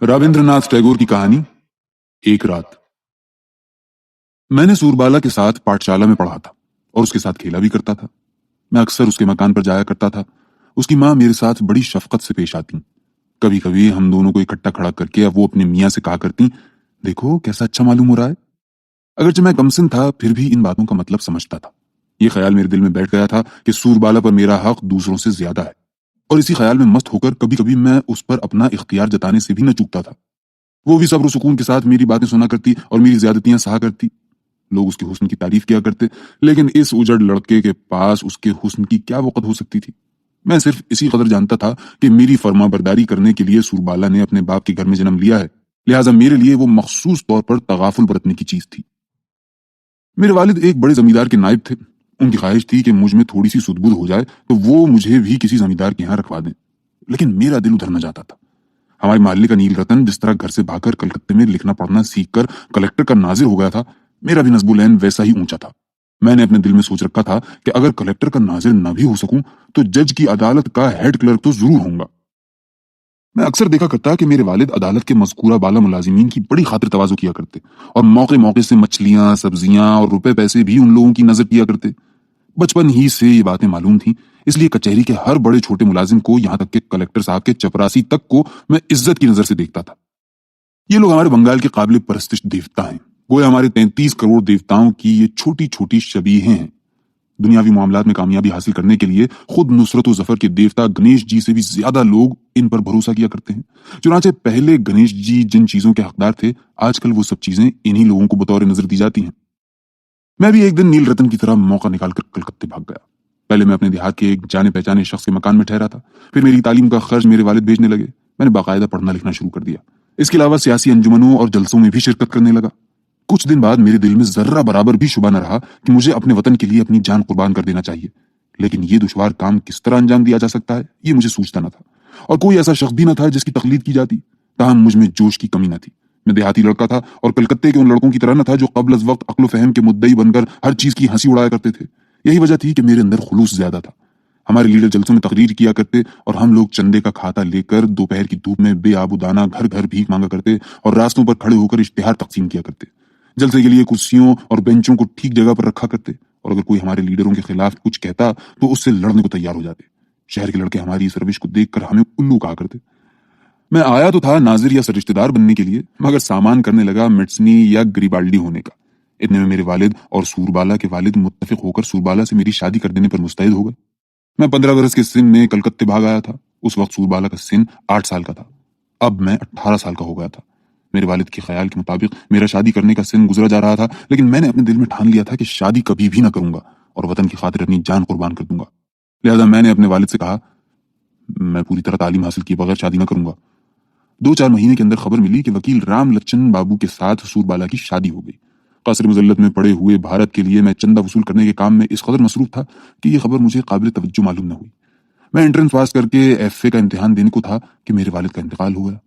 रविंद्रनाथ टैगोर की कहानी एक रात। मैंने सूरबाला के साथ पाठशाला में पढ़ा था और उसके साथ खेला भी करता था। मैं अक्सर उसके मकान पर जाया करता था। उसकी माँ मेरे साथ बड़ी शफकत से पेश आती। कभी कभी हम दोनों को इकट्ठा खड़ा करके अब वो अपने मियाँ से कहा करती, देखो कैसा अच्छा मालूम हो रहा है। अगरचे मैं कमसिन था फिर भी इन बातों का मतलब समझता था। ये ख्याल मेरे दिल में बैठ गया था कि सूरबाला पर मेरा हक दूसरों से ज्यादा है, और इसी ख्याल में मस्त होकर कभी कभी मैं उस पर अपना इख्तियार जताने से भी न चूकता था। वो भी सब्र सुकून के साथ मेरी बातें सुना करती और मेरी ज्यादतियां सहा करती। लोग उसके हुस्न की तारीफ किया करते, लेकिन इस उजड़ लड़के के पास उसके हुस्न की क्या वक़्त हो सकती थी। मैं सिर्फ इसी कदर जानता था कि मेरी फरमाबरदारी करने के लिए सूरबाला ने अपने बाप के घर में जन्म लिया है, लिहाजा मेरे लिए वो मखसूस तौर पर तगाफुल बरतने की चीज थी। मेरे वालिद एक बड़े जमींदार के नायब थे। उनकी ख्वाहिश थी कि मुझ में थोड़ी सी सुधबुध हो जाए तो वो मुझे भी किसी जमींदार के यहाँ रखवा दें, लेकिन मेरा दिल उधर न जाता था। हमारे मालिक का नील रतन जिस तरह घर से भागकर कलकत्ते में लिखना पढ़ना सीखकर कलेक्टर का नाजिर हो गया था, मेरा भी नस्बुलैन वैसा ही ऊंचा था। मैंने अपने दिल में सोच रखा था कि अगर कलेक्टर का नाजिर न भी हो सकूं तो जज की अदालत का हेड क्लर्क तो जरूर होऊंगा। मैं अक्सर देखा करता कि मेरे वालिद अदालत के मज़कूरा बाला मुलाजिमीन की बड़ी खातिर तवाज़ु किया करते और मौके मौके से मछलियां, सब्जियां और रुपए पैसे भी उन लोगों की नजर किया करते। बचपन ही से ये बातें मालूम थी, इसलिए कचहरी के हर बड़े छोटे मुलाजिम को, यहाँ तक के कलेक्टर साहब के चपरासी तक को मैं इज्जत की नजर से देखता था। ये लोग हमारे बंगाल के काबिल परस्तिश देवता हैं। गोया हमारे 33 करोड़ देवताओं की ये छोटी छोटी शबीहें हैं। दुनियावी मामलात में कामयाबी हासिल करने के लिए खुद नुसरत व जफर के देवता गणेश जी से भी ज्यादा लोग इन पर भरोसा किया करते हैं। चुनांचे पहले गणेश जी जिन चीजों के हकदार थे, आजकल वो सब चीजें इन्हीं लोगों को बतौर नजर दी जाती हैं। मैं भी एक दिन नील रतन की तरह मौका निकालकर कलकत्ते भाग गया। पहले मैं अपने देहात के एक जाने पहचाने शख्स के मकान में ठहरा था, फिर मेरी तालीम का खर्च मेरे वालिद भेजने लगे। मैंने बाकायदा पढ़ना लिखना शुरू कर दिया। इसके अलावा सियासी अंजुमनों और जलसों में भी शिरकत करने लगा। कुछ दिन बाद मेरे दिल में जर्रा बराबर भी शुबा न रहा कि मुझे अपने वतन के लिए अपनी जान कुर्बान कर देना चाहिए, लेकिन ये दुश्वार काम किस तरह अंजाम दिया जा सकता है ये मुझे सूझता न था, और कोई ऐसा शख्स भी न था जिसकी तकलीद की जाती। ताहम मुझ में जोश की कमी न थी। मैं देहाती लड़का था और कलकत्ते के उन लड़कों की तरह न था जो कब्ल अज वक्त अक्ल फहम के मुद्दई बनकर हर चीज की हंसी उड़ाया करते थे। यही वजह थी कि मेरे अंदर खुलूस ज्यादा था। हमारे लीडर जलसों में तकरीर किया करते और हम लोग चंदे का खाता लेकर दोपहर की धूप में बेआबुदाना घर घर भीख मांगा करते और रास्तों पर खड़े होकर इश्तिहार तकसीम किया करते। जलसे के लिए कुर्सियों और बेंचों को ठीक जगह पर रखा करते, और अगर कोई हमारे लीडरों के खिलाफ कुछ कहता तो उससे लड़ने को तैयार हो जाते। शहर के लड़के हमारी इस रविश को देखकर हमें उल्लू कहा करते। मैं आया तो था नाजिर या रिश्तेदार बनने के लिए, मगर सामान करने लगा मिट्सनी या गरिबाल्डी होने का। इतने में मेरे वालिद और सूरबाला के वालिद मुत्तफिक होकर सूरबाला से मेरी शादी कर देने पर मुस्तैद हो गए। मैं 15 बरस के सिन में कलकत्ते भाग आया था। उस वक्त सूरबाला का सिन 8 साल का था। अब मैं 18 साल का हो गया था। मेरे वालिद के ख्याल के मुताबिक मेरा शादी करने का सिन गुजरा जा रहा था, लेकिन मैंने अपने दिल में ठान लिया था कि शादी कभी भी ना करूंगा और वतन की खातिर अपनी जान कुर्बान कर दूंगा। लिहाजा मैंने अपने वालिद से कहा, मैं पूरी तरह तालीम हासिल किए बगैर शादी ना करूंगा। 2-4 महीने के अंदर खबर मिली कि वकील राम लच्चन बाबू के साथ सूरबाला की शादी हो गई। कसर मुजल्लत में पड़े हुए भारत के लिए मैं चंदा वसूल करने के काम में इस कदर मसरूफ था कि यह खबर मुझे काबिल तवज्जो मालूम न हुई। मैं एंट्रेंस पास करके एफए का इम्तिहान देने को था कि मेरे वालिद का इंतकाल हो गया।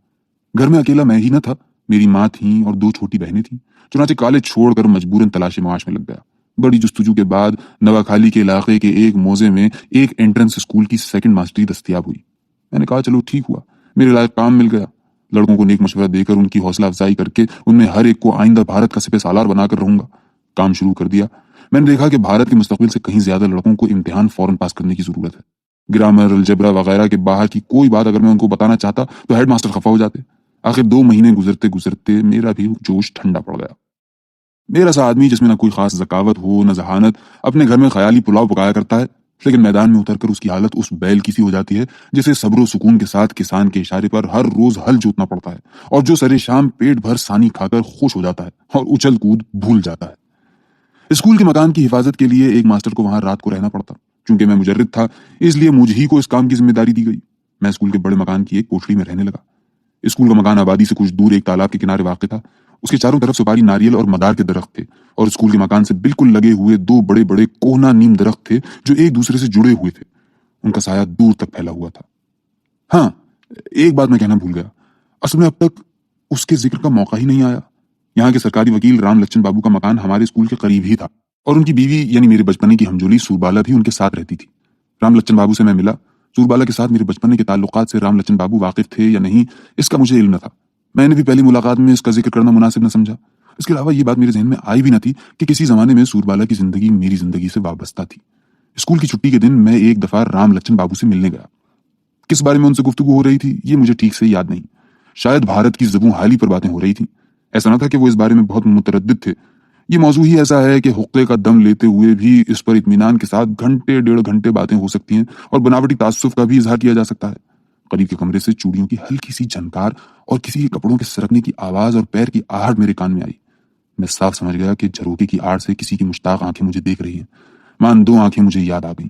घर में अकेला मैं ही न था, मेरी माँ थी और 2 छोटी बहनें थीं। चुनांचे कॉलेज छोड़कर मजबूरन तलाश माश में लग गया। बड़ी जुस्तजू के बाद नवाखाली के इलाके के एक मोजे में एक एंट्रेंस स्कूल की सेकंड मास्टरी दस्तयाब हुई। मैंने कहा चलो ठीक हुआ, मेरे लायक काम मिल गया। लड़कों को नेक मशवरा देकर उनकी हौसला अफजाई करके उनमें हर एक को आइंदा भारत का सिपह सालार बनाकर रहूंगा। काम शुरू कर दिया। मैंने देखा कि भारत के मुस्तकबिल से कहीं ज्यादा लड़कों को इम्तिहान फौरन पास करने की जरूरत है। ग्रामर, अलजेब्रा वगैरह के बाहर की कोई बात अगर मैं उनको बताना चाहता तो हेड मास्टर खफा हो जाते। आखिर 2 महीने गुजरते गुजरते मेरा भी जोश ठंडा पड़ गया। मेरा सा आदमी जिसमें न कोई खास जकावत हो न जहानत, अपने घर में ख्याली पुलाव पकाया करता है, लेकिन मैदान में उतरकर उसकी हालत उस बैल की सी हो जाती है जिसे सब्र सुकून के साथ किसान के इशारे पर हर रोज हल जोतना पड़ता है और जो सरे शाम पेट भर सानी खाकर खुश हो जाता है और उछल कूद भूल जाता है। स्कूल के मकान की हिफाजत के लिए एक मास्टर को वहां रात को रहना पड़ता। चूंकि मैं मुजर्रिद था, इसलिए मुझ ही को इस काम की जिम्मेदारी दी गई। मैं स्कूल के बड़े मकान की एक कोठरी में रहने लगा। स्कूल का मकान आबादी से कुछ दूर एक तालाब के किनारे वाक़ था। उसके चारों तरफ सुपारी, नारियल और मदार के दरख्त थे, और स्कूल के मकान से बिल्कुल लगे हुए 2 बड़े बड़े कोहना नीम दरख्त थे जो एक दूसरे से जुड़े हुए थे। उनका साया दूर तक फैला हुआ था। हाँ, एक बात मैं कहना भूल गया। असल में अब तक उसके जिक्र का मौका ही नहीं आया। यहाँ के सरकारी वकील राम लच्चन बाबू का मकान हमारे स्कूल के करीब ही था, और उनकी बीवी यानी मेरे बचपने की हमजोली सूरबाला भी उनके साथ रहती थी। राम लच्चन बाबू से मैं मिला। सूरबाला के साथ मेरे बचपने के ताल्लुकात से राम लच्चन बाबू वाकिफ थे या नहीं, इसका मुझे इल्म न था। मैंने भी पहली मुलाकात में इसका जिक्र करना मुनासिब न समझा। इसके अलावा ये बात मेरे जहन में आई भी न थी कि किसी जमाने में सूरबाला की जिंदगी मेरी जिंदगी से वाबस्ता थी। स्कूल की छुट्टी के दिन मैं एक दफा राम लच्छन बाबू से मिलने गया। किस बारे में उनसे गुफ्तगू हो रही थी ये मुझे ठीक से याद नहीं। शायद भारत की ज़बूं हाली पर बातें हो रही थी। ऐसा न था कि वो इस बारे में बहुत मुतरद्दिद थे। ये मौजू ही ऐसा है कि हुक्के का दम लेते हुए भी इस पर इत्मीनान के साथ घंटे डेढ़ घंटे बातें हो सकती हैं और बनावटी तासुफ का भी इजहार किया जा सकता है। करीब के कमरे से चूड़ियों की हल्की सी झनकार और किसी के कपड़ों के सरकने की आवाज और पैर की आहट मेरे कान में आई। मैं साफ समझ गया कि झरोके की आड़ से किसी की मुश्ताक आंखें मुझे देख रही हैं। मान दो आंखें मुझे याद आ गईं।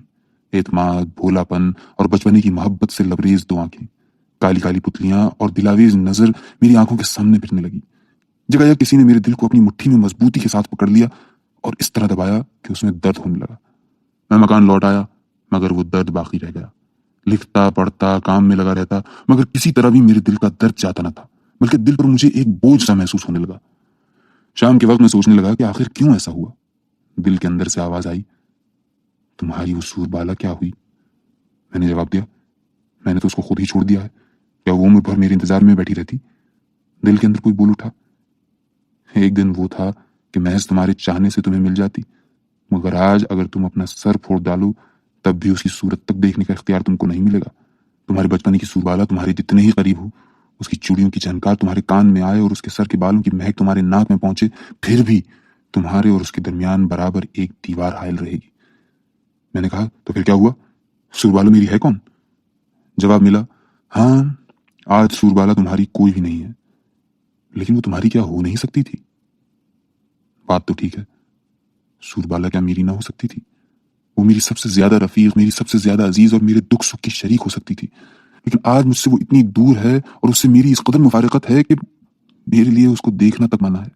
एतमाद, भोलापन और बचपने की मोहब्बत से लबरेज दो आंखें। काली काली पुतलियां और दिलावेज नजर मेरी आंखों के सामने फिरने लगी। जगह किसी ने मेरे दिल को अपनी मुट्ठी में मजबूती के साथ पकड़ लिया और इस तरह दबाया कि उसमें दर्द होने लगा। मैं मकान लौट आया मगर वो दर्द बाकी रह गया। लिखता पढ़ता काम में लगा रहता मगर किसी तरह भी मेरे दिल का दर्द जाता न था, बल्कि दिल पर मुझे एक बोझ सा महसूस होने लगा। शाम के वक्त मैं सोचने लगा कि आखिर क्यों ऐसा हुआ। दिल के अंदर से आवाज आई, तुम्हारी वो सूरबाला क्या हुई? मैंने जवाब दिया, मैंने तो उसको खुद ही छोड़ दिया है। क्या वो उम्र भर मेरे इंतजार में बैठी रहती? दिल के अंदर कोई बोल उठा, एक दिन वो था कि महज तुम्हारे चाहने से तुम्हें मिल जाती, मगर आज अगर तुम अपना सर फोड़ डालो तब भी उसकी सूरत तक देखने का इख्तियार तुमको नहीं मिलेगा। तुम्हारे बचपन की सूरबाला तुम्हारे जितने ही करीब हो, उसकी चूड़ियों की झनकार तुम्हारे कान में आए और उसके सर के बालों की महक तुम्हारे नाक में पहुंचे, फिर भी तुम्हारे और उसके दरमियान बराबर एक दीवार हायल रहेगी। मैंने कहा, तो फिर क्या हुआ? सूरबाला मेरी है कौन? जवाब मिला, हाँ, आज सूरबाला तुम्हारी कोई भी नहीं है, लेकिन वो तुम्हारी क्या हो नहीं सकती थी? बात तो ठीक है, सूरबाला क्या मेरी ना हो सकती थी? वो मेरी सबसे ज्यादा रफीक, मेरी सबसे ज्यादा अजीज और मेरे दुख सुख की शरीक हो सकती थी। लेकिन आज मुझसे वो इतनी दूर है और उससे मेरी इस कदर मुफारकत है कि मेरे लिए उसको देखना तक मना है,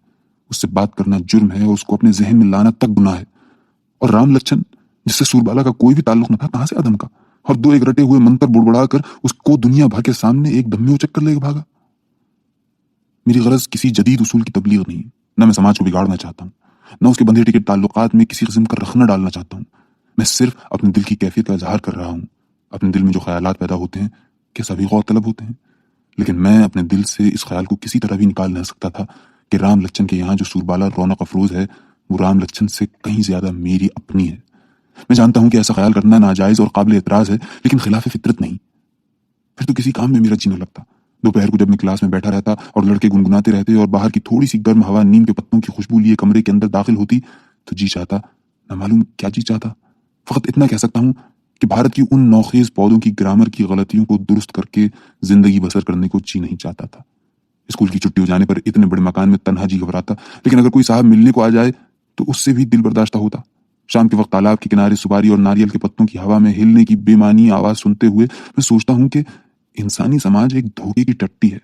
उससे बात करना जुर्म है और उसको अपने जहन में लाना तक गुनाह है। और राम लच्छन जिससे सूरबाला का कोई भी ताल्लुक न था, कहां से आदम का, और दो एक रटे हुए मंत्र बुड़बुड़ा कर उसको दुनिया भर के सामने एक दम में उचक कर लेकर भागा। मेरी गरज किसी जदीद उसूल की तबलीग नहीं है, न मैं समाज को बिगाड़ना चाहता हूँ, न उसके बंधे टिकट ताल्लुकात में किसी किस्म का रखना डालना चाहता हूँ। मैं सिर्फ अपने दिल की कैफियत का इजहार कर रहा हूँ। अपने दिल में जो ख्यालात पैदा होते हैं क्या सभी गौर तलब होते हैं? लेकिन मैं अपने दिल से इस ख्याल को किसी तरह भी निकाल नहीं सकता था कि राम लच्छन के यहाँ जो सूरबाला रौनक अफरोज है वो राम लच्छन से कहीं ज्यादा मेरी अपनी है। मैं जानता हूं कि ऐसा ख्याल करना नाजायज और काबिल एतराज है, लेकिन खिलाफ फितरत नहीं। फिर तो किसी काम में मेरा जी न लगता। दोपहर को जब मैं क्लास में बैठा रहता और लड़के गुनगुनाते रहते और बाहर की थोड़ी सी गर्म हवा नीम के पत्तों की खुशबू लिए कमरे के अंदर दाखिल होती तो जी चाहता, न मालूम क्या जी चाहता। फकत इतना कह सकता हूं कि भारत की उन नौखेज पौधों की ग्रामर की गलतियों को दुरुस्त करके जिंदगी बसर करने को जी नहीं चाहता था। स्कूल की छुट्टी हो जाने पर इतने बड़े मकान में तन्हा जी घबराता, लेकिन अगर कोई साहब मिलने को आ जाए तो उससे भी दिल बर्दाश्त होता। शाम के वक्त तालाब के किनारे सुपारी और नारियल के पत्तों की हवा में हिलने की बेमानी आवाज सुनते हुए मैं सोचता हूं कि इंसानी समाज एक धोखे की टट्टी है।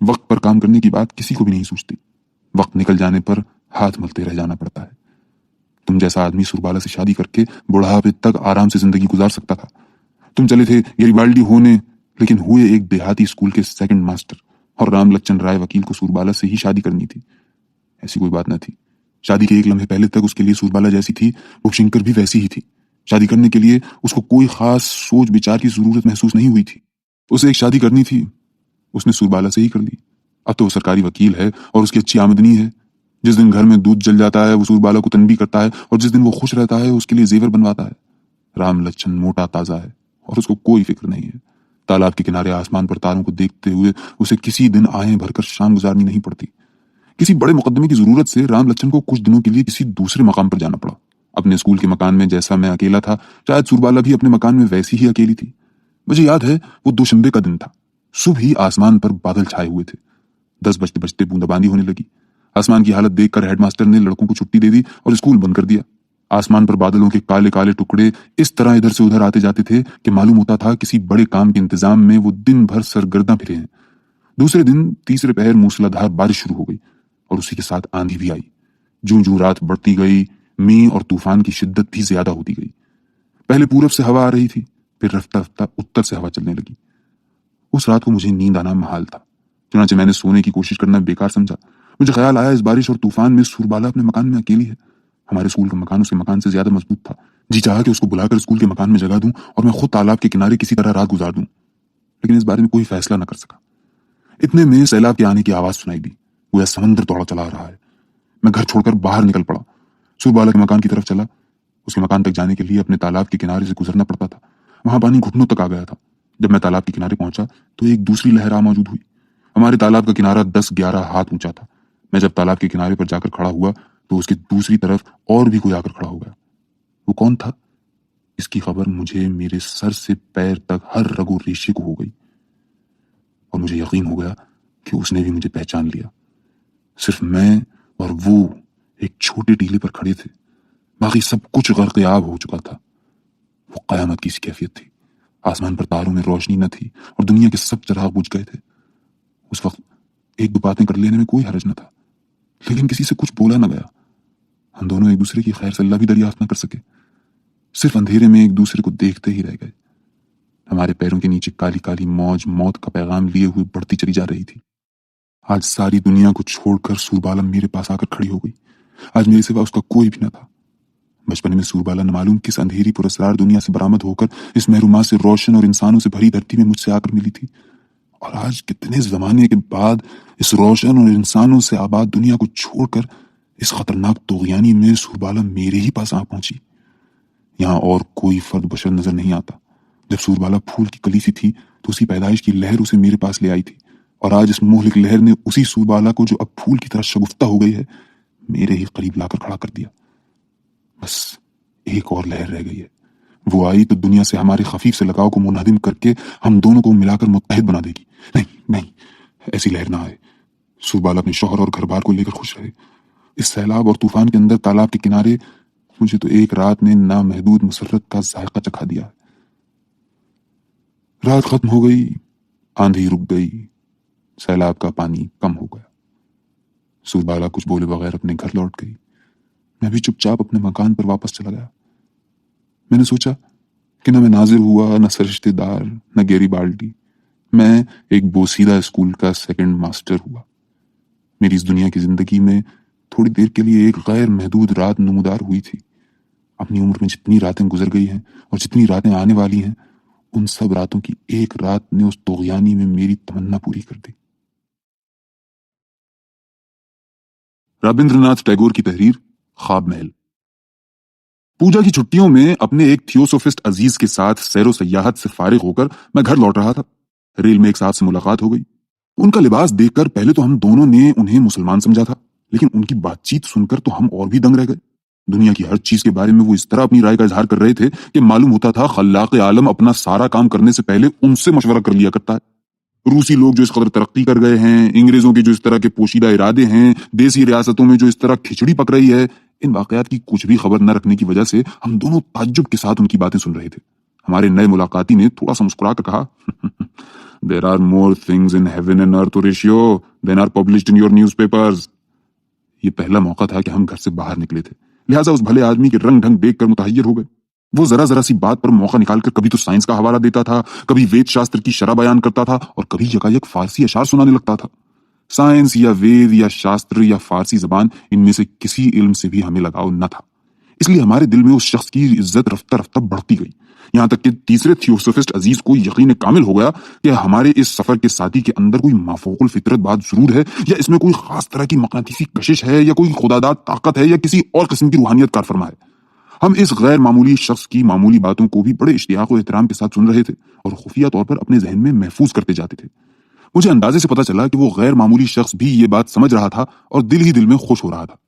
वक्त पर काम करने की बात किसी को भी नहीं सूझती, वक्त निकल जाने पर हाथ मलते रह जाना पड़ता है। तुम जैसा आदमी सूरबाला से शादी करके बुढ़ापे तक आराम से जिंदगी गुजार सकता था। तुम चले थे गरीबाल्डी होने, लेकिन हुए एक देहाती स्कूल के सेकंड मास्टर। और राम लच्छन राय वकील को सूरबाला से ही शादी करनी थी। ऐसी कोई बात न थी। शादी के एक लम्हे पहले तक उसके लिए सूरबाला जैसी थी वो शिंकर भी वैसी ही थी। शादी करने के लिए उसको कोई खास सोच विचार की जरूरत महसूस नहीं हुई थी। उसे एक शादी करनी थी, उसने सूरबाला से ही कर ली। अब तो वो सरकारी वकील है और उसकी अच्छी आमदनी है। जिस दिन घर में दूध जल जाता है वो सूरबाला को तनबी करता है और जिस दिन वो खुश रहता है उसके लिए जेवर बनवाता है। राम लच्छन मोटा ताजा है और उसको कोई फिक्र नहीं है। तालाब के किनारे आसमान पर तारों को देखते हुए उसे किसी दिन आहें भरकर शाम गुजारनी नहीं पड़ती। किसी बड़े मुकदमे की जरूरत से राम लच्छन को कुछ दिनों के लिए किसी दूसरे मकाम पर जाना पड़ा। अपने स्कूल के मकान में जैसा मैं अकेला था, शायद सूरबाला भी अपने मकान में वैसी ही अकेली थी। मुझे याद है वो दोशंबे का दिन था। सुबह ही आसमान पर बादल छाए हुए थे। 10 बजते बजते बूंदाबांदी होने लगी। आसमान की हालत देखकर हेडमास्टर ने लड़कों को छुट्टी दे दी और स्कूल बंद कर दिया। आसमान पर बादलों के काले काले टुकड़े इस तरह इधर से उधर आते जाते थे कि मालूम होता था किसी बड़े काम के इंतजाम में वो दिन भर सरगर्दा फिरे हैं। दूसरे दिन तीसरे पहर मूसलाधार बारिश शुरू हो गई और उसी के साथ आंधी भी आई। जूं जूं रात बढ़ती गई, मी और तूफान की शिद्दत भी ज्यादा होती गई। पहले पूरब से हवा आ रही थी, फिर रफ्ता रफ्ता उत्तर से हवा चलने लगी। उस रात को मुझे नींद आना महाल था, चुनांचे मैंने सोने की कोशिश करना बेकार समझा। मुझे ख्याल आया इस बारिश और तूफान में सूरबाला अपने मकान में अकेली है। हमारे स्कूल का मकान उसके मकान से ज्यादा मजबूत था। जी चाहा कि उसको बुलाकर स्कूल के मकान में जगा दूं और मैं खुद तालाब के किनारे किसी तरह रात गुजार दूं, लेकिन इस बारे में कोई फैसला न कर सका। इतने में सैलाब के आने की आवाज सुनाई दी। वो समंदर दौड़ा चला आ रहा है। मैं घर छोड़कर बाहर निकल पड़ा, सूरबाला के मकान की तरफ चला। उसके मकान तक जाने के लिए अपने तालाब के किनारे से गुजरना पड़ता था। वहां पानी घुटनों तक आ गया था। जब मैं तालाब के किनारे पहुंचा तो एक दूसरी लहर आ मौजूद हुई। हमारे तालाब का किनारा 10-11 हाथ ऊंचा था। मैं जब तालाब के किनारे पर जाकर खड़ा हुआ तो उसकी दूसरी तरफ और भी कोई आकर खड़ा हो गया। वो कौन था, इसकी खबर मुझे मेरे सर से पैर तक हर रगो रेशे को हो गई, और मुझे यकीन हो गया कि उसने भी मुझे पहचान लिया। सिर्फ मैं और वो एक छोटे टीले पर खड़े थे। बाकी सब कुछ गर्क-ए-आब हो चुका था। वो कयामत की सी कैफियत थी। आसमान पर तारों में रोशनी न थी और दुनिया के सब चिराग बुझ गए थे। उस वक्त एक दो बातें कर लेने में कोई हर्ज न था, लेकिन किसी से कुछ बोला न गया। हम दोनों एक दूसरे की खैर सल्ला भी दरियाफ्त न कर सके। सिर्फ अंधेरे में एक दूसरे को देखते ही रह गए। हमारे पैरों के नीचे काली काली मौज मौत का पैगाम लिए हुए बढ़ती चली जा रही थी। आज सारी दुनिया को छोड़कर सूरबाला मेरे पास आकर खड़ी हो गई। आज मेरे सिवा उसका कोई भी न था। बचपन में सूरबाला न मालूम किस अंधेरी पुरस्रार दुनिया से बरामद होकर इस महरूमा से रोशन और इंसानों से भरी धरती में मुझसे आकर मिली थी, और आज कितने जमाने के बाद इस रोशन और इंसानों से आबाद दुनिया को छोड़कर इस खतरनाक तोगयानी में सूरबाला मेरे ही पास आ पहुंची। यहाँ और कोई फर्द बशर नजर नहीं आता। जब सूरबाला फूल की कली सी थी तो उसी पैदाइश की लहर उसे मेरे पास ले आई थी, और आज इस मोहलिक लहर ने उसी सूरबाला को, जो अब फूल की तरह शगुफ्ता हो गई है, मेरे ही करीब लाकर खड़ा कर दिया। बस एक और लहर रह गई है। वो आई तो दुनिया से हमारे खफीफ से लगाव को मुनहदिम करके हम दोनों को मिलाकर मुत्तहिद बना देगी। नहीं नहीं, ऐसी लहर ना आए। सूरबाला अपने शौहर और घर बार को लेकर खुश रहे। इस सैलाब और तूफान के अंदर तालाब के किनारे मुझे तो एक रात ने नामहदूद मुसर्रत का जायका चखा दिया। रात खत्म हो गई, आंधी रुक गई, सैलाब का पानी कम हो गया। सूरबाला कुछ बोले बगैर अपने घर लौट गई। मैं भी चुपचाप अपने मकान पर वापस चला गया। मैंने सोचा कि न मैं नाजिर हुआ, न सरिश्तेदार, न गेरी बाल्टी। मैं एक बोसीदा स्कूल का सेकंड मास्टर हुआ। मेरी इस दुनिया की जिंदगी में थोड़ी देर के लिए एक गैर महदूद रात नमूदार हुई थी। अपनी उम्र में जितनी रातें गुजर गई हैं और जितनी रातें आने वाली हैं, उन सब रातों की एक रात ने उस तोगयानी में मेरी तमन्ना पूरी कर दी। रविंद्रनाथ टैगोर की तहरीर, ख्वाब महल। पूजा की छुट्टियों में अपने एक थियोसोफिस्ट अजीज के साथ सैरो सयाहत से फारिग होकर मैं घर लौट रहा था। रेल में एक साहब से मुलाकात हो गई। उनका लिबास देखकर पहले तो हम दोनों ने उन्हें मुसलमान समझा था, लेकिन उनकी बातचीत सुनकर तो हम और भी दंग रह गए। दुनिया की हर चीज के बारे में वो इस तरह अपनी राय का इजहार कर रहे थे कि मालूम होता था खल्लाक आलम अपना सारा काम करने से पहले उनसे मशवरा कर लिया करता है। रूसी लोग जो इस कदर तरक्की कर गए हैं, अंग्रेजों के जो इस तरह के पोशीदा इरादे हैं, देसी रियासतों में जो इस तरह खिचड़ी पक रही है, इन वाकयात की कुछ भी खबर न रखने की वजह से हम दोनों ताज्जुब के साथ उनकी बातें सुन रहे थे। हमारे नए मुलाकाती ने थोड़ा सा मुस्कुरा कर कहा, there are more things in heaven and earth ratio then are published in your newspapers. ये पहला मौका था कि हम घर से बाहर निकले थे, लिहाजा उस भले आदमी के रंग ढंग देखकर मुतहय्यर हो गए। वो जरा जरा सी बात पर मौका निकालकर कभी तो साइंस का हवाला देता था, कभी वेद शास्त्र की शरह बयान करता था, और कभी यकायक फारसी अशार सुनाने लगता था। साइंस या वेद या शास्त्र या फारसी जबान, इनमें से किसी इल्म से भी हमें लगाव न था। इसलिए हमारे दिल में उस शख्स की इज्जत रफ्ता रफ्ता बढ़ती गई, यहां तक कि तीसरे थियोसोफिस्ट अजीज को यकीन कामिल हो गया कि हमारे इस सफर के साथी के अंदर कोई माफूकुल फितरत बात जरूर है, या इसमें कोई खास तरह की मकनातीसी कशिश है, या कोई खुदादाद ताकत है, या किसी और किस्म की रूहानियत कार फरमा है। हम इस गैर मामूली शख्स की मामूली बातों को भी बड़े इश्तियाक और एहतराम के साथ सुन रहे थे और खुफिया तौर पर अपने जहन में महफूज करते जाते थे। मुझे अंदाजे से पता चला कि वो गैर मामूली शख्स भी ये बात समझ रहा था और दिल ही दिल में खुश हो रहा था।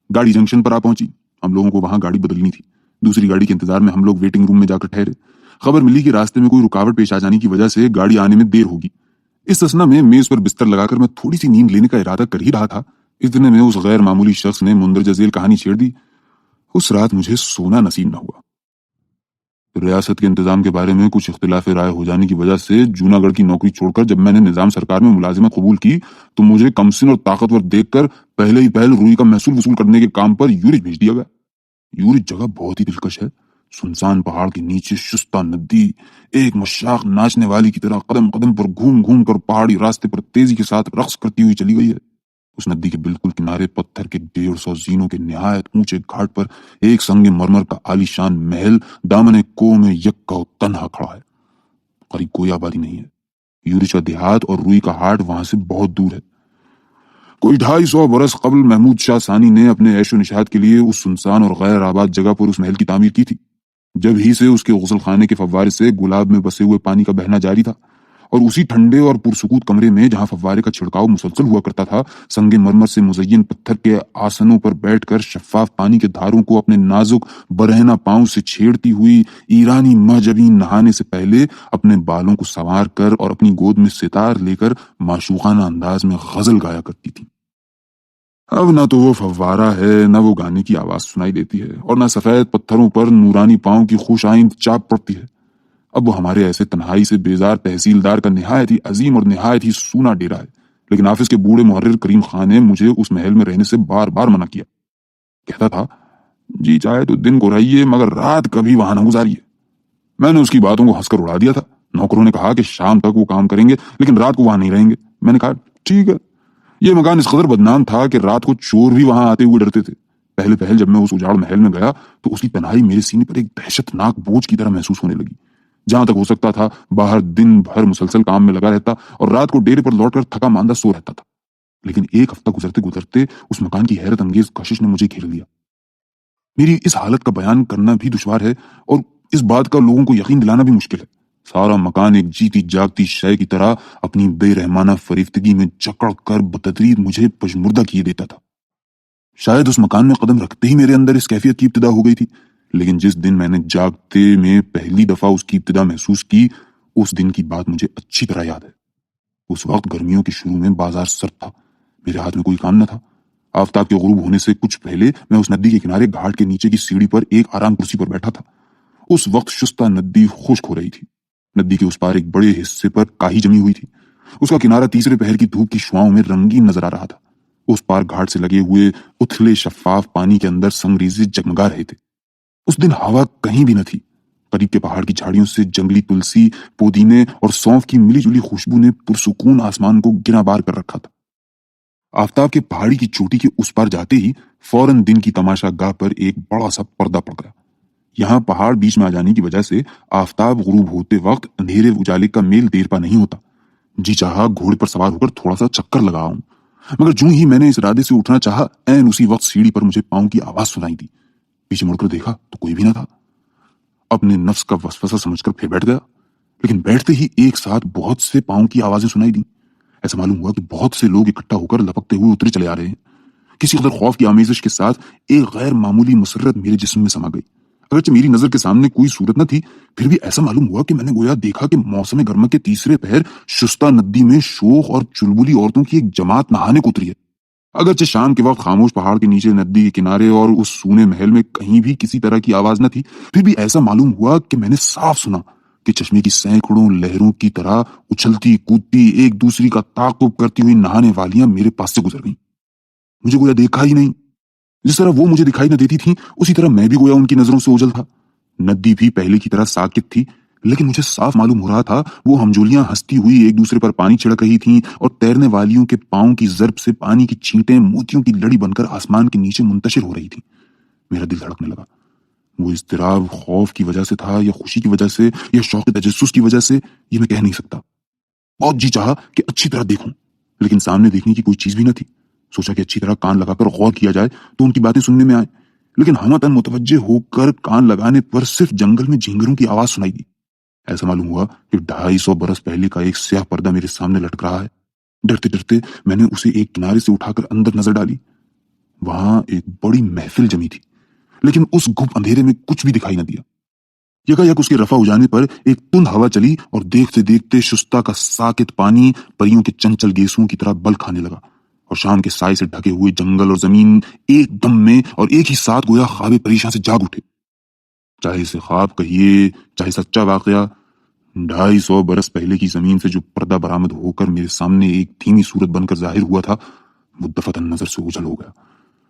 गाड़ी जंक्शन पर आ पहुंची। हम लोगों को वहां गाड़ी बदलनी थी। दूसरी गाड़ी के इंतजार में हम लोग वेटिंग रूम में जाकर ठहरे। खबर मिली कि रास्ते में कोई रुकावट पेश आ जाने की वजह से गाड़ी आने में देर होगी। इस असना में मेज पर बिस्तर लगाकर मैं थोड़ी सी नींद लेने का इरादा कर ही रहा था, इतने में उस गैर मामूली शख्स ने मुंदरजा झेल कहानी छेड़ दी। उस रात मुझे सोना नसीब न हुआ। रियासत के इंतजाम के बारे में कुछ इख्तिलाफ राय हो जाने की वजह से जूनागढ़ की नौकरी छोड़कर जब मैंने निजाम सरकार में मुलाजिमत कबूल की तो मुझे कमसिन और ताकतवर देखकर पहले ही पहल रुई का महसूल वसूल करने के काम पर यूरिज भेज दिया गया। यूरिज जगह बहुत ही दिलकश है। सुनसान पहाड़ के नीचे शुस्ता नदी एक मशाक नाचने वाली की तरह कदम कदम पर घूम घूम कर पहाड़ी रास्ते पर तेजी के साथ रक्स करती हुई चली गई है। उस नदी के बिल्कुल किनारे पत्थर के 150 जीनों के निहायत ऊंचे घाट पर एक संगे मरमर का आलीशान महल दामने को में यक्का तन्हा खड़ा है। करीब कोई आबादी नहीं है। یورش کا دیہات اور روئی کا ہاٹ وہاں سے بہت دور ہے۔ کوئی 250 برس قبل محمود شاہ ثانی نے اپنے عیش و نشاط کے لیے اس سنسان اور غیر آباد جگہ پر اس محل کی تعمیر کی تھی۔ جب ہی سے اس کے غسل خانے کے فوارے سے گلاب میں بسے ہوئے پانی کا بہنا جاری تھا، اور اسی ٹھنڈے اور پرسکوت کمرے میں جہاں فوارے کا چھڑکاؤ مسلسل ہوا کرتا تھا، سنگ مرمر سے مزین پتھر کے آسنوں پر بیٹھ کر شفاف پانی کے دھاروں کو اپنے نازک برہنہ پاؤں سے چھیڑتی ہوئی ایرانی مہجبین نہانے سے پہلے اپنے بالوں کو سنوار کر اور اپنی گود میں ستار لے کر معشوقانہ انداز میں غزل گایا کرتی تھی۔ اب نہ تو وہ فوارہ ہے، نہ وہ گانے کی آواز سنائی دیتی ہے، اور نہ سفید پتھروں پر نورانی پاؤں کی خوش آئند چاپ پڑتی ہے۔ اب وہ ہمارے ایسے تنہائی سے بیزار تحصیلدار کا نہایت ہی عظیم اور نہایت ہی سونا ڈیرا ہے۔ لیکن آفس کے بوڑھے محرر کریم خان نے مجھے اس محل میں رہنے سے بار بار منع کیا۔ کہتا تھا، جی چاہے تو دن کو رہیے مگر رات کبھی وہاں نہ گزاریے۔ میں نے اس کی باتوں کو ہنس کر اڑا دیا تھا۔ نوکروں نے کہا کہ شام تک وہ کام کریں گے لیکن رات کو وہاں نہیں رہیں گے۔ میں نے کہا ٹھیک ہے۔ یہ مکان اس قدر بدنام تھا کہ رات کو چور بھی وہاں آتے ہوئے ڈرتے تھے۔ پہلے پہل جب میں اس اجاڑ محل میں گیا تو اس کی تنہائی میرے سینے پر ایک دہشت ناک بوجھ کی طرح محسوس ہونے لگی۔ جہاں تک ہو سکتا تھا باہر دن بھر مسلسل کام میں لگا رہتا اور رات کو ڈیرے پر لوٹ کر تھکا ماندہ سو رہتا تھا۔ لیکن ایک ہفتہ گزرتے گزرتے اس مکان کی حیرت انگیز کشش نے مجھے گھیر لیا۔ میری اس حالت کا بیان کرنا بھی دشوار ہے اور اس بات کا لوگوں کو یقین دلانا بھی مشکل ہے۔ سارا مکان ایک جیتی جاگتی شے کی طرح اپنی بے رحمانہ فریفتگی میں جکڑ کر بتدریج مجھے پشمردہ کیے دیتا تھا۔ شاید اس مکان میں قدم رکھتے ہی میرے اندر اس کیفیت کی ابتدا ہو گئی تھی، لیکن جس دن میں نے جاگتے میں پہلی دفعہ اس کی ابتدا محسوس کی، اس دن کی بات مجھے اچھی طرح یاد ہے۔ اس وقت گرمیوں کے شروع میں بازار سرد تھا، میرے ہاتھ میں کوئی کام نہ تھا۔ آفتاب کے غروب ہونے سے کچھ پہلے میں اس ندی کے کنارے گھاٹ کے نیچے کی سیڑھی پر ایک آرام کرسی پر بیٹھا تھا۔ اس وقت شستہ ندی خشک ہو رہی تھی۔ ندی کے اس پار ایک بڑے حصے پر کاہی جمی ہوئی تھی۔ اس کا کنارہ تیسرے پہر کی دھوپ کی شعاؤں میں رنگین نظر آ رہا تھا۔ اس پار گھاٹ سے لگے ہوئے اتھلے شفاف پانی کے اندر سنگریزے جگمگا رہے تھے۔ اس دن ہوا کہیں بھی نہ تھی۔ قریب کے پہاڑ کی جھاڑیوں سے جنگلی تلسی، پودینے اور سونف کی ملی جلی خوشبو نے پرسکون آسمان کو گرا بار کر رکھا تھا۔ آفتاب کے پہاڑی کی چوٹی کے اس پار جاتے ہی فوراً دن کی تماشا گاہ پر ایک بڑا سا پردہ پڑ گیا۔ یہاں پہاڑ بیچ میں آ جانے کی وجہ سے آفتاب غروب ہوتے وقت اندھیرے اجالے کا میل دیر پا نہیں ہوتا۔ جی چاہا گھوڑے پر سوار ہو کر تھوڑا سا چکر لگاؤں، مگر جوں ہی میں نے اس ارادے سے اٹھنا چاہا، عین اسی وقت سیڑھی پر مجھے پاؤں کی آواز سنائی دی۔ پیچھے مڑ کر دیکھا تو کوئی بھی نہ تھا۔ اپنے نفس کا وسوسہ سمجھ کر پھر بیٹھ گیا، لیکن بیٹھتے ہی ایک ساتھ بہت سے پاؤں کی آوازیں سنائی دیں۔ ایسا معلوم ہوا کہ بہت سے لوگ اکٹھا ہو کر لپکتے ہوئے اترے چلے آ رہے ہیں۔ کسی قدر خوف کی آمیزش کے ساتھ ایک غیر معمولی مسرت میرے جسم میں سما گئی۔ اگرچہ میری نظر کے سامنے کوئی صورت نہ تھی، پھر بھی ایسا معلوم ہوا کہ میں نے گویا دیکھا کہ موسم گرما کے تیسرے پہر شستہ ندی میں شوخ اور چلبلی عورتوں کی ایک جماعت نہانے کو اتری ہے۔ اگرچہ شام کے وقت خاموش پہاڑ کے نیچے ندی کے کنارے اور اس سونے محل میں کہیں بھی کسی طرح کی آواز نہ تھی، پھر بھی ایسا معلوم ہوا کہ میں نے صاف سنا کہ چشمے کی سینکڑوں لہروں کی طرح اچھلتی کودتی ایک دوسری کا تعاقب کرتی ہوئی نہانے والیاں میرے پاس سے گزر گئیں۔ مجھے گویا دیکھا ہی نہیں۔ جس طرح وہ مجھے دکھائی نہ دیتی تھیں، اسی طرح میں بھی گویا ان کی نظروں سے اوجھل تھا۔ ندی بھی پہلے کی طرح ساکت تھی، لیکن مجھے صاف معلوم ہو رہا تھا وہ ہمجولیاں ہنستی ہوئی ایک دوسرے پر پانی چھڑک رہی تھیں، اور تیرنے والیوں کے پاؤں کی ضرب سے پانی کی چھینٹیں موتیوں کی لڑی بن کر آسمان کے نیچے منتشر ہو رہی تھیں۔ میرا دل دھڑکنے لگا۔ وہ اضطراب خوف کی وجہ سے تھا یا خوشی کی وجہ سے یا شوق تجسس کی وجہ سے، یہ میں کہہ نہیں سکتا۔ بہت جی چاہا کہ اچھی طرح دیکھوں، لیکن سامنے دیکھنے کی کوئی چیز بھی نہ تھی۔ سوچا کہ اچھی طرح کان لگا کر غور کیا جائے تو ان کی باتیں سننے میں آئے، لیکن ہمتن متوجہ ہو کر کان لگانے پر صرف جنگل میں جھینگروں کی آواز سنائی دی۔ ایسا معلوم ہوا کہ 250 برس پہلے کا ایک سیاہ پردہ میرے سامنے لٹک رہا ہے۔ ڈرتے ڈرتے میں نے اسے ایک کنارے سے اٹھا کر اندر نظر ڈالی۔ وہاں ایک بڑی محفل جمی تھی، لیکن اس گھپ اندھیرے میں کچھ بھی دکھائی نہ دیا۔ یکا اس کے رفع ہو جانے پر ایک تند ہوا چلی اور دیکھتے دیکھتے شستہ کا ساکت پانی پریوں کے چنچل گیسوں کی طرح بل کھانے لگا، اور شام کے سائے سے ڈھکے ہوئے جنگل اور زمین ایک دم میں اور ایک ہی ساتھ گویا خواب پریشاں سے جاگ اٹھے۔ چاہے اسے خواب کہیے چاہے سچا واقعہ، 250 برس پہلے کی زمین سے جو پردہ برآمد ہو کر میرے سامنے ایک دھیمی صورت بن کر ظاہر ہوا تھا، وہ دفعتاً نظر سے اوجھل ہو گیا۔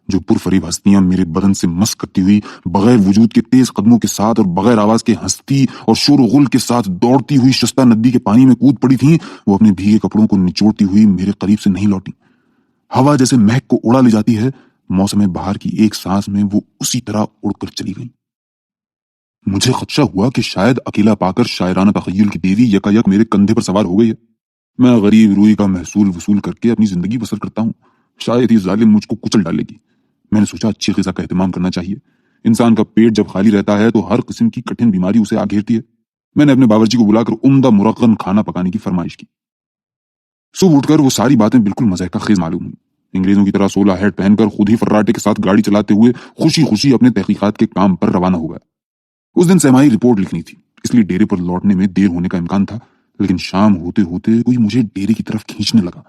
جو پرفریب ہستیاں میرے بدن سے مس کرتی ہوئی بغیر وجود کے تیز قدموں کے ساتھ اور بغیر آواز کے ہنستی اور شور و غل کے ساتھ دوڑتی ہوئی شستہ ندی کے پانی میں کود پڑی تھیں، وہ اپنے بھیگے کپڑوں کو نچوڑتی ہوئی میرے قریب سے نہیں لوٹی۔ ہوا جیسے مہک کو اڑا لے جاتی ہے، موسم بہار کی ایک سانس میں وہ اسی طرح اڑ کر چلی گئی۔ مجھے خدشہ ہوا کہ شاید اکیلا پا کر شاعرانہ تخیل کی دیوی یکا یک میرے کندھے پر سوار ہو گئی ہے۔ मैं गरीब रूई का महसूल वसूल करके अपनी जिंदगी बसर करता हूँ। शायद ये जालिम मुझको कुचल डालेगी। मैंने सोचा अच्छी ग़िज़ा का एहतमाम करना चाहिए। इंसान का पेट जब खाली रहता है तो हर किस्म की कठिन बीमारी उसे आ घेरती है। मैंने अपने बावर्ची को बुलाकर उम्दा मुरक्कन खाना पकाने की फरमाइश की। सुबह उठकर वो सारी बातें बिल्कुल मज़ाक़ खेज़ मालूम हुई। अंग्रेजों की तरह 16 हैट पहनकर खुद ही फर्राटे के साथ गाड़ी चलाते हुए खुशी खुशी अपने तहकीकात के काम पर रवाना हो गया। उस दिन सेमाई रिपोर्ट लिखनी थी, इसलिए डेरे पर लौटने में देर होने का इम्कान था। लेकिन शाम होते होते कोई मुझे डेरे की तरफ खींचने लगा।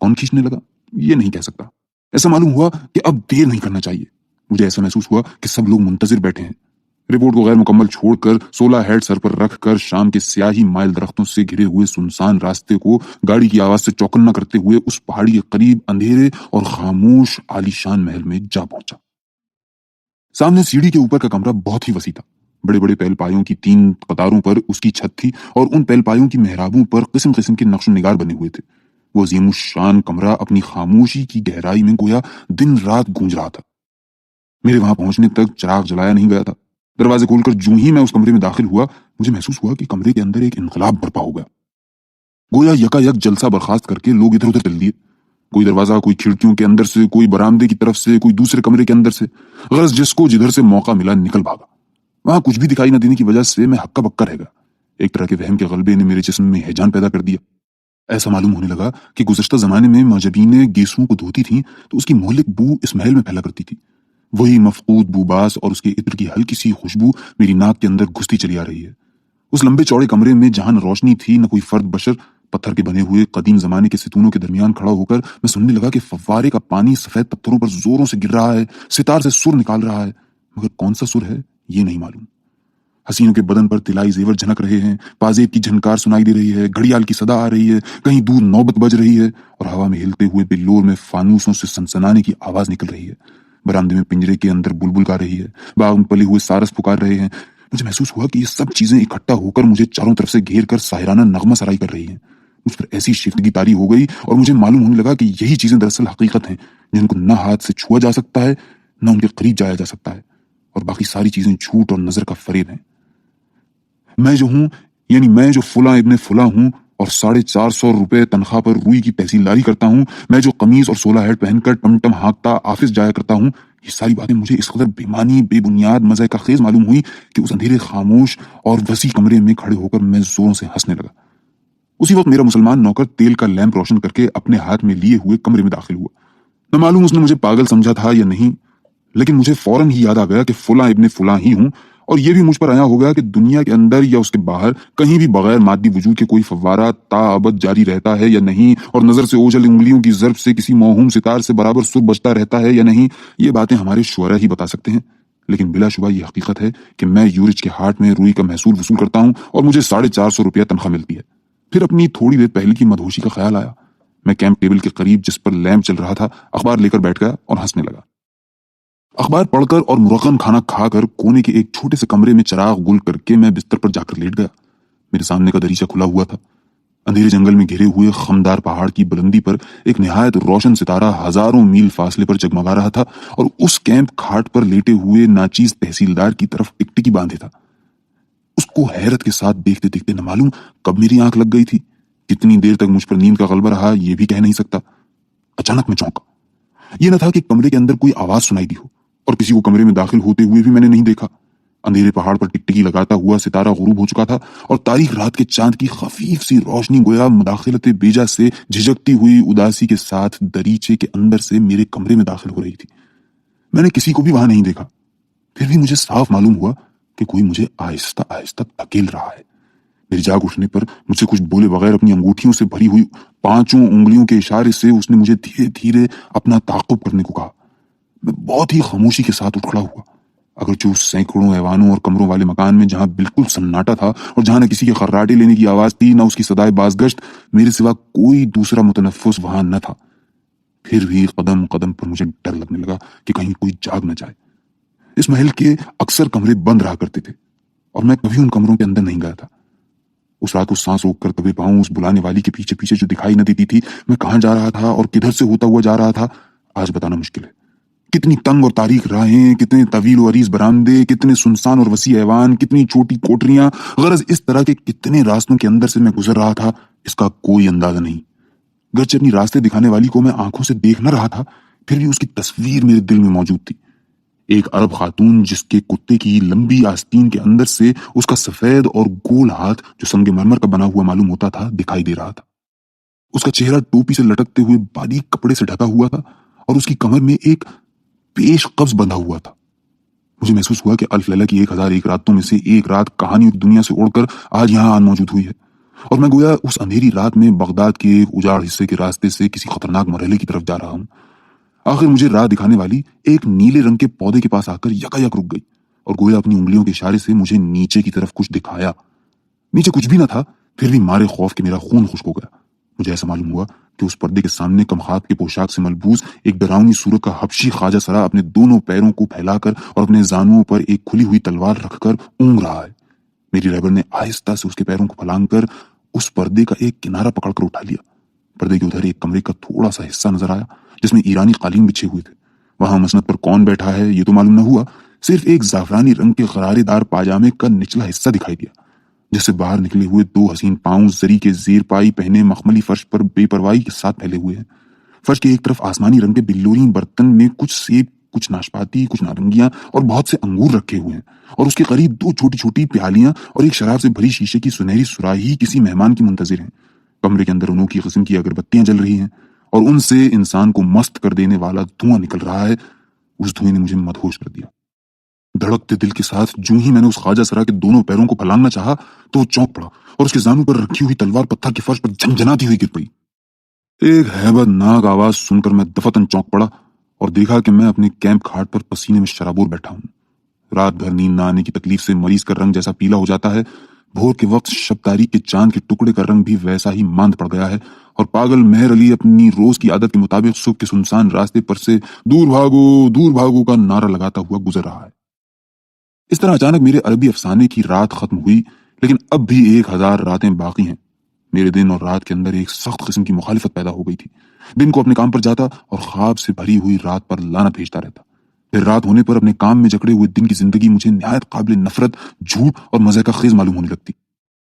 कौन खींचने लगा ये नहीं कह सकता। ऐसा मालूम हुआ कि अब देर नहीं करना चाहिए। मुझे ऐसा महसूस हुआ कि सब लोग मुंतजिर बैठे हैं। रिपोर्ट को गैर मुकम्मल छोड़कर 16 हेड सर पर रखकर शाम के स्याही माइल दरख्तों से घिरे हुए सुनसान रास्ते को गाड़ी की आवाज से चौकन्ना करते हुए उस पहाड़ी के करीब अंधेरे और खामोश आलीशान महल में जा पहुंचा। सामने सीढ़ी के ऊपर का कमरा बहुत ही वसी था। बड़े बड़े पैलपायों की 3 कतारों पर उसकी छत थी और उन पैलपायों की मेहराबों पर किस्म किस्म के नक्श निगार बने हुए थे। वो अजीमुशान कमरा अपनी खामोशी की गहराई में गोया दिन रात गूंज रहा था। मेरे वहां पहुंचने तक चिराग जलाया नहीं गया था। दरवाजे खोलकर जूं ही मैं उस कमरे में दाखिल हुआ, मुझे महसूस हुआ कि कमरे के अंदर एक इनकलाब बर्पा हो गया। गोया यकायक जलसा बर्खास्त करके लोग इधर उधर चल दिए। कोई दरवाजा, कोई खिड़कियों के अंदर से, कोई बरामदे की तरफ से, कोई दूसरे कमरे के अंदर से। गरज जिसको जिधर से मौका मिला निकल भागा। वहां कुछ भी दिखाई न देने की वजह से मैं हक्का बक्का रह गया। एक तरह के वहम के गलबे ने मेरे जिस्म में हैजान पैदा कर दिया। ऐसा मालूम होने लगा कि गुज़श्ता ज़माने में माजबीनें गेसुओं को धोती थीं तो उसकी मोहलिक बू इस महल में फैला करती थी। वही मफकूद बूबास और उसके इत्र की हल्की सी खुशबू मेरी नाक के अंदर घुसती चली आ रही है। उस लंबे चौड़े कमरे में जहां न रोशनी थी न कोई फर्द बशर, पत्थर के बने हुए कदीम जमाने के सितूनों के दरमियान खड़ा होकर मैं सुनने लगा कि फव्वारे का पानी सफेद पत्थरों पर जोरों से गिर रहा है, सितार से सुर निकाल रहा है, मगर कौन सा सुर है ये नहीं मालूम। हसीनों के बदन पर तिलाई जेवर झनक रहे हैं, पाजेब की झनकार सुनाई दे रही है, घड़ियाल की सदा आ रही है, कहीं दूर नौबत बज रही है और हवा में हिलते हुए बिल्लोर में फानूसों से सनसनाने की आवाज निकल रही है। बरामदे में पिंजरे के अंदर बुलबुल गा रही है, बाग में पले हुए सारस पुकार रहे हैं। मुझे महसूस हुआ कि ये सब चीजें इकट्ठा होकर मुझे चारों तरफ से घेर कर साहिराना नगमा सराई कर रही हैं। मुझ पर ऐसी शिफ्टगी तारी हो गई और मुझे मालूम होने लगा कि यही चीजें दरअसल हकीकत हैं, जिनको न हाथ से छुआ जा सकता है न उनके करीब जाया जा सकता है, और बाकी सारी चीजें झूठ और नजर का फरेब हैं। मैं जो हूं, यानी मैं जो फुला इब्ने फुला हूं और 450 रुपए तनख्वाह पर रूई की तहसीलदारी करता हूं, मैं जो कमीज और 16 हेड पहनकर टमटम हाँकता ऑफिस जाया करता हूं, ये सारी बातें मुझे इस कदर बेमानी बेबुनियाद मज़ाक़ खेज मालूम हुई कि उस अंधेरे खामोश और वसी कमरे में खड़े होकर मैं जोरों से हंसने लगा। उसी वक्त मेरा मुसलमान नौकर तेल का लैंप रोशन करके अपने हाथ में लिए हुए कमरे में दाखिल हुआ। मैं मालूम उसने मुझे पागल समझा था या नहीं, लेकिन मुझे फौरन ही याद आ गया कि फुला इब्ने फुला ही हूं, और ये भी मुझ पर आया हो गया कि दुनिया के अंदर या उसके बाहर कहीं भी बगैर मादी वजूद के कोई फव्वारा ताअबद जारी रहता है या नहीं, और नजर से ओझल उंगलियों की ज़र्ब से किसी मौहूम सितार से बराबर सुर बजता रहता है या नहीं, ये बातें हमारे शुअरा ही बता सकते हैं। लेकिन बिलाशुबा ये हकीकत है कि मैं यूरिच के हाट में रूई का महसूल वसूल करता हूं और मुझे 450 रुपया तनख्वाह मिलती है। फिर अपनी थोड़ी देर पहले की मदहोशी का ख्याल आया। मैं कैंप टेबल के करीब जिस पर लैंप चल रहा था अखबार लेकर बैठ गया और हंसने लगा। अखबार पढ़कर और मुरक्कन खाना खाकर कोने के एक छोटे से कमरे में चिराग गुल करके मैं बिस्तर पर जाकर लेट गया। मेरे सामने का दरीचा खुला हुआ था। अंधेरे जंगल में घिरे हुए खमदार पहाड़ की बुलंदी पर एक निहायत रोशन सितारा हजारों मील फासले पर जगमगा रहा था और उस कैंप खाट पर लेटे हुए नाचीज तहसीलदार की तरफ टिकटिकी बांधे था। उसको हैरत के साथ देखते देखते न मालूम कब मेरी आंख लग गई थी। कितनी देर तक मुझ पर नींद का गलबा रहा ये भी कह नहीं सकता। अचानक मैं चौंका। ये न था कि कमरे के अंदर कोई आवाज सुनाई दी हो, और किसी को कमरे में दाखिल होते हुए भी मैंने नहीं देखा। अंधेरे पहाड़ पर टिकटिकी लगाता हुआ सितारा गुरूब हो चुका था और तारीख रात के चांद की खफीफ सी रोशनी गोया मुदाखिलत बेजा से झिझकती हुई उदासी के साथ दरीचे के अंदर से मेरे कमरे में दाखिल हो रही थी। मैंने किसी को भी वहां नहीं देखा, फिर भी मुझे साफ मालूम हुआ कि कोई मुझे आहिस्ता आहिस्ता धकेल रहा है। मेरी जाग उठने पर मुझसे कुछ बोले बगैर अपनी अंगूठियों से भरी हुई 5 उंगलियों के इशारे से उसने मुझे धीरे धीरे अपना ताक़ुब करने को कहा। मैं बहुत ही खामोशी के साथ उठ खड़ा हुआ। अगरचे उस सैकड़ों ऐवानों और कमरों वाले मकान में जहां बिल्कुल सन्नाटा था और जहां न किसी के खर्राटे लेने की आवाज थी न उसकी सदाए बाजगश्त, मेरे सिवा कोई दूसरा मुतनफ्फिस वहां न था, फिर भी कदम कदम पर मुझे डर लगने लगा कि कहीं कोई जाग न जाए। इस महल के अक्सर कमरे बंद रहा करते थे और मैं कभी उन कमरों के अंदर नहीं गया था। उस रात को सांस रोक कर दबे पांव उस बुलाने वाली के पीछे पीछे जो दिखाई न देती थी, मैं कहां जा रहा था और किधर से होता हुआ जा रहा था, आज बताना मुश्किल है। कितनी तंग और तारीख राहें, कितने तवील और अरीज बरामदे, कितने सुनसान और वसी ऐवान, कितनी छोटी कोठरियां, गरज इस तरह के कितने रास्तों के अंदर से मैं गुजर रहा था, इसका कोई अंदाजा नहीं। गरचे अपनी रास्ते दिखाने वाली को मैं आंखों से देख न रहा था, फिर भी उसकी तस्वीर मेरे दिल में मौजूद थी। एक अरब खातून जिसके कुत्ते की लंबी आस्तीन के अंदर से उसका सफेद और गोल हाथ जो संगमरमर का बना हुआ मालूम होता था दिखाई दे रहा था। उसका चेहरा टोपी से लटकते हुए बारीक कपड़े से ढका हुआ था और उसकी कमर में एक पेश कब्ज बंधा हुआ था। मुझे महसूस हुआ कि अल्फ लैला की 1001 रातों में से एक रात कहानी और दुनिया से उड़कर आज यहाँ आन मौजूद हुई है और मैं गोया उस अंधेरी रात में बगदाद के एक उजाड़ हिस्से के रास्ते से किसी खतरनाक मरहले की तरफ जा रहा हूँ। आखिर मुझे राह दिखाने वाली एक नीले रंग के पौधे के पास आकर यकायक रुक गई और गोया अपनी उंगलियों के इशारे से मुझे नीचे की तरफ कुछ दिखाया। नीचे कुछ भी न था, फिर भी मारे खौफ के मेरा खून खुश्क हो गया। मुझे ऐसा मालूम हुआ कि उस पर्दे के सामने कमखात की पोशाक से मलबूस एक डरावनी सूरत का हबशी ख्वाजा सरा अपने दोनों पैरों को फैलाकर और अपने जानुओं पर एक खुली हुई तलवार रखकर ऊँग रहा है। मेरी रहबर ने आहिस्ता से उसके पैरों को फलांग कर उस पर्दे का एक किनारा पकड़कर उठा लिया। पर्दे के उधर एक कमरे का थोड़ा सा हिस्सा नजर आया जिसमें ईरानी कालीन बिछे हुए थे। वहां मसनद पर कौन बैठा है ये तो मालूम न हुआ, सिर्फ एक जाफरानी रंग के गरारेदार पाजामे का निचला हिस्सा दिखाई दिया जिससे बाहर निकले हुए दो हसीन पांव जरी के जेर पाई पहने मखमली फर्श पर बेपरवाही के साथ फैले हुए हैं। फर्श के एक तरफ आसमानी रंग के बिल्लोरी बर्तन में कुछ सेब, कुछ नाशपाती, कुछ नारंगियां और बहुत से अंगूर रखे हुए हैं और उसके करीब दो छोटी छोटी प्यालियां और एक शराब से भरी शीशे की सुनहरी सुराही किसी मेहमान की मुंतजिर है। कमरे के अंदर अनोखी किस्म की अगरबत्तियां जल रही हैं और उनसे इंसान को मस्त कर देने वाला धुआं निकल रहा है। उस धुएं ने मुझे मदहोश कर दिया। धड़कते दिल के साथ जो ही मैंने उस ख्वाजा सरा के दोनों पैरों को फलांगना चाहा तो वो चौंक पड़ा और उसके जानू पर रखी हुई तलवार पत्थर के फर्श पर झंझनाती हुई गिर पड़ी। एक हैबतनाक आवाज सुनकर मैं दफतन चौंक पड़ा और देखा कि मैं अपने कैंप खाट पर पसीने में शराबोर बैठा हूं। रात भर नींद न आने की तकलीफ से मरीज का रंग जैसा पीला हो जाता है, भोर के वक्त शबतारी के चांद के टुकड़े का रंग भी वैसा ही मांद पड़ गया है और पागल मेहर अली अपनी रोज की आदत के मुताबिक सुबह के सुनसान रास्ते पर से दूर भागो का नारा लगाता हुआ गुजर रहा है। इस तरह अचानक मेरे अरबी अफसाने की रात खत्म हुई, लेकिन अब भी 1000 रातें बाकी हैं। मेरे दिन और रात के अंदर एक सख्त किस्म की मुखालिफत पैदा हो गई थी। दिन को अपने काम पर जाता और ख्वाब से भरी हुई रात पर लानत भेजता रहता। फिर रात होने पर अपने काम में जकड़े हुए दिन की जिंदगी मुझे निहायत काबिल नफरत, झूठ और मजे का खेज मालूम होने लगती।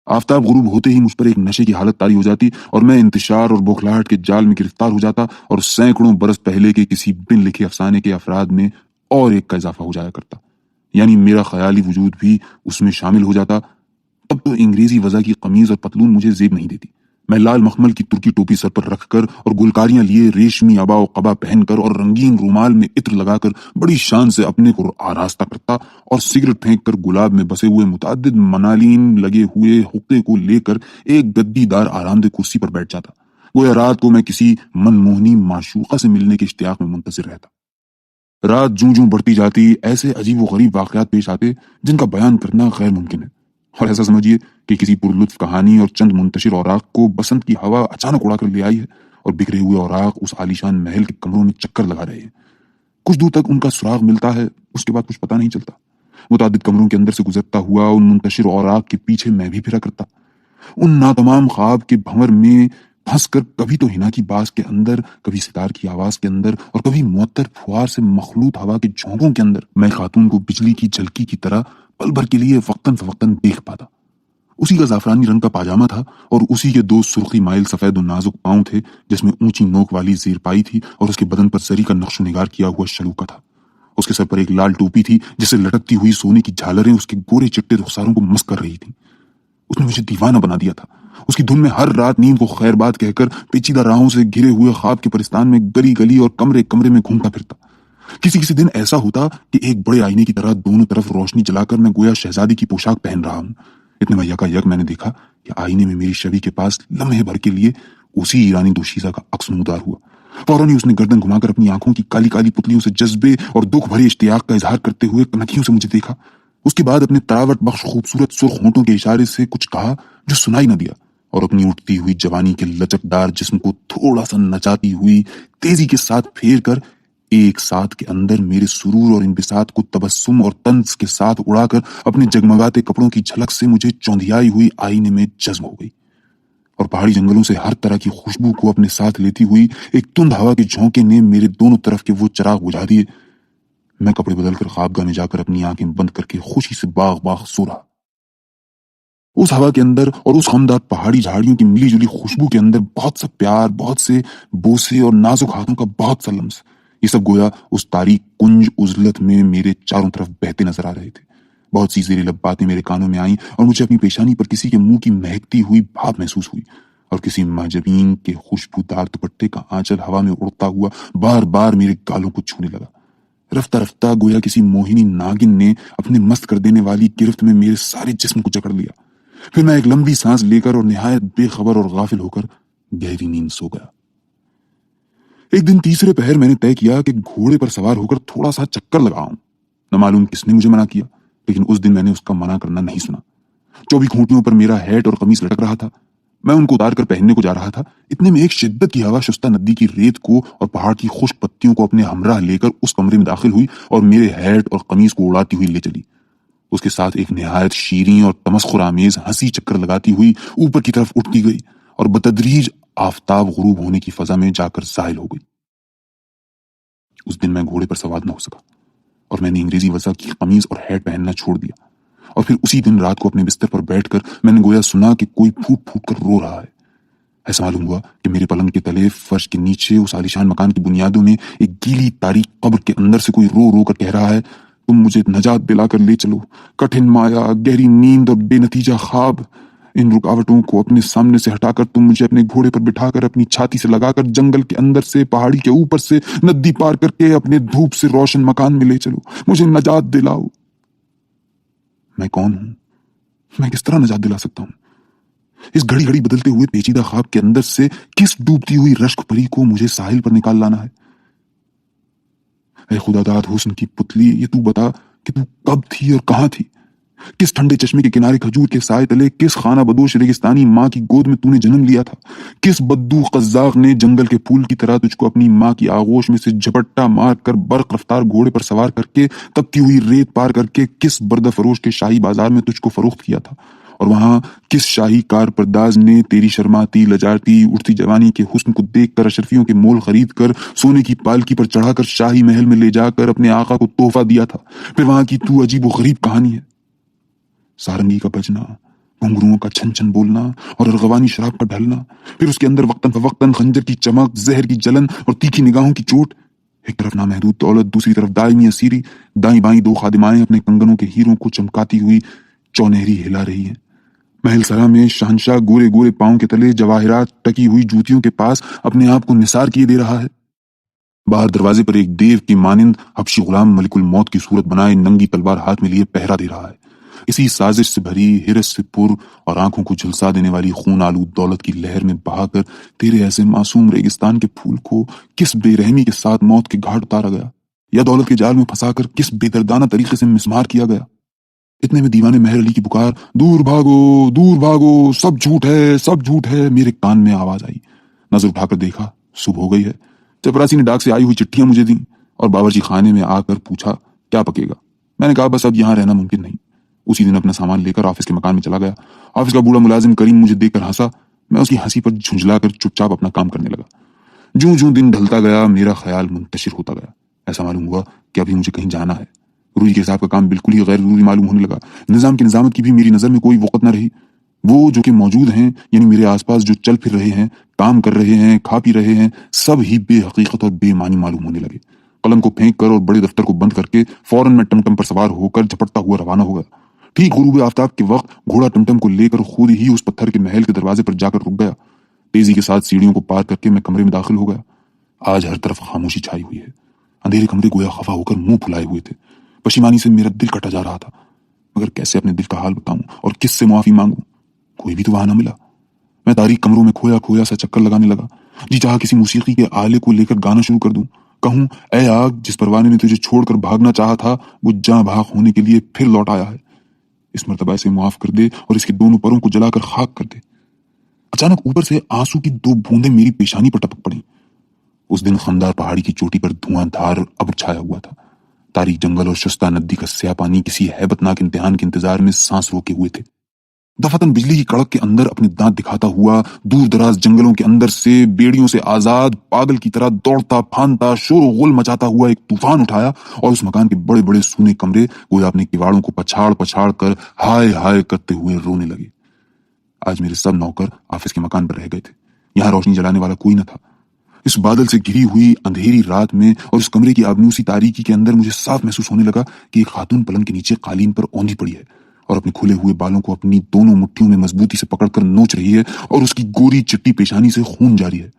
आफ्ताब गुरूब होते ही मुझ पर एक नशे की हालत तारी हो जाती और मैं इंतशार और बौखलाहट के जाल में गिरफ्तार हो जाता और सैकड़ों बरस पहले के किसी बिन लिखे अफसाने के अफराद में और एक का इजाफा हो जाया करता, यानी मेरा ख्याली वजूद भी उसमें शामिल हो जाता। तब तो अंग्रेजी वजह की कमीज और पतलून मुझे जेब नहीं देती। मैं लाल मखमल की तुर्की टोपी सर पर रखकर और गुलकारियां लिए रेशमी अबा और कबा पहनकर और रंगीन रुमाल में इत्र लगाकर बड़ी शान से अपने को आरास्ता करता और सिगरेट फेंक कर गुलाब में बसे हुए मुतादिद मनालीन लगे हुए हुक्के को लेकर एक गद्दीदार आरामदेह कुर्सी पर बैठ जाता। गोया रात को मैं किसी मनमोहनी माशूका से मिलने के इश्तियाक में मुंतजिर रहता। रात जूं जूं बढ़ती जाती, ऐसे अजीब व गरीब वाकयात पेश आते जिनका बयान करना गैर मुमकिन है। और ऐसा समझिए कि किसी पुरलुत्फ कहानी और चंद मुंतशिर औराक को बसंत की हवा अचानक उड़ाकर ले आई है और बिखरे हुए औराक उस आलीशान महल के कमरों में चक्कर लगा रहे हैं। कुछ दूर तक उनका सुराग मिलता है, उसके बाद कुछ पता नहीं चलता। मुतादिद कमरों के अंदर से गुजरता हुआ उन मुंतशिर औराक के पीछे मैं भी फिरा करता। उन नातमाम ख्वाब के भंवर में फंसकर कभी तो हिना की बाज के अंदर, कभी सितार की आवाज के अंदर और कभी मुअत्तर फुआर से मखलूत हवा के झोंकों के अंदर मैं खातून को बिजली की झलकी की तरह पल भर के लिए वक्तन फवक्तन देख पाता। उसी का जाफरानी रंग का पाजामा था और उसी के दो सुर्खी माइल सफेद और नाजुक पांव थे जिसमें ऊंची नोक वाली जीर पाई थी और उसके बदन पर सरी का नक्श निगार किया हुआ शलूका था। उसके सर पर एक लाल टोपी थी जिससे लटकती हुई सोने की झालरें उसके गोरे चिट्टे रुखसारों को मस्त कर रही थी। उसने मुझे दीवाना बना दिया था। उसकी धुन में हर रात नींद को खैरबाद कहकर पेचीदा राहों से घिरे हुए ख्वाब के परिस्तान में गली गली और कमरे कमरे में घूमता फिरता। किसी किसी दिन ऐसा होता कि एक बड़े आईने की तरह दोनों तरफ रोशनी जलाकर मैं गोया शहजादी की पोशाक पहन रहा हूं। इतने में यकायक मैंने देखा कि आईने में मेरी छवि के पास लम्हे भर के लिए उसी ईरानी दोशीजा का अक्स नमूदार हुआ। फौरन ही उसने गर्दन घुमाकर अपनी आंखों की काली काली पुतलियों से जज्बे और दुख भरे इश्तियाक का इजहार करते हुए कनखियों से मुझे देखा। उसके बाद अपने तरावट बख्श खूबसूरत सुर्ख होंठों के इशारे से कुछ कहा जो सुनाई न दिया और अपनी उठती हुई जवानी के लचकदार जिस्म को थोड़ा सा नचाती हुई तेजी के साथ फेर कर एक साथ के अंदर मेरे सुरूर और इंबिसात को तबस्सुम और तंज के साथ उड़ाकर अपने जगमगाते कपड़ों की झलक से मुझे चौंधियाई हुई आईने में जज्म हो गई और पहाड़ी जंगलों से हर तरह की खुशबू को अपने साथ लेती हुई एक तुंद हवा के झोंके ने मेरे दोनों तरफ के वो चिराग बुझा दिए। मैं कपड़े बदलकर ख्वाबगाह में जाकर अपनी आंखें बंद करके खुशी से बाग बाग सो रहा। उस हवा के अंदर और उस खमदार पहाड़ी झाड़ियों की मिली जुली खुशबू के अंदर बहुत सा प्यार, बहुत से बोसे और नाजुक हाथों का बहुत सा लम्स, ये सब गोया उस तारीक कुंज उजलत में मेरे चारों तरफ बहते नजर आ रहे थे। बहुत सी ज़ेरी लब बातें मेरे कानों में आईं और मुझे अपनी पेशानी पर किसी के मुंह की महकती हुई भाप महसूस हुई और किसी माजबीन के खुशबूदार दुपट्टे का आंचल हवा में उड़ता हुआ बार बार मेरे गालों को छूने लगा। रफ्ता रफ्ता गोया किसी मोहिनी नागिन ने अपने मस्त कर देने वाली गिरफ्त में मेरे सारे जिस्म को जकड़ लिया। फिर मैं एक लंबी सांस लेकर और निहायत बेखबर और गाफिल होकर गहरी नींद सो गया। एक दिन तीसरे पहर मैंने तय किया कि घोड़े पर सवार होकर थोड़ा सा चक्कर लगाऊं। न मालूम किसने मुझे मना किया, लेकिन उस दिन मैंने उसका मना करना नहीं सुना। 24 खूंटियों पर मेरा हैट और कमीज लटक रहा था। मैं उनको उतार कर पहनने को जा रहा था। इतने में एक शिद्दत की हवा शुस्ता नदी की रेत को और पहाड़ की खुश्क पत्तियों को अपने हमराह लेकर उस कमरे में दाखिल हुई और मेरे हैट और कमीज को उड़ाती हुई ले चली। उसके साथ एक निहायत शीरीं और तमस्खुर आमेज हंसी चक्कर लगाती हुई ऊपर की तरफ उठती गई और बतदरीज आफताब गुरूब होने की फजा में जाकर ज़ाहिल हो गई। उस दिन मैं घोड़े पर सवार न हो सका और मैंने अंग्रेजी वज़ा की कमीज और हैट पहनना छोड़ दिया। और फिर उसी दिन रात को अपने बिस्तर पर बैठकर मैंने गोया सुना कि कोई फूट फूट कर रो रहा है। ऐसा मालूम हुआ कि मेरे पलंग के तले फर्श के नीचे उस आलीशान मकान की बुनियादों में एक गीली तारीख कब्र के अंदर से कोई रो रो कर कह रहा है, तुम मुझे नजात दिलाकर ले चलो। कठिन माया, गहरी नींद और बेनतीजा ख्वाब, इन रुकावटों को अपने सामने से हटाकर तुम मुझे अपने घोड़े पर बिठाकर अपनी छाती से लगाकर जंगल के अंदर से, पहाड़ी के ऊपर से, नदी पार करके अपने धूप से रोशन मकान में ले चलो। मुझे नजात दिलाओ। मैं कौन हूं? मैं किस तरह नजात दिला सकता हूं? इस घड़ी घड़ी बदलते हुए पेचीदा ख्वाब के अंदर से किस डूबती हुई रश्क परी को मुझे साहिल पर निकाल लाना है? ऐ खुदादाद हुस्न की पुतली, ये तू बता कि तू कब थी और कहां थी? किस ठंडे चश्मे के किनारे खजूर के साए तले, किस खाना बदोश रेगिस्तानी माँ की गोद में तूने जन्म लिया था? किस बद्दू कज्जाक ने जंगल के फूल की तरह तुझको अपनी माँ की आगोश में से झपट्टा मार कर बर्क रफ्तार घोड़े पर सवार करके, तपती हुई रेत पार करके किस बर्दा फरोश के शाही बाजार में तुझको फरोख्त किया था? और वहां किस शाही कार परदाज ने तेरी शर्माती, लजाती, उठती जवानी के हुस्न को देखकर अशरफियों के मोल खरीद कर सोने की पालकी पर चढ़ाकर शाही महल में ले जाकर अपने आका को तोहफा दिया था? फिर वहां की तू अजीब व गरीब कहानी है। सारंगी का बजना, घुंघरुओं का छन छन बोलना और अरगवानी शराब का ढलना, फिर उसके अंदर वक्तन फवक्तन खंजर की चमक, जहर की जलन और तीखी निगाहों की चोट। एक तरफ नामहदूद दौलत, दूसरी तरफ दायमी असीरी। दाई बाई दो खादिमाएं अपने कंगनों के हीरों को चमकाती हुई चौनहरी हिला रही हैं। महल सरा में शहंशाह गोरे गोरे पांव के तले जवाहिरात टकी हुई जूतियों के पास अपने आप को निसार किए दे रहा है। बाहर दरवाजे पर एक देव की मानिंद हबशी गुलाम मलिकुल मौत की सूरत बनाए नंगी तलवार हाथ में लिए पहरा दे रहा है। इसी साजिश से भरी, हिरस से पुर और आंखों को झुलसा देने वाली खून आलूद दौलत की लहर में बहाकर तेरे ऐसे मासूम रेगिस्तान के फूल को किस बेरहमी के साथ मौत के घाट उतारा गया, या दौलत के जाल में फंसाकर किस बेदर्दाना तरीके से मिसमार किया गया। इतने में दीवाने मेहर अली की पुकार, दूर भागो, सब झूठ है, सब झूठ है, मेरे कान में आवाज आई। नजर उठाकर देखा, सुबह हो गई है। चपरासी ने डाक से आई हुई चिट्ठियां मुझे दी और बावर्ची खाने में आकर पूछा क्या पकेगा। मैंने कहा बस अब यहाँ रहना मुमकिन नहीं। उसी दिन अपना सामान लेकर ऑफिस के मकान में चला गया। ऑफिस का बूढ़ा मुलाजिम करीम मुझे देखकर हंसा। मैं उसकी हंसी पर झुंझलाकर चुपचाप अपना काम करने लगा। ज्यों ज्यों दिन ढलता गया मेरा ख्याल मुंतशिर होता गया। ऐसा मालूम हुआ कि अभी मुझे कहीं जाना है। रूई के हिसाब का काम बिल्कुल ही गैर जरूरी मालूम होने लगा। निजाम की निजामत की भी मेरी नजर में कोई वक़्त न रही। वो जो कि मौजूद हैं, यानी मेरे आसपास जो चल फिर रहे हैं, काम कर रहे हैं, खा पी रहे हैं, सब ही बेहकीकत और बेमानी मालूम होने लगे। कलम को फेंक कर और बड़े दफ्तर को बंद करके फौरन मैं टमटम पर सवार होकर झपटता हुआ रवाना हो गया। ठीक गुरूब आफ्ताब के वक्त घोड़ा टमटम को लेकर खुद ही उस पत्थर के महल के दरवाजे पर जाकर रुक गया। तेजी के साथ सीढ़ियों को पार करके मैं कमरे में दाखिल हो गया। आज हर तरफ खामोशी छाई हुई है। अंधेरे कमरे गोया खफा होकर मुंह फुलाए हुए थे। पशिमानी से मेरा दिल कटा जा रहा था, मगर कैसे अपने दिल का हाल बताऊं और किससे मुआफी मांगूं? कोई भी तो वहां ना मिला। मैं तारीख कमरों में खोया खोया सा चक्कर लगाने लगा। जी चाहा किसी मूसीकी के आले को लेकर गाना शुरू कर दूं, कहूं ऐ आग जिस परवाने ने तुझे छोड़कर भागना चाहा था, वो जां भाग होने के लिए फिर लौट आया है। इस मर्तबा इसे मुआफ कर दे और इसके दोनों परों को जलाकर खाक कर दे। अचानक ऊपर से आंसू की दो बूंदें मेरी पेशानी पर टपक पड़ी। उस दिन खमदार पहाड़ी की चोटी पर धुआंधार अब्र छाया हुआ था। तारीख जंगल और शुस्ता नदी का स्या पानी किसी हैबतनाक इम्तिहान के इंतजार में सांस रोके हुए थे। दफातन बिजली की कड़क के अंदर अपने दांत दिखाता हुआ दूर दराज जंगलों के अंदर से बेड़ियों से आजाद पागल की तरह दौड़ता फानता शोर गुल मचाता हुआ एक तूफान उठाया और उस मकान के बड़े बड़े सूने कमरे गोया अपने किवाड़ों को पछाड़ पछाड़ कर हाय हाय करते हुए रोने लगे। आज मेरे सब नौकर ऑफिस के मकान पर रह गए थे। यहाँ रोशनी जलाने वाला कोई न था। इस बादल से घिरी हुई अंधेरी रात में और उस कमरे की आबनूसी तारीकी के अंदर मुझे साफ महसूस होने लगा कि एक खातून पलंग के नीचे कालीन पर औंधी पड़ी है और अपने खुले हुए बालों को अपनी दोनों मुट्ठियों में मजबूती से पकड़कर नोच रही है और उसकी गोरी चिट्टी पेशानी से खून जारी है।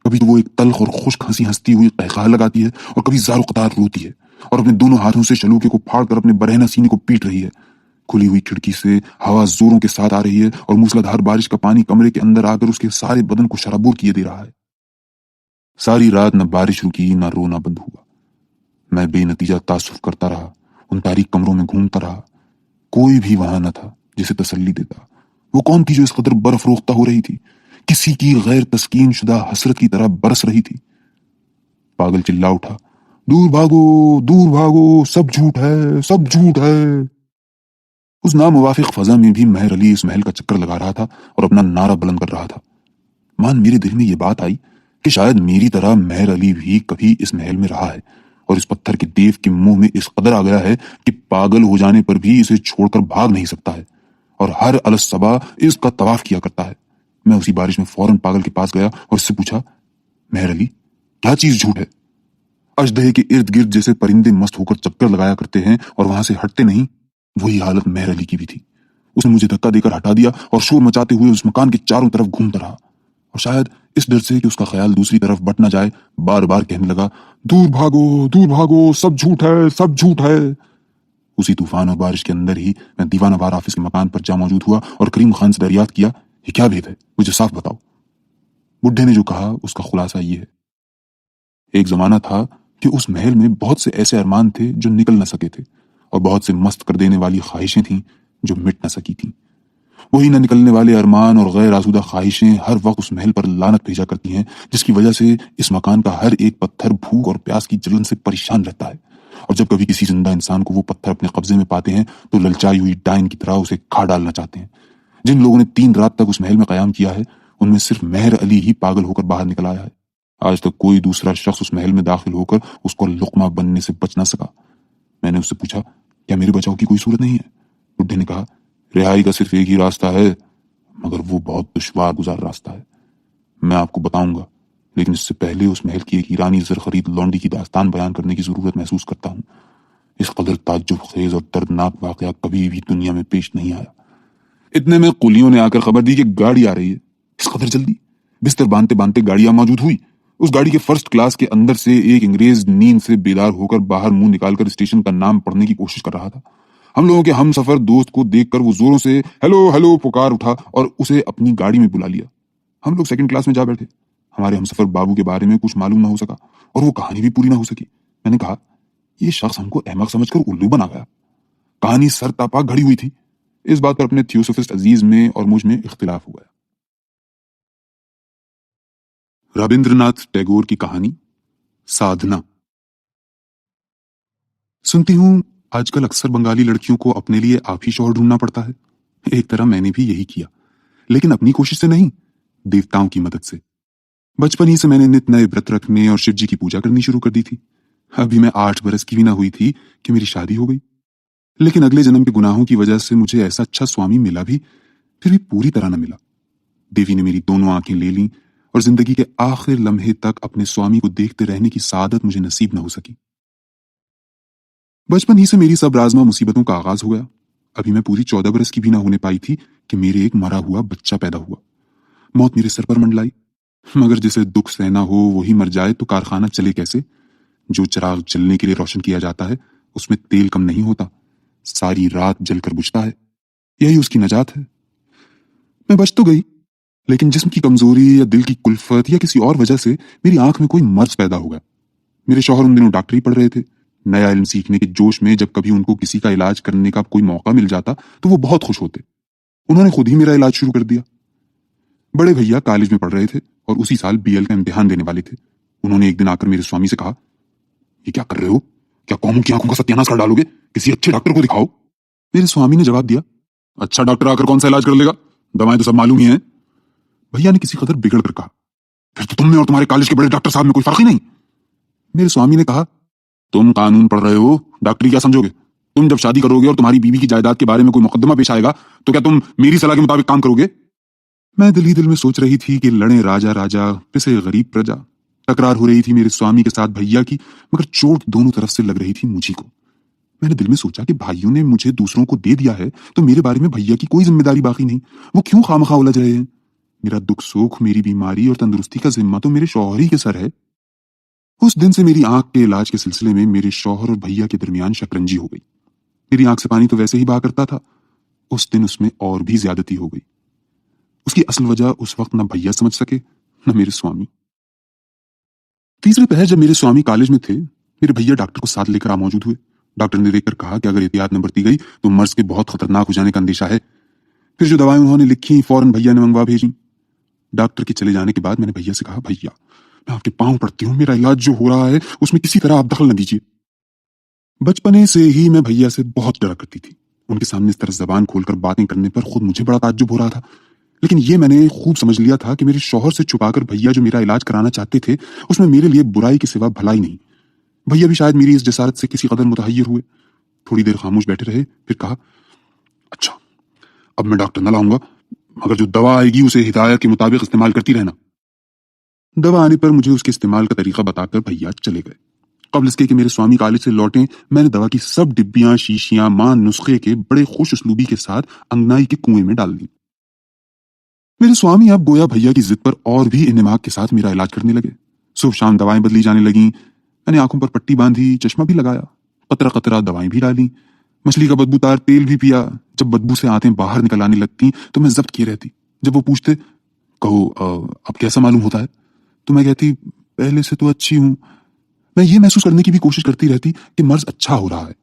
कभी तो वो एक तल्ख और खुश्क हंसी हंसती हुई कहकहा लगाती है और कभी ज़ारो कतार रोती है और अपने दोनों हाथों से शलूके को फाड़कर अपने बरहना सीने को पीट रही है। खुली हुई खिड़की से हवा जोरों के साथ आ रही है और मूसलाधार बारिश का पानी कमरे के अंदर आकर उसके सारे बदन को शराबोर किए दे रहा है। सारी रात न बारिश रुकी न रोना बंद हुआ। मैं बेनतीजा तासुफ करता रहा, उन तारीख कमरों में घूमता रहा। कोई भी वहां न था जिसे तसल्ली देता। वो कौन थी जो इस कदर बर्फ रोकता हो रही थी, किसी की गैर तस्कीन शुदा हसरत की तरह बरस रही थी। पागल चिल्ला उठा, दूर भागो, सब झूठ है, सब झूठ है। उस नामुवाफिक फजा में भी महर अली इस महल का चक्कर लगा रहा था और अपना नारा बुलंद कर रहा था। मान मेरे दिल में यह बात आई कि शायद मेरी तरह महर अली भी कभी इस महल में रहा है और इस पत्थर के देव के मुंह में इस कदर आ गया है कि पागल हो जाने पर भी इसे छोड़कर भाग नहीं सकता है और हर अलस सबा इसका तवाफ किया करता है। मैं उसी बारिश में फौरन पागल के पास गया और उससे पूछा, महर अली, क्या चीज झूठ है? अजदहे के इर्द गिर्द जैसे परिंदे मस्त होकर चक्कर लगाया करते हैं और वहां से हटते नहीं, वही हालत महर अली की भी थी। उसने मुझे धक्का देकर हटा दिया और शोर मचाते हुए उस मकान के चारों तरफ घूमता रहा और शायद इस डर से कि उसका ख्याल दूसरी तरफ बट न जाए बार बार कहने लगा, दूर भागो, सब झूठ है, सब झूठ है। उसी तूफान और बारिश के अंदर ही मैं दीवानावार ऑफिस के मकान पर जा मौजूद हुआ और करीम खान से दरियाफ्त किया, ये क्या भेद है, मुझे साफ बताओ। बुढ़े ने जो कहा उसका खुलासा ये है, एक जमाना था कि उस महल में बहुत से ऐसे अरमान थे जो निकल न सके थे और बहुत से मस्त कर देने वाली ख्वाहिशें थीं जो मिट न सकी थीं। वही न निकलने वाले अरमान और गैर आसूदा ख्वाहिशें हर वक्त उस महल पर लानत भेजा करती हैं, जिसकी वजह से इस मकान का हर एक पत्थर भूख और प्यास की जलन से परेशान रहता है और जब कभी किसी जिंदा इंसान को वो पत्थर अपने कब्जे में पाते हैं तो ललचाई हुई डायन की तरह उसे खा डालना चाहते हैं। जिन लोगों ने 3 रात तक उस महल में कयाम किया है उनमें सिर्फ महर अली ही पागल होकर बाहर निकल आया है। आज तक कोई दूसरा शख्स उस महल में दाखिल होकर उसको लुकमा बनने से बच ना सका। मैंने उससे पूछा, क्या मेरे बचाव की कोई सूरत नहीं है? बुढ़े ने कहा, रिहाई का सिर्फ एक ही रास्ता है, मगर वो बहुत दुश्वार गुजार रास्ता है। मैं आपको बताऊंगा, लेकिन इससे पहले उस महल की एक ईरानी ज़रख़रीद लौंडी की दास्तान बयान करने की जरूरत महसूस करता हूँ। इस कदर ताज्जुब खेज और दर्दनाक वाकया कभी भी दुनिया में पेश नहीं आया। इतने में कुलियों ने आकर खबर दी कि गाड़ी आ रही है। इस कदर जल्दी? बिस्तर बांधते बांधते गाड़ियां मौजूद हुई। उस गाड़ी के फर्स्ट क्लास के अंदर से एक अंग्रेज नींद से बेदार होकर बाहर मुंह निकालकर स्टेशन का नाम पढ़ने की कोशिश कर रहा था। हम लोगों के हम सफर दोस्त को देखकर वो जोरों से हेलो हेलो पुकार उठा और उसे अपनी गाड़ी में बुला लिया। हम लोग सेकंड क्लास में जा बैठे। हमारे हमसफर बाबू के बारे में कुछ मालूम ना हो सका और वो कहानी भी पूरी ना हो सकी। मैंने कहा, ये शख्स हमको अहमक समझकर उल्लू बना गया। कहानी सर तापा घड़ी हुई थी। इस बात पर अपने थियोसोफिस्ट अजीज में और मुझ में इख्तिलाफ हो गया। रविंद्रनाथ टैगोर की कहानी साधना। सुनती हूं आजकल अक्सर बंगाली लड़कियों को अपने लिए आप ही शौहर ढूंढना पड़ता है। एक तरह मैंने भी यही किया, लेकिन अपनी कोशिश से नहीं, देवताओं की मदद से। बचपन ही से मैंने नित नए व्रत रखने और शिव जी की पूजा करनी शुरू कर दी थी। अभी मैं 8 बरस की भी ना हुई थी कि मेरी शादी हो गई। लेकिन अगले जन्म के गुनाहों की वजह से मुझे ऐसा अच्छा स्वामी मिला भी, फिर भी पूरी तरह न मिला। देवी ने मेरी दोनों आंखें ले लीं और जिंदगी के आखिर लम्हे तक अपने स्वामी को देखते रहने की सादत मुझे नसीब न हो सकी। बचपन ही से मेरी सब राजमा मुसीबतों का आगाज हो गया। अभी मैं पूरी 14 बरस की भी ना होने पाई थी कि मेरे एक मरा हुआ बच्चा पैदा हुआ। मौत मेरे सर पर मंडलाई, मगर जिसे दुख सहना हो वही मर जाए तो कारखाना चले कैसे? जो चिराग जलने के लिए रोशन किया जाता है उसमें तेल कम नहीं होता, सारी रात जलकर बुझता है। यही उसकी नजात है। मैं बच तो गई, लेकिन जिस्म की कमजोरी या दिल की कुल्फत या किसी और वजह से मेरी आंख में कोई मर्ज पैदा हो गया। मेरे शौहर उन दिनों डॉक्टरी पढ़ रहे थे। नया इल्म सीखने के जोश में जब कभी उनको किसी का इलाज करने का कोई मौका मिल जाता तो वो बहुत खुश होते। उन्होंने खुद ही मेरा इलाज शुरू कर दिया। बड़े भैया कॉलेज में पढ़ रहे थे और उसी साल बीएल का इम्तिहान देने वाले थे। उन्होंने एक दिन आकर मेरे स्वामी से कहा, ये क्या कर रहे हो? क्या कौमों की आंखों का सत्यानाश कर डालोगे? किसी अच्छे डॉक्टर को दिखाओ। मेरे स्वामी ने जवाब दिया, अच्छा डॉक्टर आकर कौन सा इलाज कर लेगा? दवाएं तो सब मालूम ही हैं। भैया ने किसी कदर बिगड़ कर कहा, फिर तो तुम में और तुम्हारे कॉलेज के बड़े डॉक्टर साहब में कोई फर्क ही नहीं। मेरे स्वामी ने कहा, तुम कानून पढ़ रहे हो, डॉक्टरी क्या समझोगे? तुम जब शादी करोगे और तुम्हारी बीवी की जायदाद के बारे में कोई मुकदमा पेश आएगा तो क्या तुम मेरी सलाह के मुताबिक काम करोगे? मैं दिल ही दिल में सोच रही थी कि लड़े राजा राजा, पिसे गरीब प्रजा। तकरार हो रही थी मेरे स्वामी के साथ भैया की, मगर चोट दोनों तरफ से लग रही थी मुझी को। मैंने दिल में सोचा कि भाइयों ने मुझे दूसरों को दे दिया है, तो मेरे बारे में भैया की कोई जिम्मेदारी बाकी नहीं। वो क्यों खामखा उलझ रहे हैं? मेरा दुख सुख, मेरी बीमारी और तंदुरुस्ती का जिम्मा तो मेरे शौहर ही के सर है। उस दिन से मेरी आंख के इलाज के सिलसिले में मेरे शौहर और भैया के दरमियान शकरंजी हो गई। मेरी आंख से पानी तो वैसे ही बहा करता था, उस दिन उसमें और भी ज्यादती हो गई। उसकी असल वजह उस वक्त न भैया समझ सके, न मेरे स्वामी। तीसरे पहर जब मेरे स्वामी कॉलेज में थे, मेरे भैया डॉक्टर को साथ लेकर आ मौजूद हुए। डॉक्टर ने देखकर कहा कि अगर एहतियात न बरती गई तो मर्ज के बहुत खतरनाक हो जाने का अंदेशा है। फिर जो दवाएं उन्होंने लिखी फौरन भैया ने मंगवा भेजी। डॉक्टर के चले जाने के बाद मैंने भैया से कहा, भैया मैं आपके पांव पड़ती हूँ, मेरा इलाज जो हो रहा है उसमें किसी तरह आप दखल न दीजिए। बचपने से ही मैं भैया से बहुत डरा करती थी। उनके सामने इस तरह जबान खोलकर बातें करने पर खुद मुझे बड़ा ताज्जुब हो रहा था, लेकिन ये मैंने खूब समझ लिया था कि मेरे शौहर से छुपाकर भैया जो मेरा इलाज कराना चाहते थे, उसमें मेरे लिए बुराई के सिवा भलाई नहीं। भैया भी शायद मेरी इस जसारत से किसी कदर मुतहय्यर हुए। थोड़ी देर खामोश बैठे रहे, फिर कहा, अच्छा अब मैं डॉक्टर न लाऊंगा, मगर जो दवा आएगी उसे हिदायत के मुताबिक इस्तेमाल करती रहना। दवा आने पर मुझे उसके इस्तेमाल का तरीका बताकर भैया चले गए। कबल इसके कि मेरे स्वामी कॉलेज से लौटे, मैंने दवा की सब डिब्बियां शीशियां मान नुस्खे के बड़े खुश उसलूबी के साथ अंगनाई के कुएं में डाल दी। मेरे स्वामी अब गोया भैया की जिद पर और भी इन्हिमाक के साथ मेरा इलाज करने लगे। सुबह शाम दवाएं बदली जाने लगी। मैंने आंखों पर पट्टी बांधी, चश्मा भी लगाया, कतरा कतरा दवाएं भी डाली, मछली का बदबूदार तेल भी पिया। जब बदबू से आंतें बाहर निकल आने लगती तो मैं जब्त किए रहती। जब वो पूछते, कहो अब कैसा मालूम होता है, तो मैं कहती, पहले से तो अच्छी हूं। मैं ये महसूस करने की भी कोशिश करती रहती कि मर्ज अच्छा हो रहा है।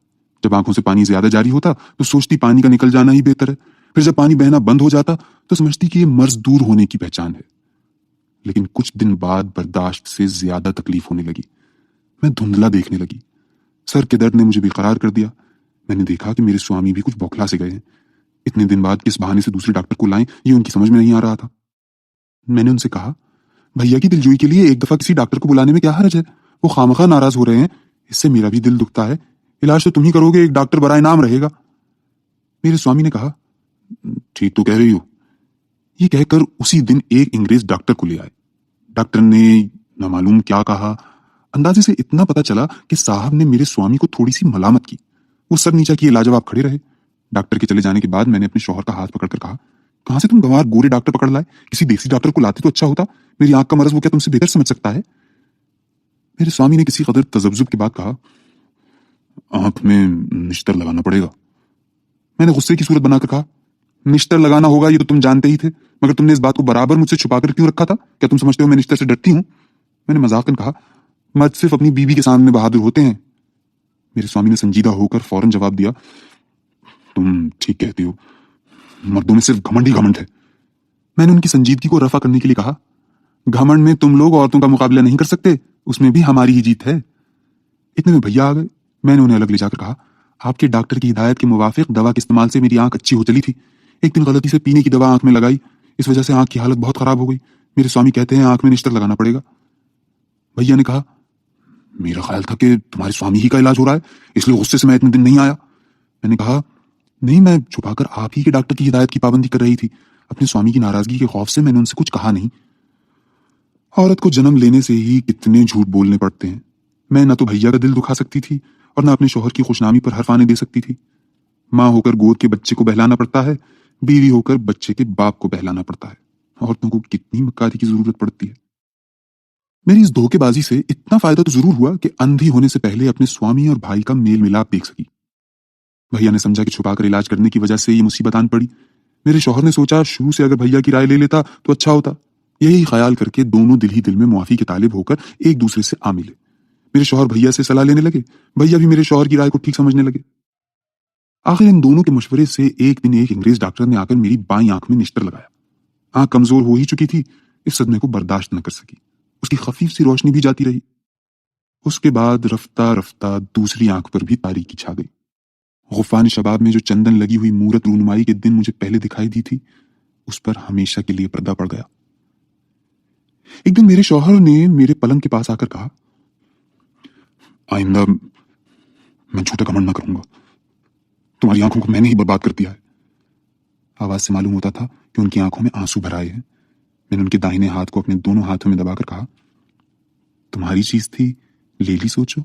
जब आंखों से पानी ज्यादा जारी होता तो सोचती पानी का निकल जाना ही बेहतर है। फिर जब पानी बहना बंद हो जाता तो समझती कि ये मर्ज दूर होने की पहचान है। लेकिन कुछ दिन बाद बर्दाश्त से ज्यादा तकलीफ होने लगी। मैं धुंधला देखने लगी। सर के दर्द ने मुझे बेकरार कर दिया। मैंने देखा कि मेरे स्वामी भी कुछ बौखला से गए हैं। इतने दिन बाद किस बहाने से दूसरे डॉक्टर को लाएं, ये उनकी समझ में नहीं आ रहा था। मैंने उनसे कहा, भैया की दिलजोई के लिए एक दफा किसी डॉक्टर को बुलाने में क्या हर्ज है? वो खामखा नाराज हो रहे हैं, इससे मेरा भी दिल दुखता है। इलाज तो तुम ही करोगे, एक डॉक्टर बराए नाम रहेगा। मेरे स्वामी ने कहा, ठीक तो कह रही हो। ये कहकर उसी दिन एक अंग्रेज डॉक्टर को ले आए। डॉक्टर ने न मालूम क्या कहा, अंदाजे से इतना पता चला कि साहब ने मेरे स्वामी को थोड़ी सी मलामत की। वो सर नीचा किए लाजवाब खड़े रहे। डॉक्टर के चले जाने के बाद मैंने अपने शौहर का हाथ पकड़कर कहा, कहां से तुम गंवार गोरे डॉक्टर पकड़ लाए? किसी देसी डॉक्टर को लाते तो अच्छा होता। मेरी आंख का मरज वो क्या तुमसे बेहतर समझ सकता है? मेरे स्वामी ने किसी कदर तजब्जुब के बाद कहा, आंख में निश्तर लगाना पड़ेगा। मैंने गुस्से की सूरत बनाकर कहा, निश्तर लगाना होगा ये तो तुम जानते ही थे, मगर तुमने इस बात को बराबर मुझसे छुपाकर क्यों रखा था? क्या तुम समझते हो मैं निश्तर से डरती हूं? मैंने मजाकन कहा, मर्द सिर्फ अपनी बीवी के सामने बहादुर होते हैं। मेरे स्वामी ने संजीदा होकर फौरन जवाब दिया, तुम ठीक कहती हो, मर्दों में सिर्फ घमंड ही घमंड है। मैंने उनकी संजीदगी को रफा करने के लिए कहा, घमंड में तुम लोग औरतों का मुकाबला नहीं कर सकते, उसमें भी हमारी ही जीत है। इतने में भैया आ गए। मैंने उन्हें अलग ले जाकर कहा, आपके डॉक्टर की हिदायत के मुवाफिक दवा के इस्तेमाल से मेरी आंख अच्छी हो चली थी। एक दिन गलती से पीने की दवा आंख में लगाई, इस वजह से आंख की हालत बहुत खराब हो गई। मेरे स्वामी कहते हैं आंख में निश्तर लगाना पड़ेगा। भैया ने कहा, मेरा ख्याल था कि तुम्हारे स्वामी ही का इलाज हो रहा है, इसलिए गुस्से से मैं इतने दिन नहीं आया। मैंने कहा, नहीं, मैं छुपाकर आप ही के डॉक्टर की हिदायत की पाबंदी कर रही थी। अपने स्वामी की नाराजगी के खौफ से मैंने उनसे कुछ कहा नहीं। औरत को जन्म लेने से ही कितने झूठ बोलने पड़ते हैं। मैं न तो भैया का दिल दुखा सकती थी और न अपने शौहर की खुशनामी पर हरफाने दे सकती थी। माँ होकर गोद के बच्चे को बहलाना पड़ता है, बीवी होकर बच्चे के बाप को बहलाना पड़ता है। औरतों को कितनी मक्कारी की जरूरत पड़ती है। मेरी इस धोखेबाजी से इतना फायदा तो जरूर हुआ कि अंधी होने से पहले अपने स्वामी और भाई का मेल मिलाप देख सकी। भैया ने समझा कि छुपाकर इलाज करने की वजह से ये मुसीबत आन पड़ी। मेरे शौहर ने सोचा शुरू से अगर भैया की राय ले लेता तो अच्छा होता। यही ख्याल करके दोनों दिल ही दिल में मुआफी के तालिब होकर एक दूसरे से आ मिले। मेरे शौहर भैया से सलाह लेने लगे, भैया भी मेरे शौहर की राय को ठीक समझने लगे। आखिर इन दोनों के मशवरे से एक दिन एक अंग्रेज डॉक्टर ने आकर मेरी बाईं आंख में निश्तर लगाया। आंख कमजोर हो ही चुकी थी, इस सदमे को बर्दाश्त न कर सकी। उसकी खफीफ सी रोशनी भी जाती रही। उसके बाद रफ्ता रफ्ता दूसरी आंख पर भी तारीकी छा गई। गुफान शबाब में जो चंदन लगी हुई मूरत रूनुमाई के दिन मुझे पहले दिखाई दी थी, उस पर हमेशा के लिए पर्दा पड़ गया। एक दिन मेरे शौहर ने मेरे पलंग के पास आकर कहा, आइंदा मैं झूठा घमंड न करूंगा, तुम्हारी आंखों को मैंने ही बर्बाद कर दिया है। आवाज से मालूम होता था کہ ان کی آنکھوں میں آنسو بھر آئے ہیں۔ میں نے ان کے داہنے ہاتھ کو اپنے دونوں ہاتھوں میں دبا کر کہا، تمہاری چیز تھی، لے لی سوچو۔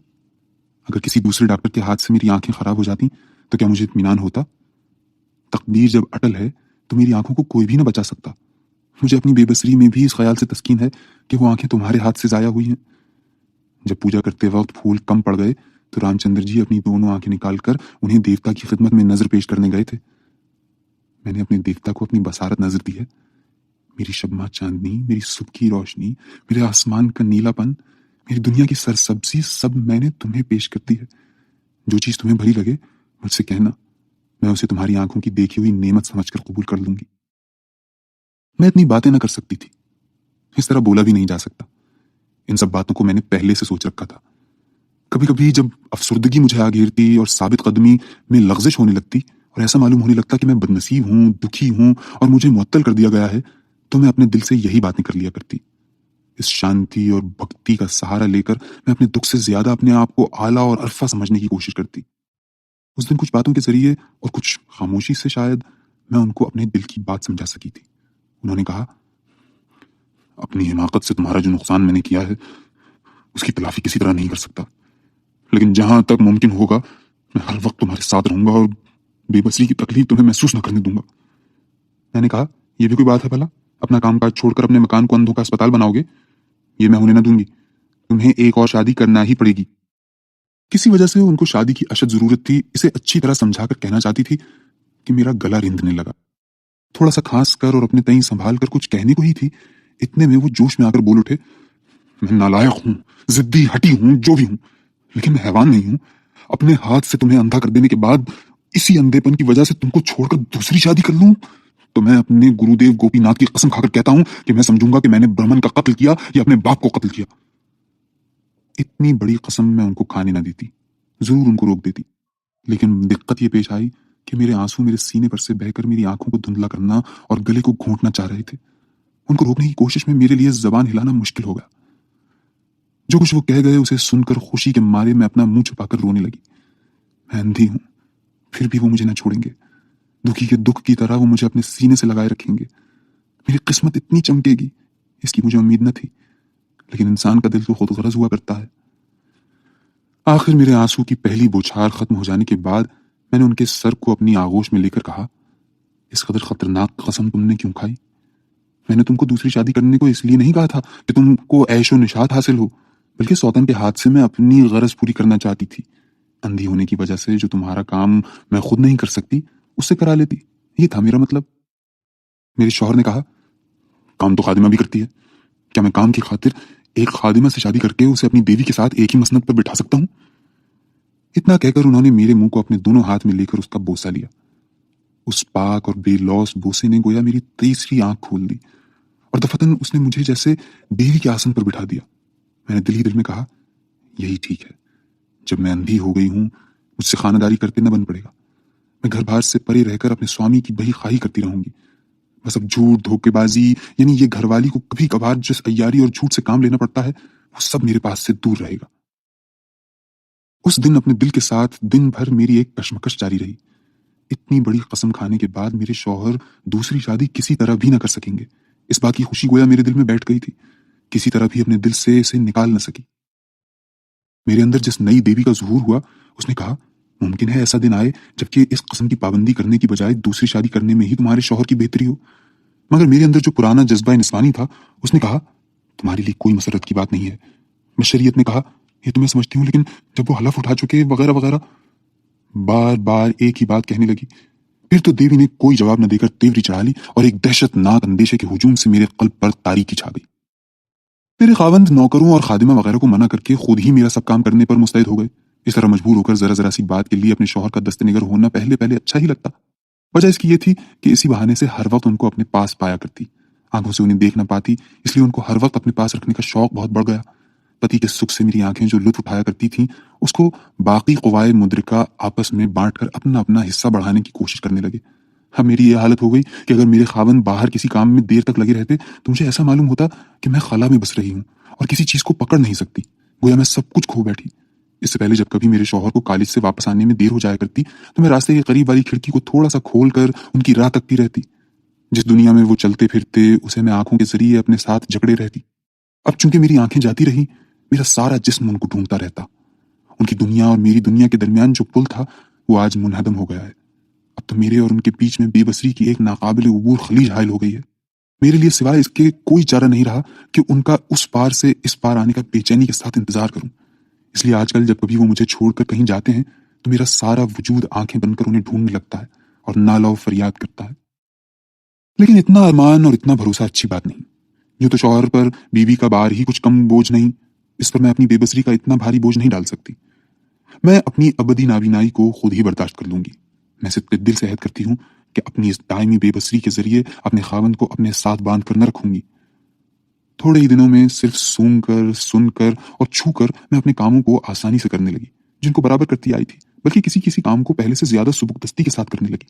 اگر کسی دوسرے ڈاکٹر کے ہاتھ سے میری آنکھیں خراب ہو جاتی تو کیا مجھے اطمینان ہوتا؟ تقدیر جب اٹل ہے تو میری آنکھوں کو کوئی بھی نہ بچا سکتا۔ مجھے اپنی بے بصری میں بھی اس خیال سے تسکین ہے کہ وہ آنکھیں تمہارے ہاتھ سے ضائع ہوئی ہیں۔ جب پوجا کرتے وقت پھول کم پڑ گئے تو رام چندر جی اپنی دونوں آنکھیں نکال کر انہیں دیوتا کی خدمت میں نظر پیش کرنے گئے تھے۔ میں نے اپنے دیوتا کو اپنی بصارت نظر دی ہے۔ میری شبنہ چاندنی، میری صبح کی روشنی، میرے آسمان کا نیلا پن، میری دنیا کی سرسبزی، سب میں نے تمہیں پیش کر دی ہے۔ جو چیز تمہیں بھلی لگے مجھ سے کہنا، میں اسے تمہاری آنکھوں کی دیکھی ہوئی نعمت سمجھ کر قبول کر لوں گی۔ میں اتنی باتیں نہ کر سکتی تھی، اس طرح بولا بھی نہیں جا سکتا۔ ان سب باتوں کو میں نے پہلے سے سوچ رکھا تھا۔ کبھی کبھی جب افسردگی مجھے آ گھیرتی اور ثابت قدمی میں لغزش ہونے لگتی اور ایسا معلوم ہونے لگتا کہ میں بدنصیب ہوں، دکھی ہوں اور مجھے معطل کر دیا گیا ہے، تو میں اپنے دل سے یہی باتیں کر لیا کرتی۔ اس شانتی اور بھکتی کا سہارا لے کر میں اپنے دکھ سے زیادہ اپنے آپ کو اعلیٰ اور عرفہ سمجھنے کی کوشش کرتی۔ اس دن کچھ باتوں کے ذریعے اور کچھ خاموشی سے شاید میں ان کو اپنے دل کی بات سمجھا سکی تھی۔ انہوں نے کہا، اپنی حماقت سے تمہارا جو نقصان میں نے کیا ہے اس کی تلافی کسی طرح نہیں کر سکتا، لیکن جہاں تک ممکن ہوگا میں ہر وقت تمہارے ساتھ رہوں گا اور بے بصری کی تکلیف تمہیں محسوس نہ کرنے دوں گا۔ میں نے کہا، یہ بھی کوئی بات ہے بھلا؟ اپنا کام کاج چھوڑ کر اپنے مکان کو اندھوں کا اسپتال بناؤ گے؟ یہ میں ہونے نہ دوں گی، تمہیں ایک اور شادی کرنا ہی پڑے گی۔ کسی وجہ سے ان کو شادی کی اشد ضرورت تھی، اسے اچھی طرح سمجھا کر کہنا چاہتی تھی کہ میرا گلا رندنے لگا۔ تھوڑا سا کھانس کر اور اپنے تئیں سنبھال کر کچھ کہنے کو ہی تھی، اتنے میں وہ جوش میں آ کر بول اٹھے، میں نالائق ہوں، ضدی ہٹی ہوں، جو بھی ہوں، لیکن میں حیوان نہیں ہوں۔ اپنے ہاتھ سے تمہیں اندھا کر دینے کے بعد اسی اندھے پن کی وجہ سے تم کو چھوڑ کر دوسری شادی کر لوں تو میں اپنے گرودیو گوپی ناتھ کی قسم کھا کر کہتا ہوں کہ میں سمجھوں گا کہ میں نے برہمن کا قتل کیا یا اپنے باپ کو قتل کیا۔ اتنی بڑی قسم میں ان کو کھانے نہ دیتی، ضرور ان کو روک دیتی، لیکن دقت یہ پیش آئی کہ میرے آنسو میرے سینے پر سے بہ کر میری آنکھوں کو دھندلا کرنا اور گلے کو گھونٹنا چاہ رہے تھے۔ ان کو روکنے کی کوشش میں میرے لیے زبان ہلانا مشکل ہو گیا۔ جو کچھ وہ کہہ گئے اسے سن کر خوشی کے مارے میں اپنا منہ چھپا کر رونے لگی۔ میں اندھی ہوں، پھر بھی وہ مجھے نہ چھوڑیں گے۔ دکھی کے دکھ کی طرح وہ مجھے اپنے سینے سے لگائے رکھیں گے۔ میری قسمت اتنی چمکے گی، اس کی مجھے امید نہ تھی، لیکن انسان کا دل تو خود غرض ہوا کرتا ہے۔ آخر میرے آنسو کی پہلی بوچھار ختم ہو جانے کے بعد میں نے ان کے سر کو اپنی آغوش میں لے کر کہا، اس قدر خطرناک قسم تم نے کیوں کھائی؟ میں نے تم کو دوسری شادی کرنے کو اس لیے نہیں کہا تھا کہ تم کو عیش و نشاط حاصل ہو، بلکہ سوتن کے ہاتھ سے میں اپنی غرض پوری کرنا چاہتی تھی۔ اندھی ہونے کی وجہ سے جو تمہارا کام میں خود نہیں کر سکتی اس سے کرا لیتی، یہ تھا میرا مطلب۔ میرے شوہر نے کہا، کام تو خادمہ بھی کرتی ہے، کیا میں کام کی خاطر ایک خادمہ سے شادی کر کے اسے اپنی بیوی کے ساتھ ایک ہی مسند پر بٹھا سکتا ہوں؟ اتنا کہہ کر انہوں نے میرے منہ کو اپنے دونوں ہاتھ میں لے کر اس کا بوسہ لیا۔ اس پاک اور بے لوث بوسے نے گویا میری تیسری آنکھ کھول دی اور دفتن اس نے مجھے جیسے دیوی کے آسن پر بٹھا دیا۔ میں نے دل ہی دل میں کہا، یہی ٹھیک ہے، جب میں اندھی ہو گئی ہوں مجھ سے خانہ داری کرتے نہ بن پڑے گا۔ میں گھر بار سے پرے رہ کر اپنے سوامی کی بہی خواہی کرتی رہوں گی۔ بس اب جھوٹ، دھوکے بازی، یعنی یہ گھر والی کو کبھی کبھار جس عیاری اور جھوٹ سے کام لینا پڑتا ہے وہ سب میرے پاس سے دور رہے گا۔ اس دن اپنے دل کے ساتھ دن بھر میری ایک کشمکش جاری رہی۔ اتنی بڑی قسم کھانے کے بعد میرے شوہر دوسری شادی کسی طرح بھی نہ کر سکیں گے، اس بات کی خوشی گویا میرے دل میں بیٹھ گئی تھی، کسی طرح بھی اپنے دل سے اسے نکال نہ سکی۔ میرے اندر جس نئی دیوی کا ظہور ہوا اس نے کہا، ممکن ہے ایسا دن آئے جبکہ اس قسم کی پابندی کرنے کی بجائے دوسری شادی کرنے میں ہی تمہارے شوہر کی بہتری ہو۔ مگر میرے اندر جو پرانا جذبہ نسوانی تھا اس نے کہا، تمہارے لیے کوئی مسرت کی بات نہیں ہے۔ بشریت نے کہا، یہ تو میں سمجھتی ہوں، لیکن جب وہ حلف اٹھا چکے وغیرہ وغیرہ، بار بار ایک ہی بات کہنے لگی۔ پھر تو دیوی نے کوئی جواب نہ دے کر تیوری چڑھا لی اور ایک دہشت ناک اندیشے کے ہجوم سے میرے قلب پر تاریکی چھا گئی۔ میرے خاوند نوکروں اور خادمہ وغیرہ کو منع کر کے خود ہی میرا سب کام کرنے پر مستعد ہو گئے۔ اس طرح مجبور ہو کر ذرا سی بات کے لیے اپنے شوہر کا دست نگر ہونا پہلے اچھا ہی لگتا۔ وجہ اس کی یہ تھی کہ اسی بہانے سے ہر وقت ان کو اپنے پاس پایا کرتی، آنکھوں سے انہیں دیکھ نہ پاتی، اس لیے ان کو ہر وقت اپنے پاس رکھنے کا شوق بہت بڑھ گیا۔ پتی کے سکھ سے میری آنکھیں جو لطف اٹھایا کرتی تھیں اس کو باقی قوائے مدرکہ آپس میں بانٹ کر اپنا اپنا حصہ بڑھانے کی کوشش کرنے لگے۔ اب میری یہ حالت ہو گئی کہ اگر میرے خاوند باہر کسی کام میں دیر تک لگے رہتے تو مجھے ایسا معلوم ہوتا کہ میں خلا میں بس رہی ہوں اور کسی چیز کو پکڑ نہیں سکتی، گویا میں سب کچھ کھو بیٹھی۔ اس سے پہلے جب کبھی میرے شوہر کو کالج سے واپس آنے میں دیر ہو جایا کرتی تو میں راستے کے قریب والی کھڑکی کو تھوڑا سا کھول کر ان کی راہ تکتی رہتی۔ जिस दुनिया में वो चलते फिरते उसे मैं आंखों के जरिए अपने साथ जकड़े रहती, अब चूंकि मेरी आंखें जाती रही, मेरा सारा जिस्म उनको ढूंढता रहता। उनकी दुनिया और मेरी दुनिया के दरमियान जो पुल था वो आज मुनहदम हो गया है। अब तो मेरे और उनके बीच में बेबसरी की एक नाकाबिल उबूर खलीज हायल हो गई है। मेरे लिए सिवाय इसके कोई चारा नहीं रहा कि उनका उस पार से इस पार आने का बेचैनी के साथ इंतजार करूं। इसलिए आजकल जब कभी वो मुझे छोड़कर कहीं जाते हैं तो मेरा सारा वजूद आंखें बनकर उन्हें ढूंढने लगता है और नाला फरियाद करता है। लेकिन इतना अरमान और इतना भरोसा अच्छी बात नहीं। यूं तो शौहर पर बीवी का बार ही कुछ कम बोझ नहीं, इस पर मैं अपनी बेबसरी का इतना भारी बोझ नहीं डाल सकती। मैं अपनी अबदी नाबीनाई को खुद ही बर्दाश्त कर लूंगी। मैं सिर्फ दिल से अहद करती हूँ कि अपनी इस दायमी बेबसरी के जरिए अपने खावंद को अपने साथ बांध कर न रखूंगी। थोड़े ही दिनों में सिर्फ सूंघकर, सुनकर और छूकर मैं अपने कामों को आसानी से करने लगी, जिनको बराबर करती आई थी, बल्कि किसी किसी काम को पहले से ज्यादा सुबुकदस्ती के साथ करने लगी।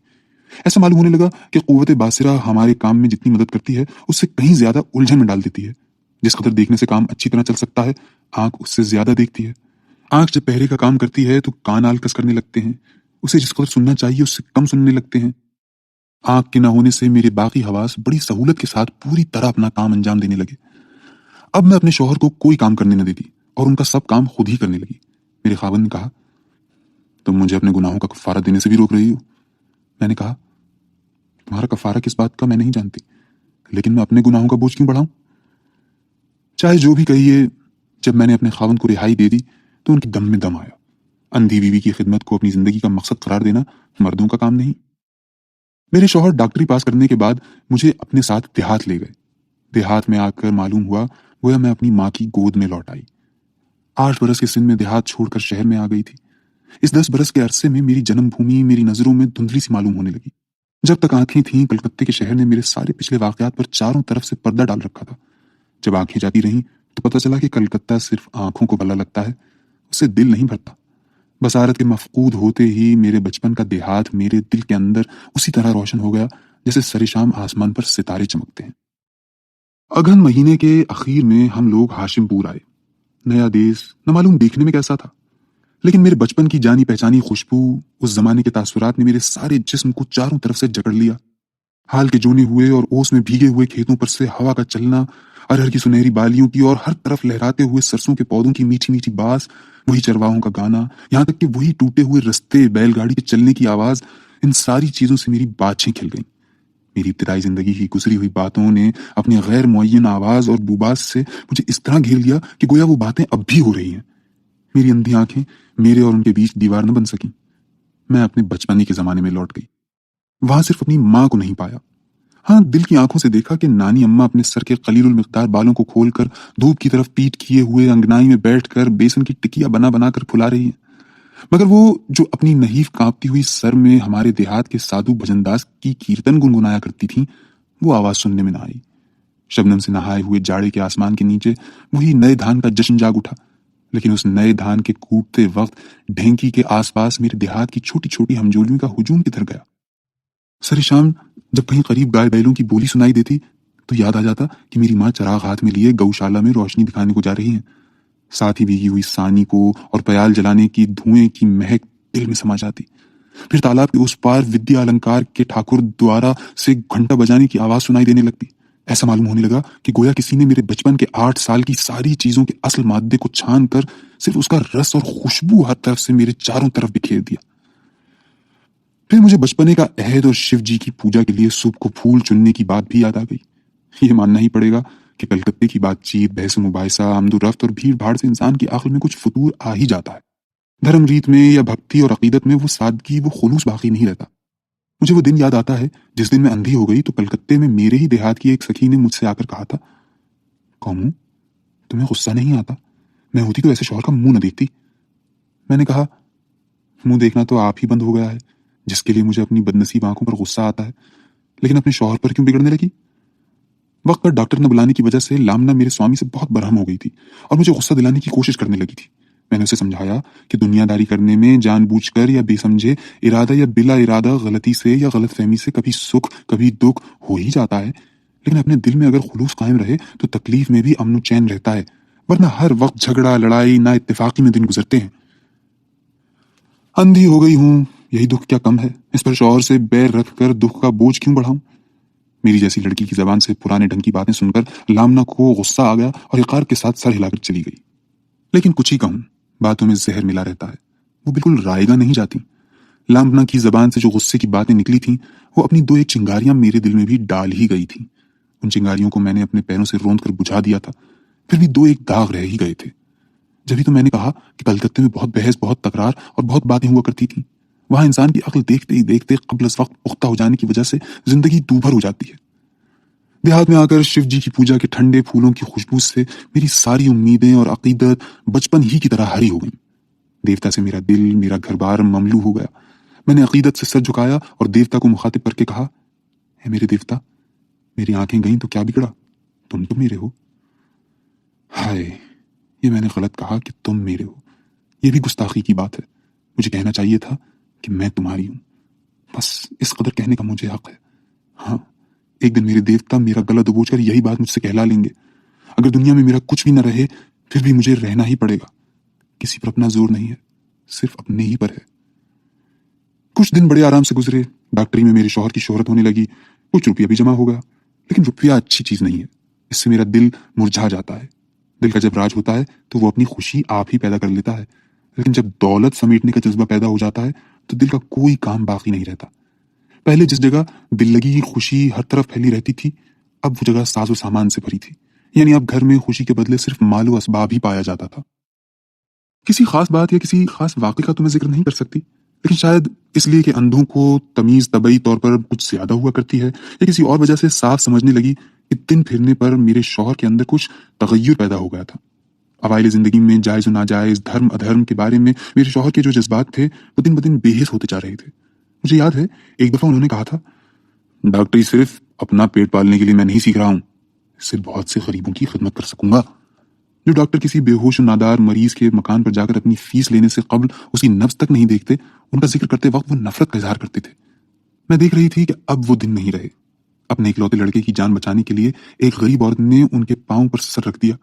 ऐसा मालूम होने लगा कि कुव्वत बासिरा हमारे काम में जितनी मदद करती है उससे कहीं ज्यादा उलझन में डाल देती है। जिस कदर देखने से काम अच्छी तरह चल सकता है, आंख उससे ज्यादा देखती है। आंख जब पहरे का काम करती है तो कान आलकस करने लगते हैं, उसे जिस कदर सुनना चाहिए उससे कम सुनने लगते हैं। आंख के न होने से मेरे बाकी हवास बड़ी सहूलत के साथ पूरी तरह अपना काम अंजाम देने लगे। अब मैं अपने शौहर को कोई काम करने न देती और उनका सब काम खुद ही करने लगी। मेरे खावंद ने कहा, तुम मुझे अपने गुनाहों का कफारा देने से भी रोक रही हो। मैंने कहा, तुम्हारा कफारा किस बात का मैं नहीं जानती, लेकिन मैं अपने गुनाहों का बोझ क्यों बढ़ाऊं? चाहे जो भी कहिए, जब मैंने अपने खावंद को रिहाई दे दी तो उनकी दम में दम आया। अंधी बीवी की खिदमत को अपनी जिंदगी का मकसद करार देना मर्दों का काम नहीं। मेरे शौहर डॉक्टरी पास करने के बाद मुझे अपने साथ देहात ले गए। देहात में आकर मालूम हुआ गोया मैं अपनी माँ की गोद में लौट आई। 8 बरस के सिन में देहात छोड़कर शहर में आ गई थी। इस 10 बरस के अरसे में मेरी जन्मभूमि मेरी नजरों में धुंधली सी मालूम होने लगी। जब तक आंखें थीं, कलकत्ते के शहर ने मेरे सारे पिछले वाकयात पर चारों तरफ से पर्दा डाल रखा था। जब आंखें जाती रहीं तो पता चला कि कलकत्ता सिर्फ आंखों को भला लगता है, उससे दिल नहीं भरता। बसारत के मफकूद होते ही मेरे बचपन का देहात मेरे दिल के अंदर उसी तरह रोशन हो गया जैसे सरेशाम आसमान पर सितारे चमकते हैं। अगहन महीने के आखिर में हम लोग हाशिमपुर आए। नया देश, न मालूम देखने में कैसा था, लेकिन मेरे बचपन की जानी पहचानी खुशबू, उस जमाने के तासुरात ने मेरे सारे जिस्म को चारों तरफ से जकड़ लिया। हाल के जोने हुए और ओस में भीगे हुए खेतों पर से हवा का चलना, अरहर की सुनहरी बालियों की और हर तरफ लहराते हुए सरसों के पौधों की मीठी मीठी बास, वही चरवाहों का गाना, यहाँ तक कि वही टूटे हुए रस्ते, बैलगाड़ी के चलने की आवाज, इन सारी चीजों से मेरी बाछें खिल गईं। मेरी इब्तिदाई जिंदगी की गुजरी हुई बातों ने अपनी गैर मुअय्यन आवाज और बुबास से मुझे इस तरह घेर लिया कि गोया वो बातें अब भी हो रही हैं। मेरी अंधी आंखें मेरे और उनके बीच दीवार न बन सकी। मैं अपने बचपनी के जमाने में लौट गई। वहां सिर्फ अपनी माँ को नहीं पाया, हाँ, दिल की आंखों से देखा कि नानी अम्मा अपने सर के कलीलुल मिकदार बालों को खोलकर धूप की तरफ पीठ किए हुए अंगनाई में बैठकर बेसन की टिकिया बना बना कर फुला रही हैं। मगर वो जो अपनी नहीफ कांपती हुई सर में हमारे देहात के साधु भजनदास की कीर्तन गुनगुनाया करती थी, वो आवाज सुनने में ना आई। शबनम से नहाए हुए जाड़े के आसमान के नीचे वही नए धान का जश्न जाग उठा, लेकिन उस नए धान के कूटते वक्त ढेंकी के आसपास मेरे देहात की छोटी छोटी हमजोलियों का हुजूम किधर गया। सरे शाम जब कहीं करीब गाय बैलों की बोली सुनाई देती तो याद आ जाता कि मेरी माँ चराग हाथ में लिए गौशाला में रोशनी दिखाने को जा रही हैं। साथ ही भीगी हुई सानी को और प्याल जलाने की धुएं की महक दिल में समा जाती। फिर तालाब के उस पार विद्या अलंकार के ठाकुर द्वारा से घंटा बजाने की आवाज सुनाई देने लगती। ऐसा मालूम होने लगा कि गोया किसी ने मेरे बचपन के 8 साल की सारी चीजों के असल मादे को छान कर सिर्फ उसका रस और खुशबू हर तरफ से मेरे चारों तरफ बिखेर दिया। फिर मुझे बचपने का अहद और शिव जी की पूजा के लिए सुबह को फूल चुनने की बात भी याद आ गई। ये मानना ही पड़ेगा कि कलकत्ते की बातचीत, बहस मुबाहिसा, आमदोरफ्त और भीड़ भाड़ से इंसान की आखिर में कुछ फतूर आ ही जाता है। धर्म रीत में या भक्ति और अकीदत में वो सादगी, वो खुलूस बाकी नहीं रहता। मुझे वो दिन याद आता है जिस दिन मैं अंधी हो गई तो कलकत्ते में मेरे ही देहात की एक सखी ने मुझसे आकर कहा था, कौमू, तुम्हें गुस्सा नहीं आता? मैं होती तो ऐसे शौहर का मुंह न देखती। मैंने कहा, मुंह देखना तो आप ही बंद हो गया है, जिसके लिए मुझे अपनी बदनसीब आंखों पर गुस्सा आता है, लेकिन अपने शौहर पर क्यों बिगड़ने लगी? वक्त पर डॉक्टर न बुलाने की वजह से लामना मेरे स्वामी से बहुत बरहम हो गई थी और मुझे गुस्सा दिलाने की कोशिश करने लगी थी। मैंने उसे समझाया कि दुनियादारी करने में जानबूझकर या बेसमझे, इरादा या बिला इरादा, गलती से या गलतफहमी से कभी सुख कभी दुख हो ही जाता है, लेकिन अपने दिल में अगर खुलूस कायम रहे तो तकलीफ में भी अमन चैन रहता है, वरना हर वक्त झगड़ा, लड़ाई, ना इत्तेफाकी में दिन गुजरते हैं। अंधी हो गई हूं, यही दुख क्या कम है? इस पर शौहर से बैर रख कर दुख का बोझ क्यों बढ़ाऊं? मेरी जैसी लड़की की जबान से पुराने ढंग की बातें सुनकर लामना को गुस्सा आ गया और इक़रार के साथ सर हिलाकर चली गई। लेकिन कुछ ही कहूं, बातों में जहर मिला रहता है, वो बिल्कुल रायगा नहीं जाती। लामना की जबान से जो गुस्से की बातें निकली थीं, वो अपनी दो एक चिंगारियां मेरे दिल में भी डाल ही गई थी। उन चिंगारियों को मैंने अपने पैरों से रौंद कर बुझा दिया था, फिर भी दो एक दाग रह ही गए थे। जब तो मैंने कहा कि कलकत्ते में बहुत बहस, बहुत तकरार और बहुत बातें हुआ करती थी। वहां इंसान की अक्ल देखते ही देखते कब्ल अज़ वक्त पुख्ता हो जाने की वजह से जिंदगी दूभर हो जाती है। देहात में आकर शिव जी की पूजा के ठंडे फूलों की खुशबू से मेरी सारी उम्मीदें और अकीदत बचपन ही की तरह हरी हो गई। देवता से मेरा दिल, मेरा घर बार ममलू हो गया। मैंने अकीदत से सर झुकाया और देवता को मुखातिब करके कहा, है मेरे देवता, मेरी आंखें गईं तो क्या बिगड़ा, तुम तो मेरे हो। हाय, ये मैंने गलत कहा कि तुम मेरे हो। ये भी गुस्ताखी की बात है। मुझे कहना चाहिए था कि मैं तुम्हारी हूं। बस इस कदर कहने का मुझे हक है। हाँ, एक दिन मेरे देवता मेरा गला दबोच कर यही बात मुझसे कहला लेंगे। अगर दुनिया में मेरा कुछ भी न रहे, फिर भी मुझे रहना ही पड़ेगा। किसी पर अपना जोर नहीं है, सिर्फ अपने ही पर है। कुछ दिन बड़े आराम से गुजरे। डॉक्टरी में मेरे शौहर की शोहरत होने लगी, कुछ रुपया भी जमा हो गया। लेकिन रुपया अच्छी चीज नहीं है, इससे मेरा दिल मुरझा जाता है। दिल का जब राज होता है तो वो अपनी खुशी आप ही पैदा कर लेता है, लेकिन जब दौलत समेटने का जज्बा पैदा हो जाता है तो दिल का कोई काम बाकी नहीं रहता। पहले जिस जगह दिल लगी खुशी हर तरफ फैली रहती थी, अब वो जगह साजो सामान से भरी थी। यानी अब घर में खुशी के बदले सिर्फ मालो असबाब ही पाया जाता था। किसी खास बात या किसी खास वाक़े का तो मैं जिक्र नहीं कर सकती, लेकिन शायद इसलिए कि अंधों को तमीज़ तबई तौर पर कुछ ज्यादा हुआ करती है, या किसी और वजह से साफ समझने लगी कि दिन फिरने पर मेरे शौहर के अंदर कुछ तगय्युर पैदा हो गया था। अवाइल जिंदगी में जायज़ नाजायज़, धर्म अधर्म के बारे में मेरे शौहर के जो जज्बात थे वो दिन ब दिन बेहिस होते जा रहे थे। मुझे याद है एक दफा उन्होंने कहा था, डॉक्टरी सिर्फ अपना पेट पालने के लिए मैं नहीं सीख रहा हूँ, इससे बहुत से गरीबों की खिदमत कर सकूंगा। जो डॉक्टर किसी बेहोश नादार मरीज के मकान पर जाकर अपनी फीस लेने से कबल उसकी नब्ज तक नहीं देखते, उनका जिक्र करते वक्त वो नफरत का इजहार करते थे। मैं देख रही थी कि अब वो दिन नहीं रहे। अपने इकलौते लड़के की जान बचाने के लिए एक गरीब औरत ने उनके पांव पर सर रख दिया,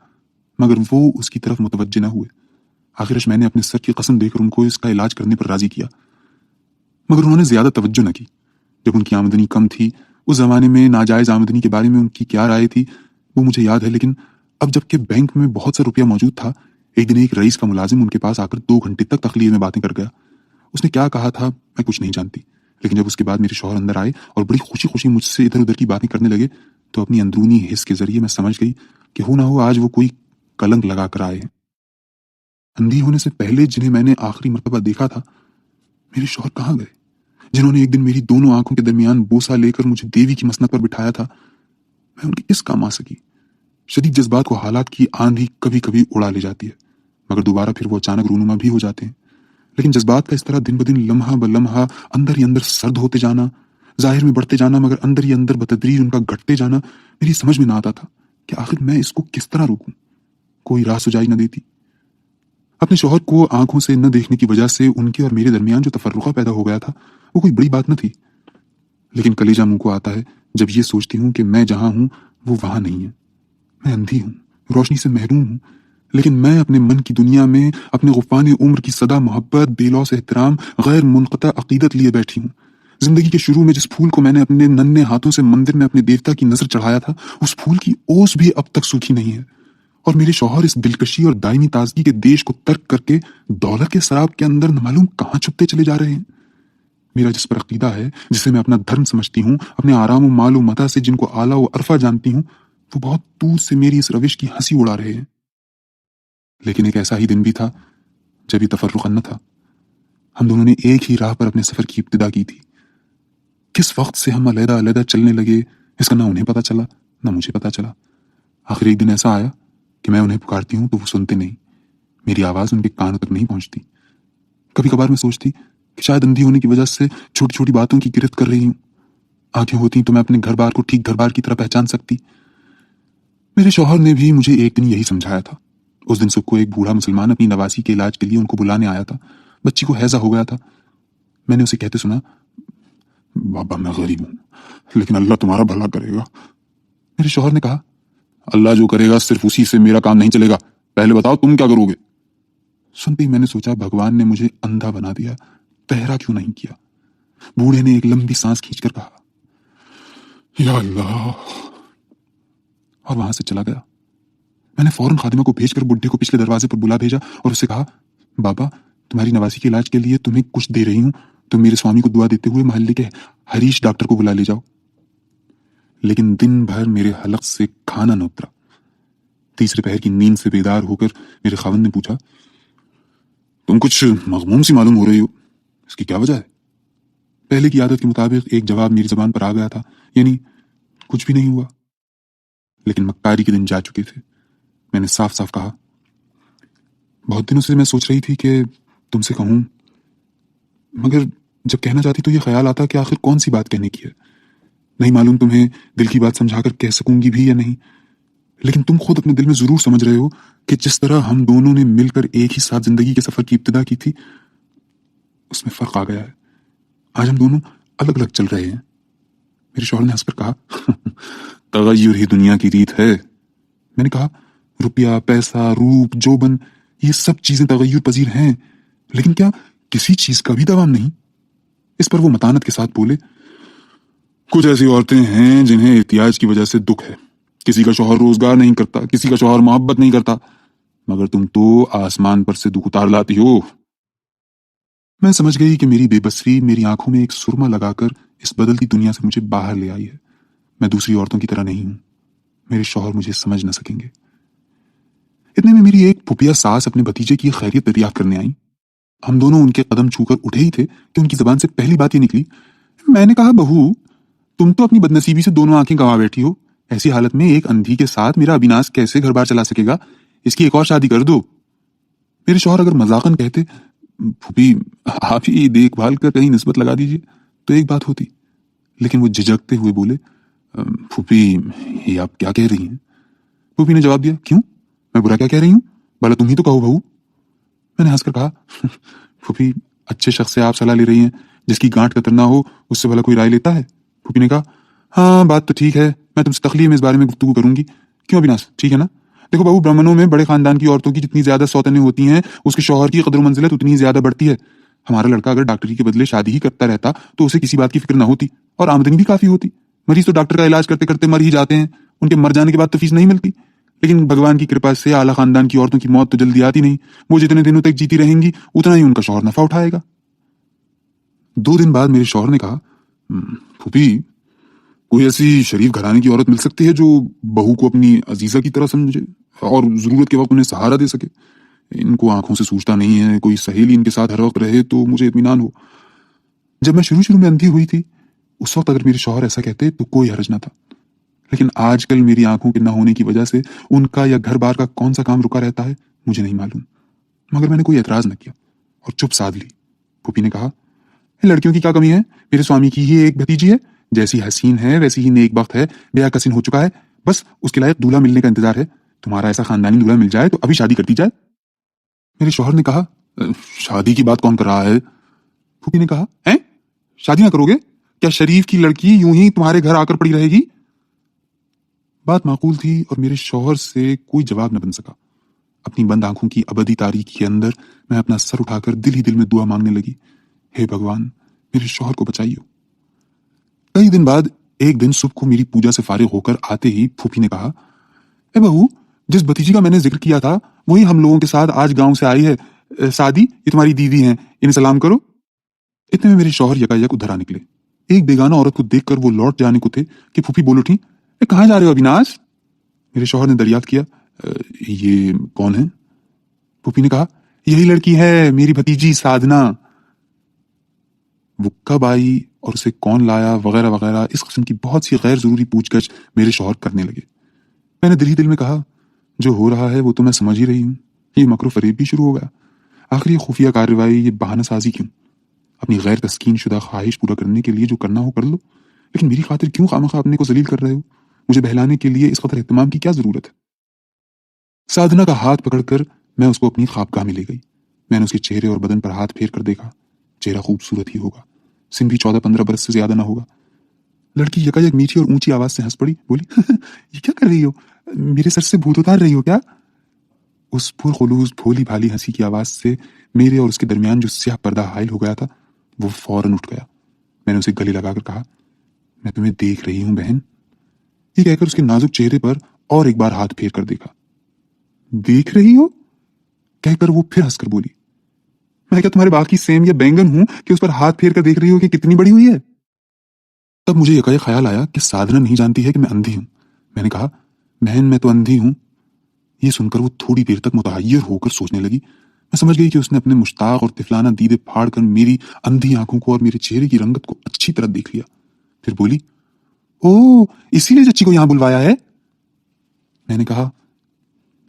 मगर वो उसकी तरफ मुतवज्जे न हुए। आखिरश मैंने अपने सर की कसम देकर उनको इसका इलाज करने पर राजी किया, मगर उन्होंने ज्यादा तवज्जो न की। जब उनकी आमदनी कम थी, उस जमाने में नाजायज आमदनी के बारे में उनकी क्या राय थी वो मुझे याद है, लेकिन अब जबकि बैंक में बहुत सा रुपया मौजूद था, एक दिन एक रईस का मुलाजिम उनके पास आकर 2 घंटे तक तकलीफ में बातें कर गया। उसने क्या कहा था मैं कुछ नहीं जानती, लेकिन जब उसके बाद मेरे शौहर अंदर आए और बड़ी खुशी खुशी मुझसे इधर उधर की बातें करने लगे, तो अपनी अंदरूनी हिस्स के जरिए मैं समझ गई कि हो ना हो आज वो कोई कलंक लगा कर आए हैं। अंधी होने से पहले जिन्हें मैंने आखिरी मरतबा देखा था, मेरे शौहर कहाँ गए? जिन्होंने एक दिन मेरी दोनों आंखों के दरमियान बोसा लेकर मुझे देवी की मसनद पर बिठाया था, मैं उनकी किस काम आ सकी? शदीद जज्बात को हालात की आंधी कभी कभी उड़ा ले जाती है, मगर दोबारा फिर वो अचानक रूनुमा भी हो जाते हैं। लेकिन जज्बात का इस तरह दिन ब दिन लम्हा ब लम्हा अंदर ही अंदर सर्द होते जाना, जाहिर में बढ़ते जाना, मगर अंदर ही अंदर बतदरीज उनका घटते जाना, मेरी समझ में ना आता था कि आखिर मैं इसको किस तरह रोकूं। कोई राह सुझाई न देती। अपने शौहर को आंखों से न देखने की वजह से उनके और मेरे दरमियान जो तफर्रुका पैदा हो गया था वो कोई बड़ी बात न थी, लेकिन कलेजा मुंह को आता है जब ये सोचती हूँ कि मैं जहां हूं वो वहां नहीं है। मैं अंधी हूँ, रोशनी से महरूम हूँ, लेकिन मैं अपने मन की दुनिया में अपने गुफ़ान उम्र की सदा मोहब्बत, बेलौस एहतराम, गैर मुनक़ता अकीदत लिए बैठी हूँ। जिंदगी के शुरू में जिस फूल को मैंने अपने नन्हे हाथों से मंदिर में अपने देवता की नजर चढ़ाया था, उस फूल की ओस भी अब तक सूखी नहीं है। और मेरे शौहर इस दिलकशी और दायमी ताजगी के देश को तर्क करके दौलत के शराब के अंदर न मालूम कहाँ छुपते चले जा रहे हैं। मेरा जिस पर अकीदा है, जिसे मैं अपना धर्म समझती हूँ, अपने आराम व माल व मता से जिनको आला व अरफा जानती हूँ, वो बहुत दूर से मेरी इस रविश की हंसी उड़ा रहे हैं। लेकिन एक ऐसा ही दिन भी था जब ये तफर्रुक़ न था। हम दोनों ने एक ही राह पर अपने सफर की इब्तिदा की थी। किस वक्त से हम अलहदा अलहदा चलने लगे, इसका ना उन्हें पता चला ना मुझे पता चला। आखिर एक दिन ऐसा आया कि मैं उन्हें पुकारती हूँ तो वो सुनते नहीं, मेरी आवाज उनके कानों तक नहीं पहुंचती। कभी कभार मैं सोचती कि शायद अंधी होने की वजह से छोटी छोटी बातों की गिरफ्त कर रही हूँ। आंखें होती तो मैं अपने घर बार को ठीक घर बार की तरह पहचान सकती। मेरे शौहर ने भी मुझे एक दिन यही समझाया था। उस दिन सुबह को एक बूढ़ा मुसलमान अपनी नवासी के इलाज के लिए उनको बुलाने आया था। बच्ची को हैजा हो गया था। मैंने उसे कहते सुना, बाबा मैं गरीब हूं, लेकिन अल्लाह तुम्हारा भला करेगा। मेरे शौहर ने कहा, अल्लाह जो करेगा सिर्फ उसी से मेरा काम नहीं चलेगा, पहले बताओ तुम क्या करोगे। सुनते ही मैंने सोचा भगवान ने मुझे अंधा बना दिया, बहरा क्यों नहीं किया। बूढ़े ने एक लंबी सांस खींचकर कहा, या अल्लाह, और वहां से चला गया। मैंने फौरन खादिमा को भेजकर बुड्ढे को पिछले दरवाजे पर बुला भेजा और उससे कहा, बाबा, तुम्हारी नवासी के इलाज के लिए तुम्हें कुछ दे रही हूं, तुम मेरे स्वामी को दुआ देते हुए मोहल्ले के हरीश डॉक्टर को बुला ले जाओ। लेकिन दिन भर मेरे हलक से खाना न उतरा। तीसरे पहर की नींद से बेदार होकर मेरे खावंद ने पूछा, तुम कुछ मगमूम सी मालूम हो रही हो, इसकी क्या वजह है? पहले की आदत के मुताबिक एक जवाब मेरी जबान पर आ गया था, यानी कुछ भी नहीं हुआ। लेकिन मक्कारी के दिन जा चुके थे। मैंने साफ साफ कहा, बहुत दिनों से मैं सोच रही थी कि तुमसे कहूं, मगर जब कहना चाहती तो ये ख्याल आता कि आखिर कौन सी बात कहने की है। नहीं मालूम तुम्हें दिल की बात समझाकर कह सकूंगी भी या नहीं, लेकिन तुम खुद अपने दिल में जरूर समझ रहे हो कि जिस तरह हम दोनों ने मिलकर एक ही साथ जिंदगी के सफर की इब्तिदा की थी, उसमें फर्क आ गया है। आज हम दोनों अलग अलग चल रहे हैं। मेरे शौहर ने हंसकर कहा, तगय्युर ही दुनिया की रीत है। मैंने कहा, रुपया, पैसा, रूप, जोबन, ये सब चीजें तगय्युर पजीर हैं, लेकिन क्या किसी चीज का भी दवाम नहीं? इस पर वो मतानत के साथ बोले, कुछ ऐसी औरतें हैं जिन्हें एहतियाज की वजह से दुख है। किसी का शौहर रोजगार नहीं करता, किसी का शौहर मोहब्बत नहीं करता, मगर तुम तो आसमान पर से दुख उतार लाती हो। मैं समझ गई कि मेरी बेबसी मेरी आंखों में एक सुरमा लगाकर इस बदलती दुनिया से मुझे बाहर ले आई है। मैं दूसरी औरतों की तरह नहीं हूं। मेरे शौहर मुझे समझ न सकेंगे। इतने में मेरी एक फुफिया सास अपने भतीजे की खैरियत दरियाफ्त करने आई। हम दोनों उनके कदम छूकर उठे ही थे कि उनकी जबान से पहली बात ये निकली, मैंने कहा, बहू, तुम तो अपनी बदनसीबी से दोनों आंखें गंवा बैठी हो। ऐसी हालत में एक अंधी के साथ मेरा अविनाश कैसे घर बार चला सकेगा? इसकी एक और शादी कर दो। मेरे शौहर अगर मजाकन कहते, फूफी, आप ही देखभाल कर कहीं निस्बत लगा दीजिए, तो एक बात होती। लेकिन वो झिझकते हुए बोले, फूफी, ये आप क्या कह रही हैं? फूफी ने जवाब दिया, क्यों, मैं बुरा क्या कह रही हूं? भला तुम ही तो कहो बहू। मैंने हंसकर कहा, फूफी, अच्छे शख्स से आप सलाह ले रही हैं, जिसकी गांठ कतरना हो उससे भला कोई राय लेता है? फूफी ने कहा, हाँ, बात तो ठीक है, मैं तुमसे तखलीम इस बारे में गुफ्तगू करूंगी। क्यों अविनाश, ठीक है ना? देखो बहू, ब्राह्मणों में बड़े खानदान की औरतों की जितनी ज्यादा सौतनें होती हैं, उसके शौहर की कदर मंजिलत उतनी ही ज्यादा बढ़ती है। हमारा लड़का अगर डॉक्टरी के बदले शादी ही करता रहता तो उसे किसी बात की फिक्र ना होती और आमदनी भी काफी होती। मरीज तो डॉक्टर का इलाज करते करते मर ही जाते हैं, उनके मर जाने के बाद तो फीस नहीं मिलती। लेकिन भगवान की कृपा से आला खानदान की औरतों की मौत तो जल्दी आती नहीं। वो जितने दिनों तक जीती रहेंगी उतना ही उनका शौहर नफा उठाएगा। 2 दिन बाद मेरे शौहर ने कहा, फूफी, कोई ऐसी शरीफ घराने की औरत मिल सकती है जो बहू को अपनी अजीजा की तरह समझे और जरूरत के वक्त उन्हें सहारा दे सके? इनको आंखों से सूझता नहीं है, कोई सहेली इनके साथ हर वक्त रहे तो मुझे इत्मीनान हो। जब मैं शुरू में अंधी हुई थी, उस वक्त अगर मेरे शौहर ऐसा कहते तो कोई हर्ज ना था। लेकिन आजकल मेरी आंखों के न होने की वजह से उनका या घर बार का कौन सा काम रुका रहता है मुझे नहीं मालूम। मगर मैंने कोई एतराज न किया और चुप साध ली। फूफी ने कहा, लड़कियों की क्या कमी है? मेरे स्वामी की ही एक भतीजी है, जैसी हसीन है वैसी ही नेकबख्त है, ब्याह कसीन हो चुका है, बस उसके लायक दूल्हा मिलने का इंतजार है। तुम्हारा ऐसा खानदानी दूल्हा मिल जाए तो अभी शादी कर दी जाए। मेरे शौहर ने कहा, शादी की बात कौन कर रहा है? फूफी ने कहा, हैं, शादी ना करोगे? क्या शरीफ की लड़की यूं ही तुम्हारे घर आकर पड़ी रहेगी? बात माकूल थी और मेरे शौहर से कोई जवाब न बन सका। अपनी बंद आंखों की अबदी तारीकी के अंदर मैं अपना सर उठाकर दिल ही दिल में दुआ मांगने लगी, हे भगवान, मेरे शौहर को बचाइयो। कई दिन बाद एक दिन सुबह को मेरी पूजा से फारिग होकर आते ही फूफी ने कहा, ए बहू, जिस भतीजी का मैंने जिक्र किया था वही हम लोगों के साथ आज गांव से आई है। सादी, ये तुम्हारी दीदी हैं, इन्हें सलाम करो। इतने में मेरे शौहर यकायक उधर आ निकले। एक बेगाना औरत को देखकर वो लौट जाने को थे कि फूफी बोल उठी, कहाँ जा रहे हो अविनाश? मेरे शौहर ने दरियाफ्त किया, ये कौन है? फूफी ने कहा, यही लड़की है, मेरी भतीजी साधना। वो कब आई और उसे कौन लाया वगैरह वगैरह इस किस्म की बहुत सी गैर जरूरी पूछगछ मेरे शौहर करने लगे। मैंने दिल ही दिल में कहा, जो हो रहा है वो तो मैं समझ ही रही हूँ, ये मकरू फरेब भी शुरू हो गया। आखिर ये खुफिया कार्रवाई, ये बहाना साजी क्यों? अपनी गैर तस्कीन शुदा ख्वाहिश पूरा करने के लिए जो करना हो कर लो, लेकिन मेरी खातिर क्यों खामखा अपने को जलील कर रहे हो? मुझे बहलाने के लिए इस कदर एहतमाम की क्या जरूरत है? साधना का हाथ पकड़कर मैं उसको अपनी ख्वाबगाह में ले गई। मैंने उसके चेहरे और बदन पर हाथ फेर कर देखा। चेहरा खूबसूरत ही होगा, सिन भी 14-15 बरस से ज्यादा ना होगा। लड़की यकायक मीठी और ऊंची आवाज से हंस पड़ी, बोली, ये क्या कर रही हो? मेरे सर से भूत उतार रही हो क्या? उस पुरखुलूस भोली भाली हंसी की आवाज से मेरे और उसके दरमियान जो स्याह पर्दा हाइल हो गया था वो फौरन उठ गया। मैंने उसे गले लगाकर कहा, میں تمہیں دیکھ رہی ہوں بہن، یہ کہہ کر اس کے نازک چہرے پر اور ایک بار ہاتھ پھیر کر دیکھا۔ دیکھ رہی ہو کہہ کر وہ پھر ہنس کر بولی، میں کیا تمہارے باغ کی سیم یا بینگن ہوں کہ اس پر ہاتھ پھیر کر دیکھ رہی ہو کہ کتنی بڑی ہوئی ہے؟ تب مجھے یکایک خیال آیا کہ سادھنا نہیں جانتی ہے کہ میں اندھی ہوں۔ میں نے کہا، بہن میں تو اندھی ہوں۔ یہ سن کر وہ تھوڑی دیر تک متحیر ہو کر سوچنے لگی۔ میں سمجھ گئی کہ اس نے اپنے مشتاق اور طفلانہ دیدے پھاڑ کر میری اندھی آنکھوں کو اور میرے چہرے کی رنگت کو اچھی طرح دیکھ لیا۔ پھر بولی، او اسی لیے چچی کو یہاں بلوایا ہے؟ میں نے کہا،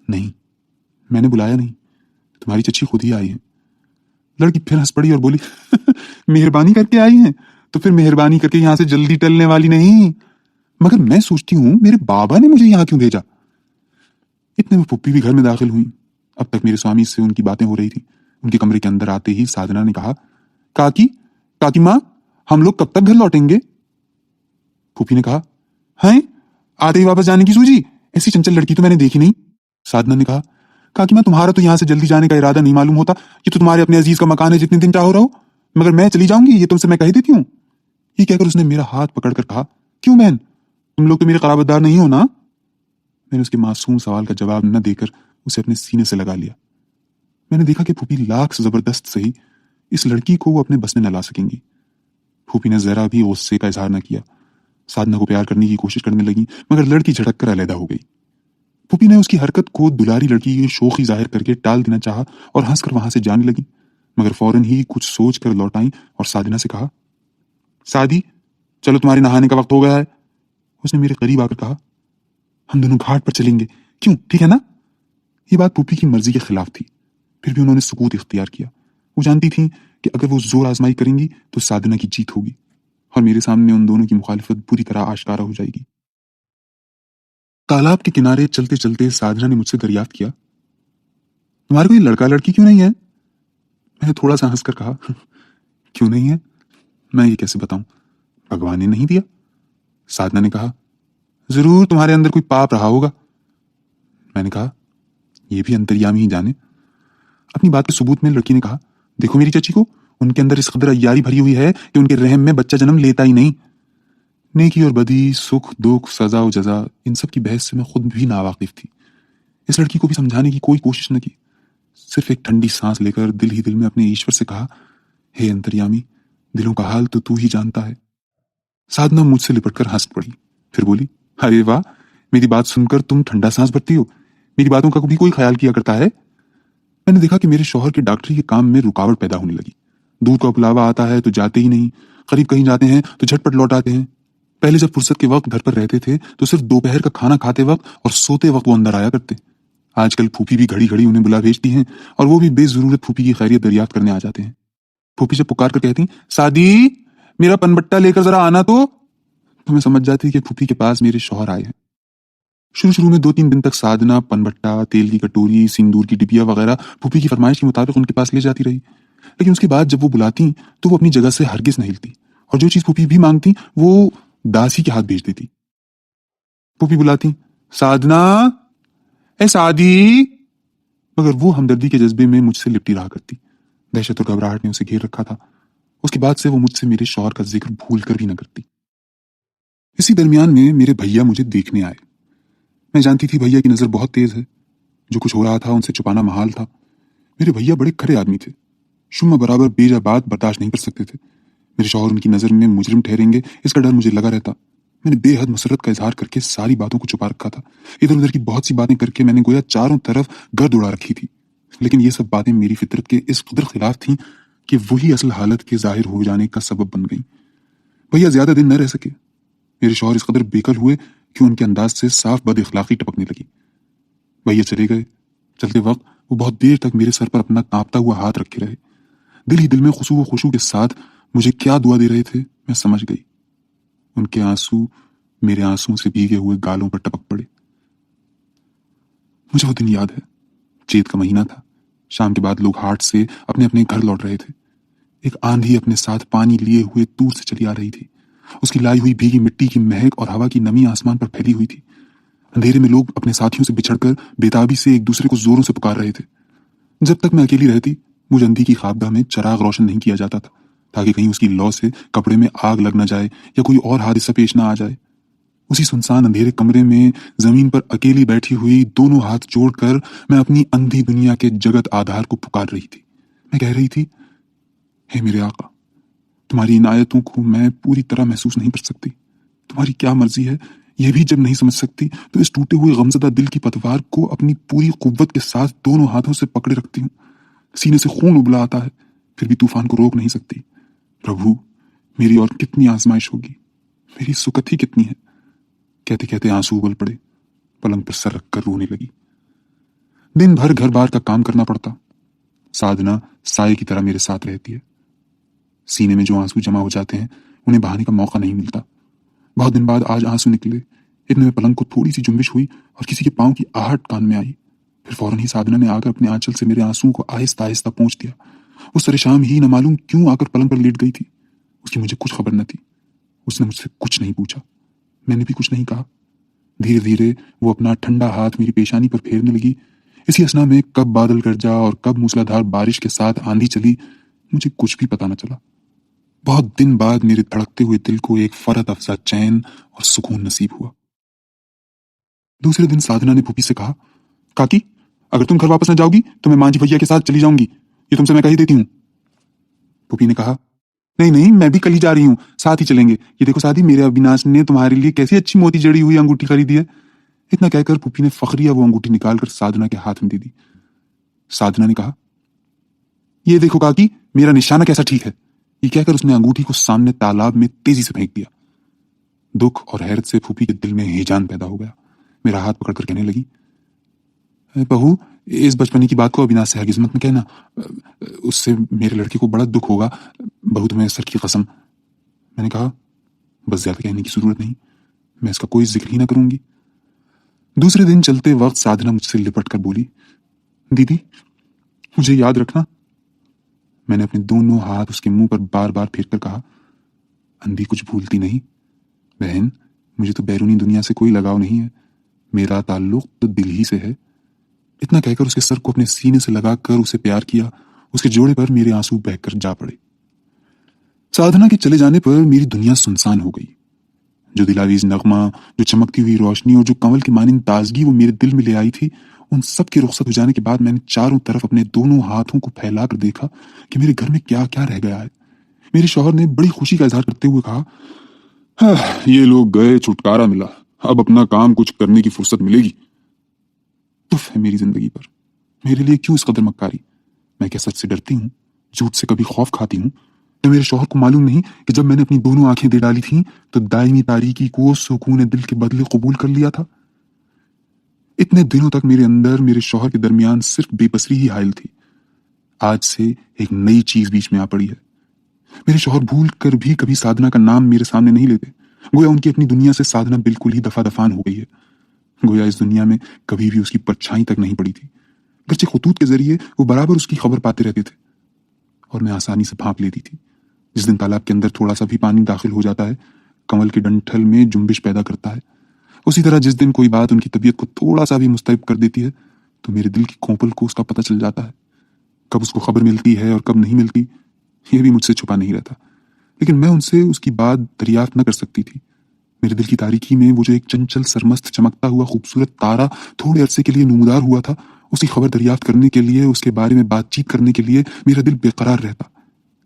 نہیں میں نے بلایا نہیں، تمہاری چچی خود ہی آئی ہیں۔ لڑکی پھر ہنس پڑی اور بولی، مہربانی کر کے آئی ہیں تو پھر مہربانی کر کے یہاں سے جلدی ٹلنے والی نہیں۔ مگر میں سوچتی ہوں میرے بابا نے مجھے یہاں کیوں بھیجا؟ اتنے میں پھپھی بھی گھر میں داخل ہوئی۔ اب تک میرے سوامی سے ان کی باتیں ہو رہی تھی۔ ان کے کمرے کے اندر آتے ہی سادھنا نے کہا، کاکی ماں ہم لوگ کب تک گھر لوٹیں گے؟ پھوپھی نے کہا، ہیں آتے ہی واپس جانے کی سوچی؟ ایسی چنچل لڑکی تو میں نے دیکھی نہیں۔ سادھنا نے کہا، کاکی ماں تمہارا تو یہاں سے جلدی جانے کا ارادہ نہیں معلوم ہوتا، یہ تو تمہارے اپنے عزیز کا مکان ہے، جتنے دن چاہو رہو، مگر میں چلی جاؤں گی، یہ تم سے میں کہہ دیتی ہوں۔ یہ کہہ کر اس نے میرا ہاتھ پکڑ کر کہا، کیوں بہن تم لوگ تو میرے قرابت دار نہیں ہو نا؟ میں نے اس کے معصوم سوال کا جواب نہ دے کر اسے اپنے سینے سے لگا لیا۔ میں نے دیکھا کہ پھوپھی لاکھ زبردست سہی اس لڑکی کو وہ اپنے بس میں نہ لا سکیں گی۔ پھوپھی نے ذرا بھی غصے کا اظہار نہ کیا۔ سادھنا کو پیار کرنے کی کوشش کرنے لگی، مگر لڑکی جھٹک کر علیحدہ ہو گئی۔ پھوپھی نے اس کی حرکت کو دلاری لڑکی کی شوخی ظاہر کر کے ٹال دینا چاہا اور ہنس کر وہاں سے جانے لگی، مگر فوراً ہی کچھ سوچ کر لوٹ آئیں اور سادھنا سے کہا، سادی چلو تمہارے نہانے کا وقت ہو گیا ہے۔ اس نے میرے قریب آ کر کہا، ہم دونوں گھاٹ پر چلیں گے، کیوں ٹھیک ہے نا؟ یہ بات پھوپھی کی مرضی کے خلاف تھی، پھر بھی انہوں نے سکوت اختیار کیا۔ وہ جانتی تھیں کہ اگر وہ زور آزمائی کریں گی تو سادھنا کی جیت ہوگی اور میرے سامنے ان دونوں کی مخالفت پوری طرح آشکارا ہو جائے گی۔ تالاب کے کنارے چلتے چلتے سادھنا نے مجھ سے دریافت کیا، تمہارے کوئی لڑکا لڑکی کیوں نہیں ہے؟ میں نے تھوڑا سا ہنس کر کہا، کیوں نہیں ہے؟ میں یہ کیسے بتاؤں، بھگوان نے نہیں دیا۔ سادھنا نے کہا، ضرور تمہارے اندر کوئی پاپ رہا ہوگا۔ میں نے کہا، یہ بھی انتریامی ہی جانے۔ اپنی بات کے ثبوت میں لڑکی نے کہا، دیکھو میری چچی کو، ان کے اندر اس قدر عیاری بھری ہوئی ہے کہ ان کے رحم میں بچہ جنم لیتا ہی نہیں۔ نیکی اور بدی، سکھ دکھ، سزا و جزا، ان سب کی بحث سے میں خود بھی ناواقف تھی۔ اس لڑکی کو بھی سمجھانے کی کوئی کوشش نہ کی، صرف ایک ٹھنڈی سانس لے کر دل ہی دل میں اپنے ایشور سے کہا، ہے انتریامی، دلوں کا حال تو ہی جانتا ہے۔ سادھنا مجھ سے لپٹ کر ہنس پڑی، پھر بولی، ارے واہ، میری بات سن کر تم ٹھنڈا سانس بھرتی ہو، میری باتوں کا بھی کوئی خیال کیا کرتا ہے؟ میں نے دیکھا کہ میرے شوہر کے ڈاکٹری کے کام میں رکاوٹ پیدا ہونے لگی۔ دودھ کا پلاوا آتا ہے تو جاتے ہی نہیں، قریب کہیں جاتے ہیں تو جھٹ پٹ لوٹ آتے ہیں۔ پہلے جب فرصت کے وقت گھر پر رہتے تھے تو صرف دوپہر کا کھانا کھاتے وقت اور سوتے وقت وہ اندر آیا کرتے۔ آج کل پھوپھی بھی گھڑی گھڑی انہیں بلا بھیجتی ہیں اور وہ بھی بے ضرورت پھوپھی کی خیریت دریافت کرنے آ جاتے ہیں۔ پھوپھی جب پکار کر کہتی، سادی میرا پن بٹا لے کر ذرا آنا تو میں سمجھ جاتی کہ پھوپھی کے پاس میرے شوہر آئے ہیں۔ شروع میں 2-3 دن تک سادھنا پن بٹا، تیل کی کٹوری، سندور کی ڈبیا وغیرہ پھوپھی کی فرمائش کے مطابق ان کے پاس لے جاتی رہی، لیکن اس کے بعد جب وہ بلاتی تو وہ اپنی جگہ سے ہرگز نہ ہلتی اور جو چیز پھوپھی بھی مانگتی وہ داسی کے ہاتھ بھیج دیتی۔ پھوپھی بلاتی، سادھنا، اے سادی، مگر وہ ہمدردی کے جذبے میں مجھ سے لپٹی رہا کرتی۔ دہشت اور گھبراہٹ نے اسے گھیر رکھا تھا۔ اس کے بعد سے وہ مجھ سے میرے شوہر کا ذکر بھول کر بھی نہ کرتی۔ اسی درمیان میں میرے بھیا مجھے دیکھنے آئے۔ میں جانتی تھی بھیا کی نظر بہت تیز ہے، جو کچھ ہو رہا تھا ان سے چھپانا محال تھا۔ میرے بھیا بڑے کھڑے آدمی تھے، شمع برابر بیجا بات برداشت نہیں کر سکتے تھے۔ میرے شوہر ان کی نظر میں مجرم ٹھہریں گے اس کا ڈر مجھے لگا رہتا۔ میں نے بے حد مسرت کا اظہار کر کے ساری باتوں کو چھپا رکھا تھا۔ ادھر ادھر کی بہت سی باتیں کر کے میں نے گویا چاروں طرف گرد اڑا رکھی تھی، لیکن یہ سب باتیں میری فطرت کے اس قدر خلاف تھیں کہ وہی اصل حالت کے ظاہر ہو جانے کا سبب بن گئیں۔ بھیا زیادہ دن نہ رہ سکے۔ میرے شوہر اس قدر بےکل ہوئے کہ ان کے انداز سے صاف بد اخلاقی ٹپکنے لگی۔ بھیا چلے گئے۔ چلتے وقت وہ بہت دیر تک میرے سر پر اپنا کانپتا ہوا ہاتھ رکھے رہے، دل ہی دل میں خشوع و خشوع کے ساتھ مجھے کیا دعا دے رہے تھے میں سمجھ گئی۔ ان کے آنسو میرے آنسوؤں سے بھیگے ہوئے گالوں پر ٹپک پڑے۔ مجھے وہ دن یاد ہے، چیت کا مہینہ تھا، شام کے بعد لوگ ہاٹ سے اپنے اپنے گھر لوٹ رہے تھے۔ ایک آندھی اپنے ساتھ پانی لیے ہوئے دور سے چلی آ رہی تھی، اس کی لائی ہوئی بھیگی مٹی کی مہک اور ہوا کی نمی آسمان پر پھیلی ہوئی تھی۔ اندھیرے میں لوگ اپنے ساتھیوں سے بچھڑ کر بےتابی سے ایک دوسرے کو زوروں سے پکار رہے تھے۔ جب تک میں اکیلی رہتی، مجھ اندھی کی خوابگاہ میں چراغ روشن نہیں کیا جاتا تھا تاکہ کہیں اس کی لو سے کپڑے میں آگ لگ نہ جائے یا کوئی اور حادثہ پیش نہ آ جائے۔ اسی سنسان اندھیرے کمرے میں زمین پر اکیلی بیٹھی ہوئی دونوں ہاتھ جوڑ کر میں اپنی اندھی دنیا کے جگت آدھار کو پکار رہی تھی۔ میں کہہ رہی تھی، ہے میرے آقا، تمہاری عنایتوں کو میں پوری طرح محسوس نہیں کر سکتی، تمہاری کیا مرضی ہے یہ بھی جب نہیں سمجھ سکتی تو اس ٹوٹے ہوئے غمزدہ دل کی پتوار کو اپنی پوری قوت کے ساتھ دونوں ہاتھوں سے پکڑے رکھتی ہوں۔ سینے سے خون ابلا آتا ہے، پھر بھی طوفان کو روک نہیں سکتی۔ پربھو، میری اور کتنی آزمائش ہوگی، میری سکت ہی کتنی ہے۔ کہتے کہتے آنسو ابل پڑے، پلنگ پر سر رکھ کر رونے لگی۔ دن بھر گھر بار کا کام کرنا پڑتا، سادھنا سائے کی طرح میرے ساتھ رہتی ہے۔ سینے میں جو آنسو جمع ہو جاتے ہیں انہیں بہانے کا موقع نہیں ملتا۔ بہت دن بعد آج آنسو نکلے، اتنے میں پلنگ کو تھوڑی سی جنبش ہوئی اور کسی کے پاؤں کی آہٹ کان میں آئی۔ پھر فوراً ہی سادھنا نے آ کر اپنے آنچل سے میرے آنسوؤں کو آہستہ آہستہ پونچھ دیا۔ اس سر شام ہی نہ معلوم کیوں آ کر پلنگ پر لیٹ گئی تھی۔ اس کی مجھے کچھ خبر نہ تھی۔ اس نے مجھ سے کچھ نہیں پوچھا، میں نے بھی کچھ نہیں کہا۔ دھیرے دھیرے وہ اپنا ٹھنڈا ہاتھ میری پیشانی پر پھیرنے لگی۔ اسی اسنا میں کب بادل گرجا اور کب موسلادھار بارش کے ساتھ آندھی چلی، مجھے کچھ بھی پتہ نہ چلا۔ بہت دن بعد میرے دھڑکتے ہوئے دل کو ایک فرحت افزا چین اور سکون نصیب ہوا۔ دوسرے دن سادھنا نے پھوپھی سے کہا، کاکی، اگر تم گھر واپس نہ جاؤ گی تو میں مانجھی بھیا کے ساتھ چلی جاؤں گی، یہ تم سے میں کہی دیتی ہوں۔ پھوپھی نے کہا، نہیں نہیں، میں بھی کل ہی جا رہی ہوں، ساتھ ہی چلیں گے۔ یہ دیکھو سادی، میرے ابیناش نے تمہارے لیے کیسی اچھی موتی جڑی ہوئی انگوٹھی خریدی ہے۔ اتنا کہہ کر پھوپھی نے فخریہ وہ انگوٹھی نکال کر سادھنا کے ہاتھ میں دے دی۔ سادھنا نے کہا، یہ دیکھو کاکی، میرا نشانہ کیسا ٹھیک ہے۔ یہ کہہ کر اس نے انگوٹھی کو سامنے تالاب میں تیزی سے پھینک دیا۔ دکھ اور حیرت سے پھوپھی کے دل میں ہیجان پیدا ہو گیا۔ میرا ہاتھ پکڑ کر کہنے لگی، بہو، اس بچپنے کی بات کو ابیناش سے ہرگز مت کہنا، اس سے میرے لڑکے کو بڑا دکھ ہوگا، بہو تمہیں سر کی قسم۔ میں نے کہا، بس زیادہ کہنے کی ضرورت نہیں، میں اس کا کوئی ذکر ہی نہ کروں گی۔ دوسرے دن چلتے وقت سادھنا مجھ سے لپٹ کر بولی، دیدی، مجھے یاد رکھنا۔ میں نے اپنے دونوں ہاتھ اس کے منہ پر بار بار پھیر کر کہا، اندھی کچھ بھولتی نہیں بہن، مجھے تو بیرونی دنیا سے کوئی لگاؤ نہیں ہے، میرا تعلق تو دل ہی سے ہے۔ اتنا کہہ کر اس کے سر کو اپنے سینے سے لگا کر اسے پیار کیا۔ اس کے جوڑے پر میرے آنسو بہہ کر جا پڑے۔ سادھنا کے چلے جانے پر میری دنیا سنسان ہو گئی۔ جو دلاویز نغمہ، جو چمکتی ہوئی روشنی اور جو کنول کی مانند تازگی وہ میرے دل میں لے آئی تھی، ان سب کے رخصت ہو جانے کے بعد میں نے چاروں طرف اپنے دونوں ہاتھوں کو پھیلا کر دیکھا کہ میرے گھر میں کیا کیا رہ گیا ہے۔ میرے شوہر نے بڑی خوشی کا اظہار کرتے ہوئے کہا، یہ لوگ گئے، چھٹکارا ملا، اب اپنا کام کچھ کرنے کی فرصت ملے گی۔ تف ہے میری زندگی پر، میرے لیے کیوں اس قدر مکاری؟ میں کیا سچ سے ڈرتی ہوں؟ جھوٹ سے کبھی خوف کھاتی ہوں؟ تو میرے شوہر کو معلوم نہیں کہ جب میں نے اپنی دونوں آنکھیں دے ڈالی تھیں تو دائمی تاریکی کو سکون دل کے بدلے قبول کر لیا تھا؟ اتنے دنوں تک میرے اندر میرے شوہر کے درمیان صرف بے بصری ہی حائل تھی۔ آج سے ایک نئی چیز بیچ میں آ پڑی ہے۔ میرے شوہر بھول کر بھی کبھی سادھنا کا نام میرے سامنے نہیں لیتے، گویا ان کی اپنی دنیا سے سادھنا بالکل ہی دفع دفان ہو گئی ہے، گویا اس دنیا میں کبھی بھی اس کی پرچھائی تک نہیں پڑی تھی۔ گرچہ خطوط کے ذریعے وہ برابر اس کی خبر پاتے رہتے تھے اور میں آسانی سے بھانپ لیتی تھی۔ جس دن تالاب کے اندر تھوڑا سا بھی پانی داخل ہو جاتا ہے، کنول کے ڈنٹھل میں جنبش پیدا کرتا ہے۔ اسی طرح جس دن کوئی بات ان کی طبیعت کو تھوڑا سا بھی مضطرب کر دیتی ہے تو میرے دل کی کھوپل کو اس کا پتہ چل جاتا ہے۔ کب اس کو خبر ملتی ہے اور کب نہیں ملتی، یہ بھی مجھ سے چھپا نہیں رہتا، لیکن میں ان سے اس کی بات دریافت نہ کر سکتی تھی۔ میرے دل کی تاریکی میں وہ جو ایک چنچل سرمست چمکتا ہوا خوبصورت تارا تھوڑے عرصے کے لیے نمودار ہوا تھا، اس کی خبر دریافت کرنے کے لیے، اس کے بارے میں بات چیت کرنے کے لیے میرا دل بے قرار رہتا،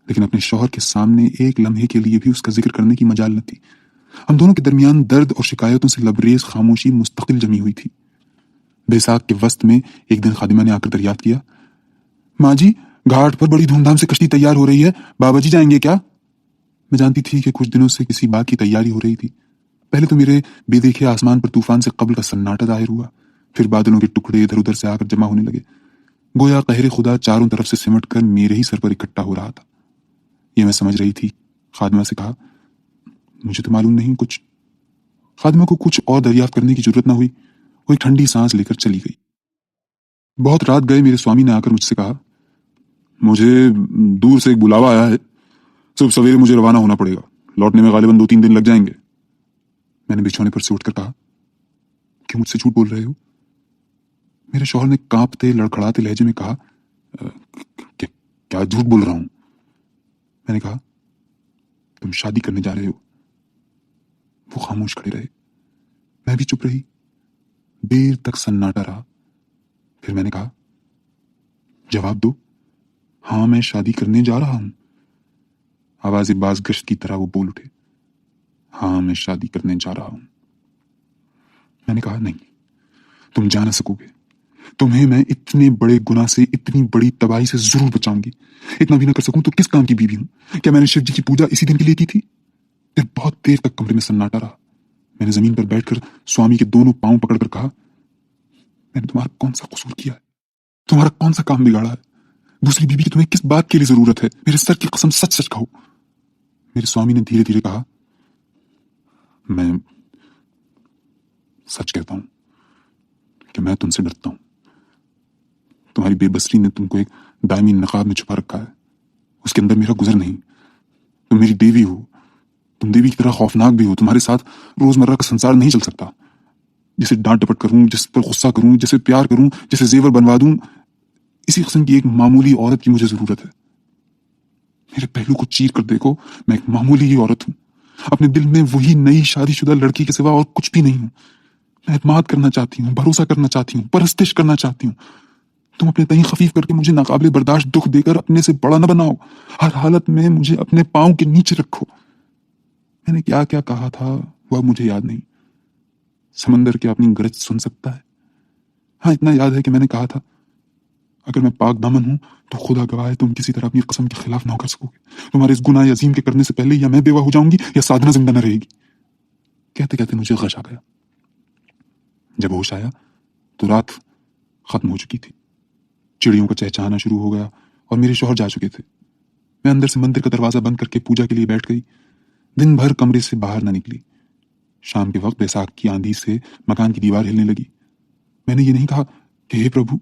لیکن اپنے شوہر کے سامنے ایک لمحے کے لیے بھی اس کا ذکر کرنے کی مجال نہ تھی۔ ہم دونوں کے درمیان درد اور شکایتوں سے لبریز خاموشی مستقل جمی ہوئی تھی۔ بیساکھ کے وسط میں ایک دن خادمہ نے آ کر دریافت کیا، ماں جی، گھاٹ پر بڑی دھوم دھام سے کشتی تیار ہو رہی ہے، بابا جی جائیں گے کیا؟ میں جانتی تھی کہ کچھ دنوں سے کسی بات کی تیاری ہو رہی تھی۔ پہلے تو میرے بے دیکھے آسمان پر طوفان سے قبل کا سناٹا ظاہر ہوا، پھر بادلوں کے ٹکڑے ادھر ادھر سے آ کر جمع ہونے لگے، گویا قہر خدا چاروں طرف سے سمٹ کر میرے ہی سر پر اکٹھا ہو رہا تھا۔ یہ میں سمجھ رہی تھی۔ خادمہ سے کہا، مجھے تو معلوم نہیں کچھ۔ خادمہ کو کچھ اور دریافت کرنے کی ضرورت نہ ہوئی، وہ ایک ٹھنڈی سانس لے کر چلی گئی۔ بہت رات گئے میرے سوامی نے آ کر مجھ سے کہا، مجھے دور سے ایک بلاوا آیا ہے، صبح سویرے مجھے روانہ ہونا پڑے گا، لوٹنے میں غالباً 2-3 دن لگ جائیں گے۔ میں نے بچھونے پر سے اٹھ کر کہا، کیوں مجھ سے جھوٹ بول رہے ہو؟ میرے شوہر نے کانپتے لڑکھڑاتے لہجے میں کہا، کیا جھوٹ بول رہا ہوں؟ میں نے کہا، तुम शादी करने जा रहे हो। वो खामोश खड़े रहे, मैं भी चुप रही। देर तक सन्नाटा रहा। फिर मैंने कहा, जवाब दो। हाँ, मैं शादी करने जा रहा हूं। आवाज़ बाज गश्त की तरह वो बोल उठे, हाँ, मैं शादी करने जा रहा हूं। मैंने कहा, नहीं, तुम जा ना सकोगे। तुम्हें मैं इतने बड़े गुनाह से, इतनी बड़ी तबाही से जरूर बचाऊंगी। इतना भी ना कर सकूं तो किस काम की बीवी हूं? क्या मैंने शिव जी की पूजा इसी दिन के लिए की थी? फिर बहुत देर तक कमरे में सन्नाटा रहा। मैंने जमीन पर बैठकर स्वामी के दोनों पांव पकड़कर कहा, मैंने तुम्हारा कौन सा कसूर किया है? तुम्हारा कौन सा काम बिगाड़ा है? दूसरी बीवी की तुम्हें किस बात के लिए जरूरत है? मेरे सर की कसम, सच सच कहो। मेरे स्वामी ने धीरे धीरे कहा, मैं सच कहता हूं कि मैं तुमसे डरता हूं। तुम्हारी बेबसी ने तुमको एक दायमी नकाब में छुपा रखा है। उसके अंदर मेरा गुजर नहीं। तुम मेरी देवी हो, तुम देवी की तरह खौफनाक भी हो। तुम्हारे साथ रोजमर्रा का संसार नहीं चल सकता। जिसे डांट डपट करूं, जिस पर गुस्सा करूं, जिसे प्यार करूं, जिसे जेवर बनवा दूं, इसी किस्म की एक मामूली औरत की मुझे जरूरत है। मेरे पहलू को चीर कर देखो, मैं एक मामूली ही औरत हूं। अपने दिल में वही नई शादीशुदा लड़की के सिवा और कुछ भी नहीं हूं। मैं एतमाद करना चाहती हूँ, भरोसा करना चाहती हूँ, परस्तिश करना चाहती हूँ। तुम अपने तहीं खफीफ करके मुझे नाकाबिले बर्दाश्त दुख देकर अपने से बड़ा न बनाओ। हर हालत में मुझे अपने पांव के नीचे रखो। मैंने क्या क्या कहा था वह मुझे याद नहीं। समंदर की अपनी गरज सुन सकता है? हाँ, इतना याद है कि मैंने कहा था, अगर मैं पाक दामन हूं तो खुदा गवाह है, तुम किसी तरह अपनी कसम के खिलाफ ना कर सकोगे। तुम्हारे इस गुनाह अजीम के करने से पहले या मैं बेवा हो जाऊंगी या साधना जिंदा न रहेगी। कहते कहते मुझे गश आ गया। जब होश आया तो रात खत्म हो चुकी थी। चिड़ियों का चहचहाना शुरू हो गया और मेरे शौहर जा चुके थे। मैं अंदर से मंदिर का दरवाजा बंद करके पूजा के लिए बैठ गई। दिन भर कमरे से बाहर ना निकली। शाम के वक्त बैसाख की आंधी से मकान की दीवार हिलने लगी। मैंने ये नहीं कहा कि हे प्रभु,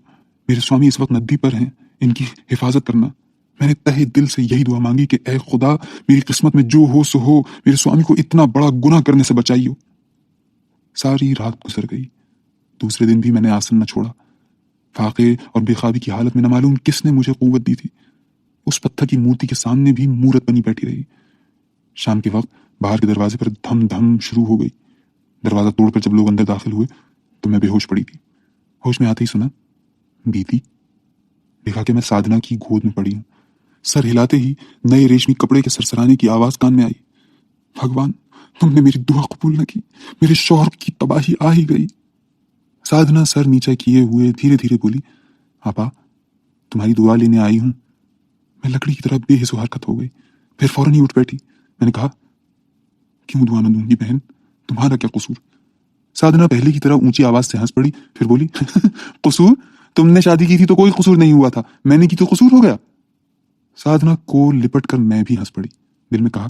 मेरे स्वामी इस वक्त नदी पर हैं, इनकी हिफाजत करना। मैंने तहे दिल से यही दुआ मांगी कि ऐ खुदा, मेरी किस्मत में जो हो सो हो, मेरे स्वामी को इतना बड़ा गुनाह करने से बचाइयो। सारी रात गुजर गई। दूसरे दिन भी मैंने आसन न छोड़ा। फाके और बेखाबी की हालत में न मालूम किसने मुझे कुव्वत दी थी। उस पत्थर की मूर्ति के सामने भी मूरत बनी बैठी रही। शाम के वक्त बाहर के दरवाजे पर धम धम शुरू हो गई। दरवाजा तोड़कर जब लोग अंदर दाखिल हुए तो मैं बेहोश पड़ी थी। होश में आते ही सुना, बीती। देखा कि मैं साधना की गोद में पड़ी हूं। सर हिलाते ही नए रेशमी कपड़े के सरसराने की आवाज कान में आई। भगवान, तुमने मेरी दुआ कबूल न की। मेरे शौहर की तबाही आ ही गई। साधना सर नीचे किए हुए धीरे धीरे बोली, आपा, तुम्हारी दुआ लेने आई हूं। मैं लकड़ी की तरह बेहिस हरकत हो गई। फिर फौरन ही उठ बैठी। मैंने कहा, क्यों दुआ न दूंगी बहन, तुम्हारा क्या कसूर? साधना पहले की तरह ऊंची आवाज से हंस पड़ी। फिर बोली, कसूर? तुमने शादी की थी तो कोई कसूर नहीं हुआ था, मैंने की तो कसूर हो गया। साधना को लिपट कर मैं भी हंस पड़ी। दिल में कहा,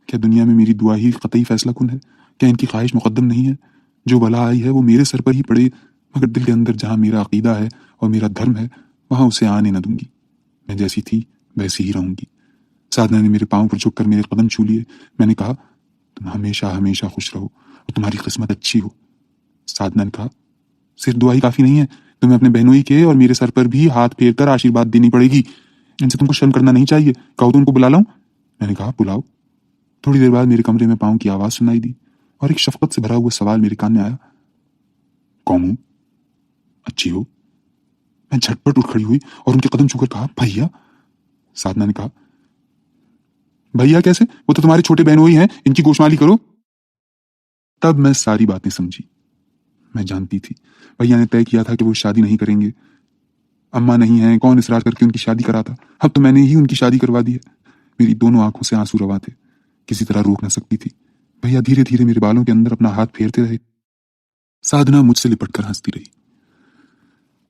क्या दुनिया में मेरी दुआ ही कतई फैसला कुन है? क्या इनकी ख्वाहिश मुकद्दम नहीं है? जो बला आई है वो मेरे सर पर ही पड़े, मगर दिल के अंदर जहां मेरा अकीदा है और मेरा धर्म है वहां उसे आने न दूंगी। मैं जैसी थी वैसी ही रहूंगी। साधना ने मेरे पांव पर झुककर मेरे कदम छू लिए। मैंने कहा, तुम हमेशा हमेशा खुश रहो और तुम्हारी किस्मत अच्छी हो। साधना ने कहा, सिर्फ दुआ ही काफी नहीं है, तुम्हें अपने बहनोई के और मेरे सर पर भी हाथ फेर कर आशीर्वाद देनी पड़ेगी। इनसे तुमको शर्म करना नहीं चाहिए। कहो तो उनको बुला लाऊं? मैंने कहा, बुलाओ। थोड़ी देर बाद मेरे कमरे में पांव की आवाज सुनाई दी और एक शफकत से भरा हुआ सवाल मेरे कान में आया, कौन हूं? अच्छी हो? मैं झटपट उठ खड़ी हुई और उनके कदम छूकर कहा, भैया। साधना ने कहा, भैया कैसे? वो तो तुम्हारे छोटे बहनोई हैं, इनकी गोशमाली करो। तब मैं सारी बातें समझी। मैं जानती थी भैया ने तय किया था कि वो शादी नहीं करेंगे। अम्मा नहीं है, कौन इसरार करके उनकी शादी कराता? अब तो मैंने ही उनकी शादी करवा दी है। मेरी दोनों आंखों से आंसू रवा थे, किसी तरह रोक न सकती थी। भैया धीरे धीरे मेरे बालों के अंदर अपना हाथ फेरते रहे। साधना मुझसे लिपट कर हंसती रही।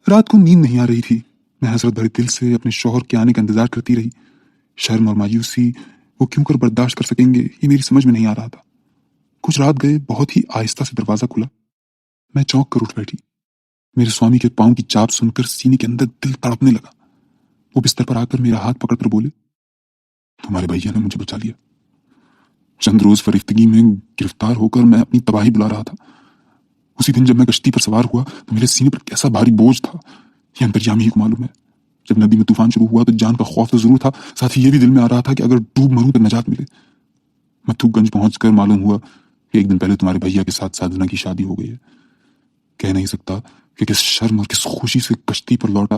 रात को नींद नहीं आ रही थी। मैं हसरत भरे दिल से अपने शौहर के आने का इंतजार करती रही। शर्म और मायूसी वो क्यों कर बर्दाश्त कर सकेंगे, ये मेरी समझ में नहीं आ रहा था। कुछ रात गए, बहुत ही आहिस्ता से दरवाजा खुला। मैं चौंक कर उठ बैठी। मेरे स्वामी के पांव की चाप सुनकर सीने के अंदर दिल तड़पने लगा। वो बिस्तर पर आकर मेरा हाथ पकड़कर बोले, तुम्हारे भैया ने मुझे बचा लिया। चंद रोज फरिश्तगी में गिरफ्तार होकर मैं अपनी तबाही बुला रहा था। उसी दिन जब मैं कश्ती पर सवार हुआ तो मेरे सीने पर कैसा भारी बोझ था, ये अंतर्यामी ही को मालूम है। जब नदी में तूफान शुरू हुआ तो जान का खौफ तो जरूर था, साथ ही ये भी दिल में आ रहा था कि अगर डूब मरूं तो नजात मिले। متھو گنج پہنچ کر معلوم ہوا کہ ایک دن پہلے تمہارے بھیا کے ساتھ سادھنا کی شادی ہو گئی ہے. کہہ نہیں سکتا کہ کس شرم اور کس خوشی سے کشتی پر لوٹا.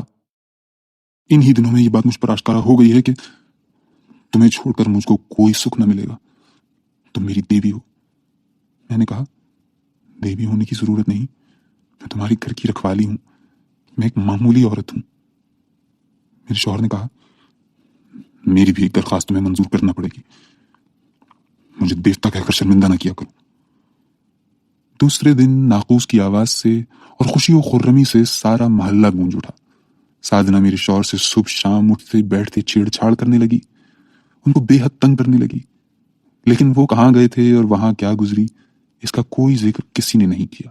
ان ہی دنوں میں یہ بات مجھ پر آشکارا ہو گئی ہے کہ تمہیں چھوڑ کر مجھ کو کوئی سکھ نہ ملے گا. تم میری دیوی ہو. میں نے کہا دیوی ہونے کی ضرورت نہیں, میں تمہاری گھر کی رکھوالی ہوں, میں ایک معمولی عورت ہوں. میرے شوہر نے کہا میری بھی ایک درخواست تمہیں منظور کرنا پڑے گی, مجھے دیوتا کہہ کر شرمندہ نہ کیا کرو. دوسرے دن ناقوس کی آواز سے اور خوشی و خرمی سے سارا محلہ گونج اٹھا. سادھنا میرے شوہر سے صبح شام اٹھتے بیٹھتے چھیڑ چھاڑ کرنے لگی, ان کو بے حد تنگ کرنے لگی. لیکن وہ کہاں گئے تھے اور وہاں کیا گزری, اس کا کوئی ذکر کسی نے نہیں کیا.